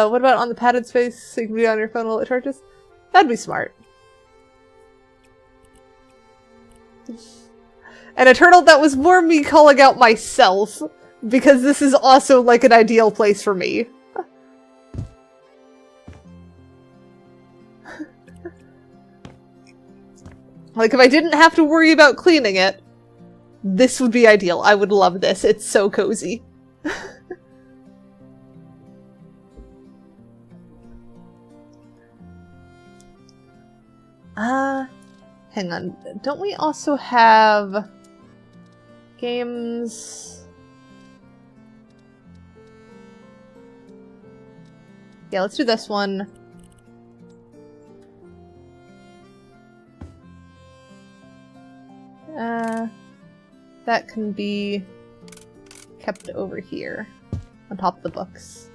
S2: What about on the padded space so you can be on your phone while it charges? That'd be smart. And a turtle that was more me calling out myself, because this is also like an ideal place for me. Like if I didn't have to worry about cleaning it, this would be ideal. I would love this. It's so cozy. Hang on. Don't we also have games? Yeah, let's do this one. That can be kept over here on top of the books.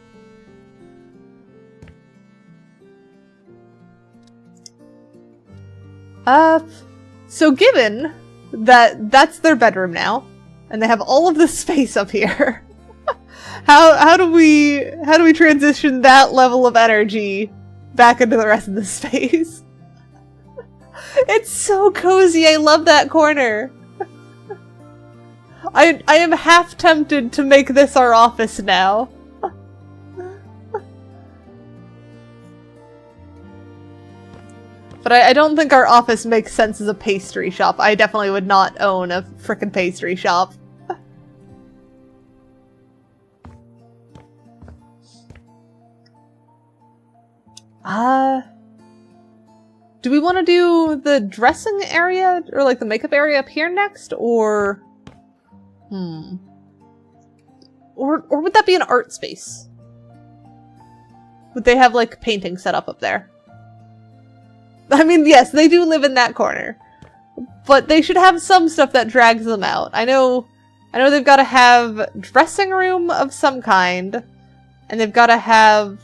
S2: So given that that's their bedroom now, and they have all of this space up here, how do we transition that level of energy back into the rest of the space? It's so cozy. I love that corner. I am half tempted to make this our office now. But I don't think our office makes sense as a pastry shop. I definitely would not own a frickin' pastry shop. Do we want to do the dressing area or like the makeup area up here next, or or would that be an art space? Would they have like painting set up there? I mean, yes, they do live in that corner, but they should have some stuff that drags them out. I know they've got to have dressing room of some kind, and they've got to have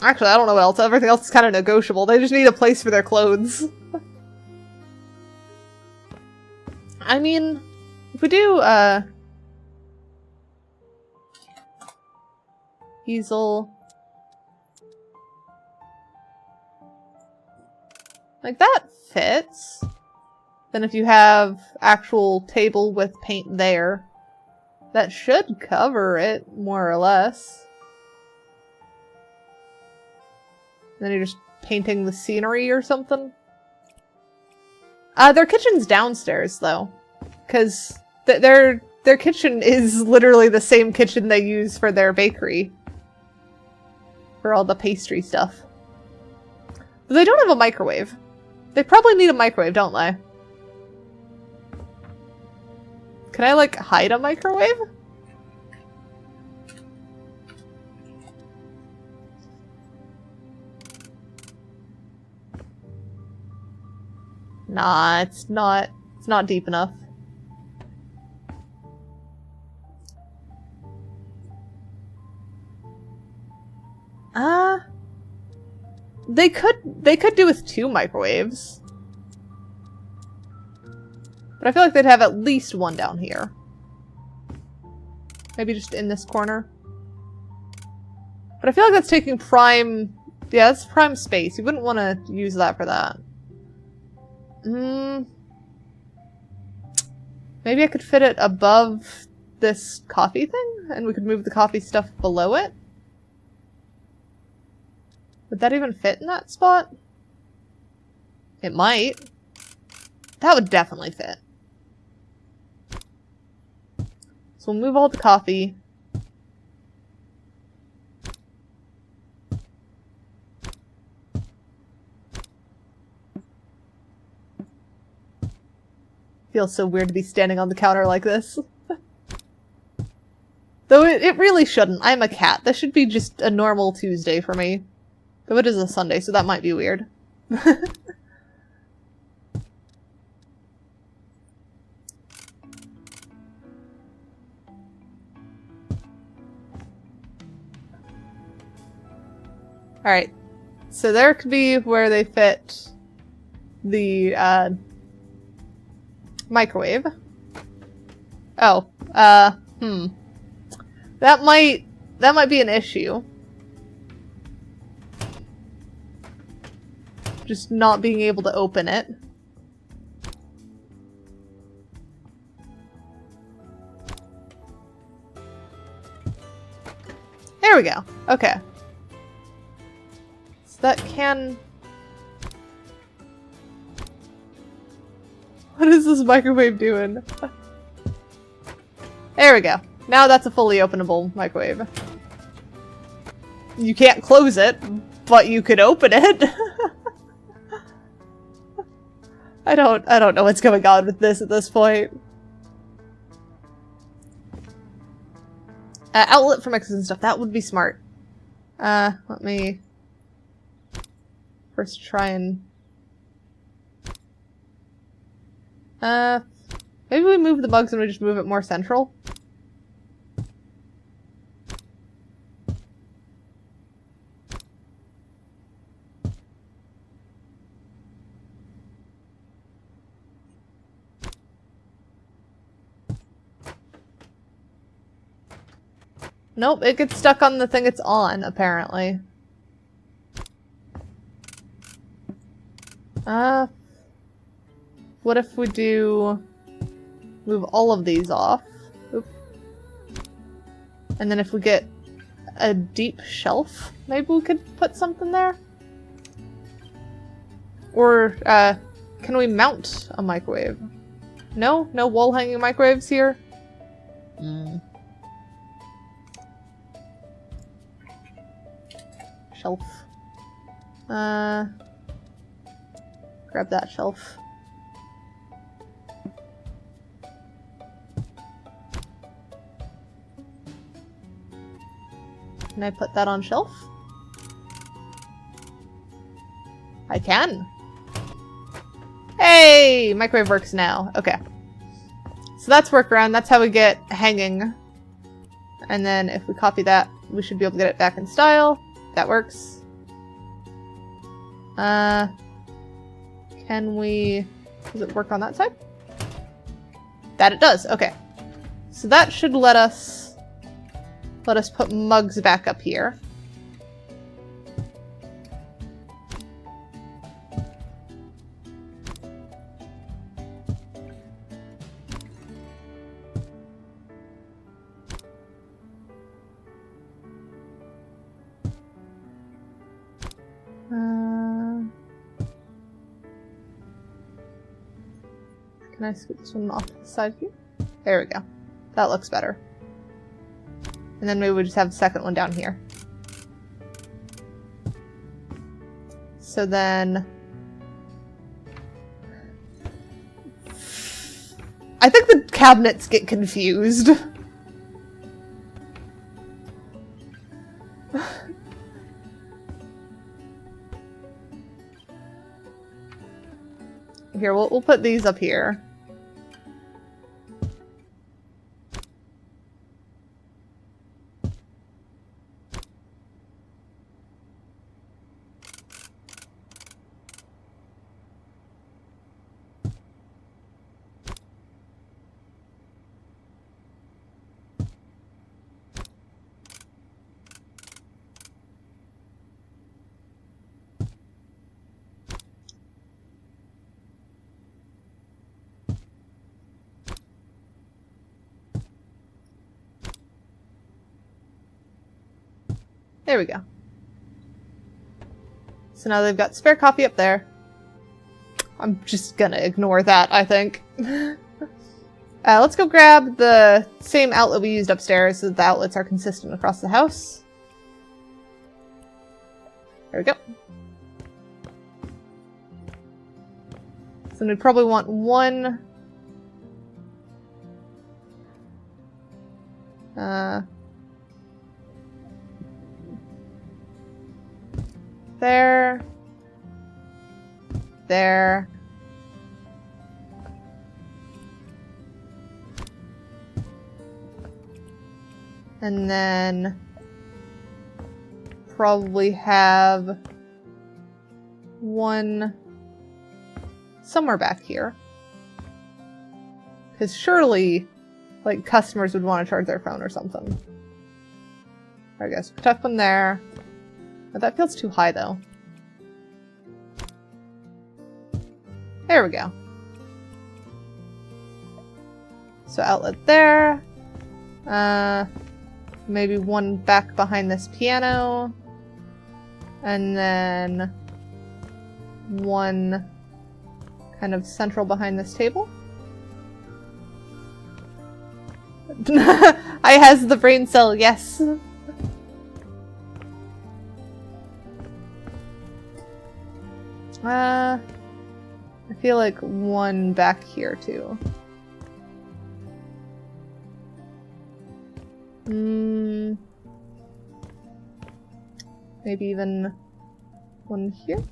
S2: actually, I don't know what else. Everything else is kind of negotiable. They just need a place for their clothes. I mean, if we do, easel. Like, that fits. Then if you have actual table with paint there, that should cover it, more or less. Then you're just painting the scenery or something. Their kitchen's downstairs, though. Because their kitchen is literally the same kitchen they use for their bakery. For all the pastry stuff. But they don't have a microwave. They probably need a microwave, don't they? Can I, like, hide a microwave? Nah, it's not deep enough. They could do with 2 microwaves. But I feel like they'd have at least one down here. Maybe just in this corner. But I feel like that's taking prime... Yeah, that's prime space. You wouldn't want to use that for that. Maybe I could fit it above this coffee thing? And we could move the coffee stuff below it? Would that even fit in that spot? It might. That would definitely fit. So we'll move all the coffee. Feels so weird to be standing on the counter like this. Though it really shouldn't. I'm a cat. This should be just a normal Tuesday for me. Though it is a Sunday, so that might be weird. Alright. So there could be where they fit the, microwave. Oh, that might be an issue. Just not being able to open it. There we go. Okay. So that can... What is this microwave doing? There we go. Now that's a fully openable microwave. You can't close it, but you could open it. I don't know what's going on with this at this point. Outlet for mixes and stuff. That would be smart. Let me first try and... maybe we move the mugs and we just move it more central? Nope, it gets stuck on the thing it's on, apparently. What if we move all of these off? Oop. And then if we get a deep shelf, maybe we could put something there? Or, can we mount a microwave? No? No wall-hanging microwaves here? shelf. Grab that shelf. Can I put that on shelf? I can. Hey! Microwave works now. Okay. So that's workaround. That's how we get hanging. And then if we copy that, we should be able to get it back in style. That works. Can we... Does it work on that side? That it does. Okay. So that should let us put mugs back up here. Can I scoot this one off to the side here? There we go. That looks better. And then maybe we just have the second one down here. So then... I think the cabinets get confused. Here, we'll put these up here. There we go. So now they've got spare coffee up there. I'm just gonna ignore that, I think. Let's go grab the same outlet we used upstairs so that the outlets are consistent across the house. There we go. So we'd probably want one... There. There. And then probably have one somewhere back here. Because surely, like, customers would want to charge their phone or something. I guess tuck one there. But that feels too high, though. There we go. So outlet there. Maybe one back behind this piano. And then one kind of central behind this table. I has the brain cell, yes. I feel like one back here, too. Maybe even one here?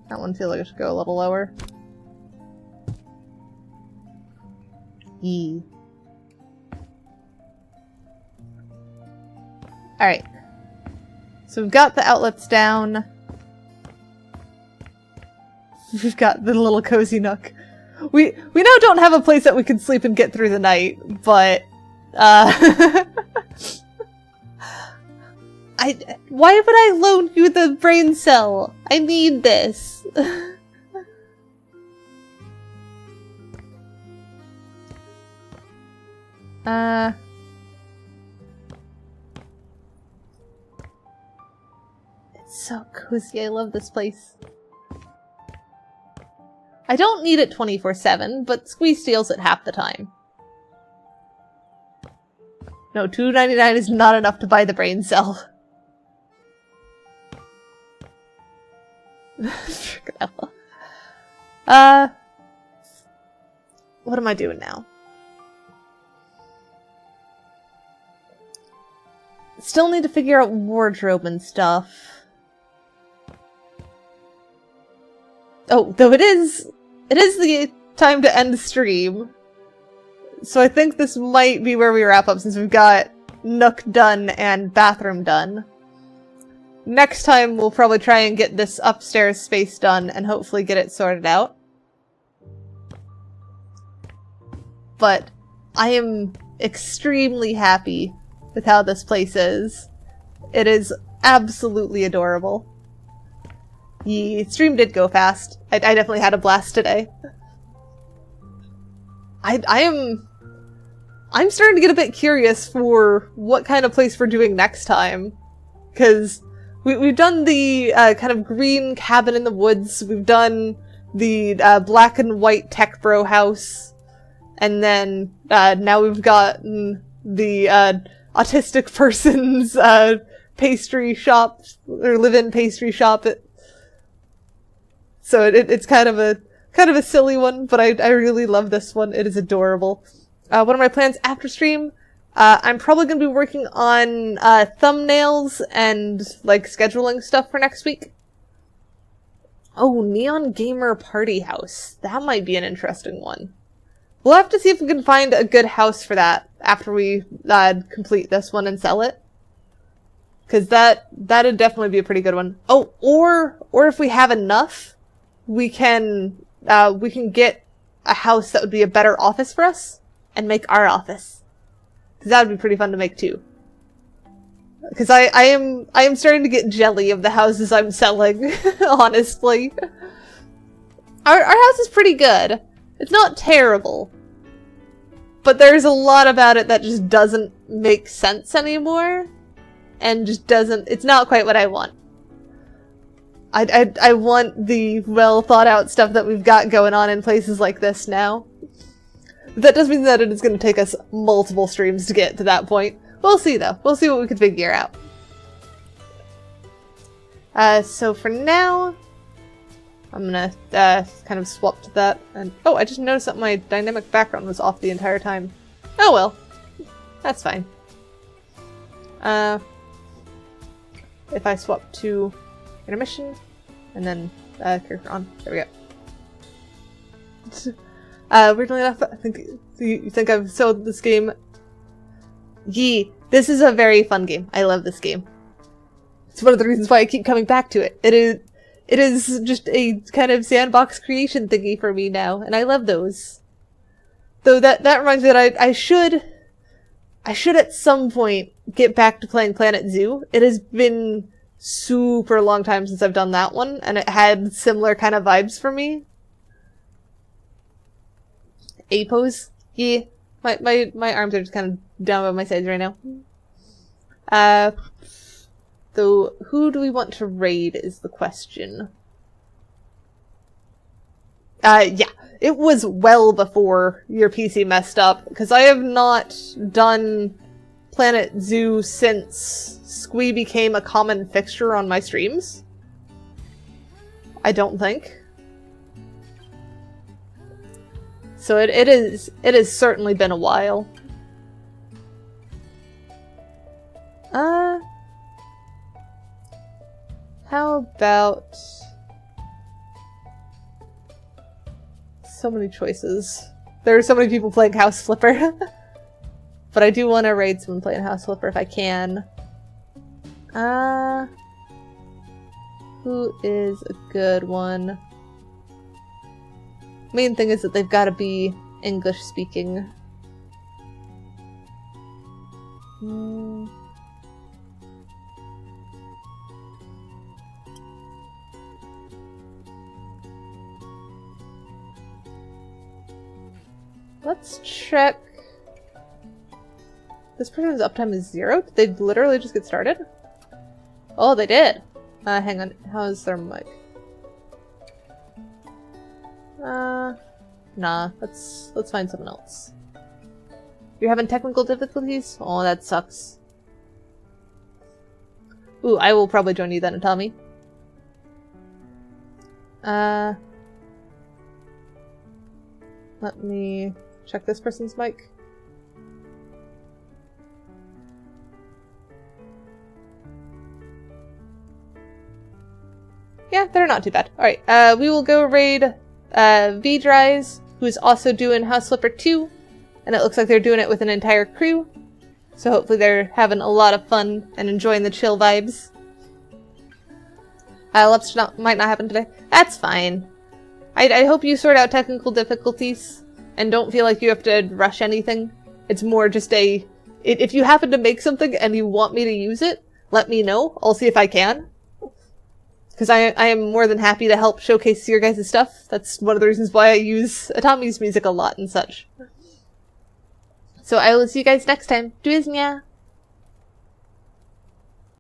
S2: That one feels like it should go a little lower. Yee. Alright. So we've got the outlets down. We've got the little cozy nook. We now don't have a place that we can sleep and get through the night, but why would I loan you the brain cell? I need this. It's so cozy. I love this place. I don't need it 24/7, but Squeeze steals it half the time. No, $2.99 is not enough to buy the brain cell. Freaking hell. What am I doing now? Still need to figure out wardrobe and stuff. Oh, though it is the time to end the stream. So I think this might be where we wrap up since we've got Nook done and bathroom done. Next time we'll probably try and get this upstairs space done and hopefully get it sorted out. But I am extremely happy with how this place is. It is absolutely adorable. The stream did go fast. I definitely had a blast today. I'm starting to get a bit curious for what kind of place we're doing next time. Because we've done the kind of green cabin in the woods. We've done the black and white tech bro house. And then now we've gotten the autistic person's pastry shop, or live-in pastry shop. So it's kind of a silly one, but I really love this one. It is adorable. One of my plans after stream, I'm probably going to be working on thumbnails and like scheduling stuff for next week. Oh, Neon Gamer Party House. That might be an interesting one. We'll have to see if we can find a good house for that after we complete this one and sell it. Because that'd definitely be a pretty good one. Oh, or if we have enough, we can get a house that would be a better office for us and make our office. Because that would be pretty fun to make too. Because I am starting to get jelly of the houses I'm selling, honestly. Our house is pretty good. It's not terrible. But there's a lot about it that just doesn't make sense anymore. And just doesn't, it's not quite what I want. I want the well thought out stuff that we've got going on in places like this now. That does mean that it is going to take us multiple streams to get to that point. We'll see though. We'll see what we can figure out. So for now, I'm gonna kind of swap to that. And oh, I just noticed that my dynamic background was off the entire time. Oh well, that's fine. If I swap to intermission and then character on, there we go. Weirdly enough, I think you think I've sold this game. Yee, this is a very fun game. I love this game. It's one of the reasons why I keep coming back to it. It is just a kind of sandbox creation thingy for me now, and I love those. Though that reminds me that I should at some point get back to playing Planet Zoo. It has been super long time since I've done that one, and it had similar kind of vibes for me. A pose? Yeah. My arms are just kind of down by my sides right now. Though, who do we want to raid is the question. Yeah. It was well before your PC messed up, because I have not done Planet Zoo since Squee became a common fixture on my streams. I don't think. So it has certainly been a while. How about... So many choices. There are so many people playing House Flipper. But I do want to raid someone playing House Flipper if I can. Who is a good one? Main thing is that they've got to be English speaking. Let's check. This person's uptime is 0? Did they literally just get started? Oh, they did! Hang on. How's their mic? Nah. Let's find someone else. You're having technical difficulties? Oh, that sucks. Ooh, I will probably join you then, Tommy. Let me check this person's mic. Yeah, they're not too bad. Alright, we will go raid V-Dries, who's also doing House Flipper 2, and it looks like they're doing it with an entire crew. So hopefully they're having a lot of fun and enjoying the chill vibes. Might not happen today. That's fine. I hope you sort out technical difficulties and don't feel like you have to rush anything. It's more just if you happen to make something and you want me to use it, let me know. I'll see if I can. Because I am more than happy to help showcase your guys' stuff. That's one of the reasons why I use Atomi's music a lot and such. So I will see you guys next time. Do-ismia!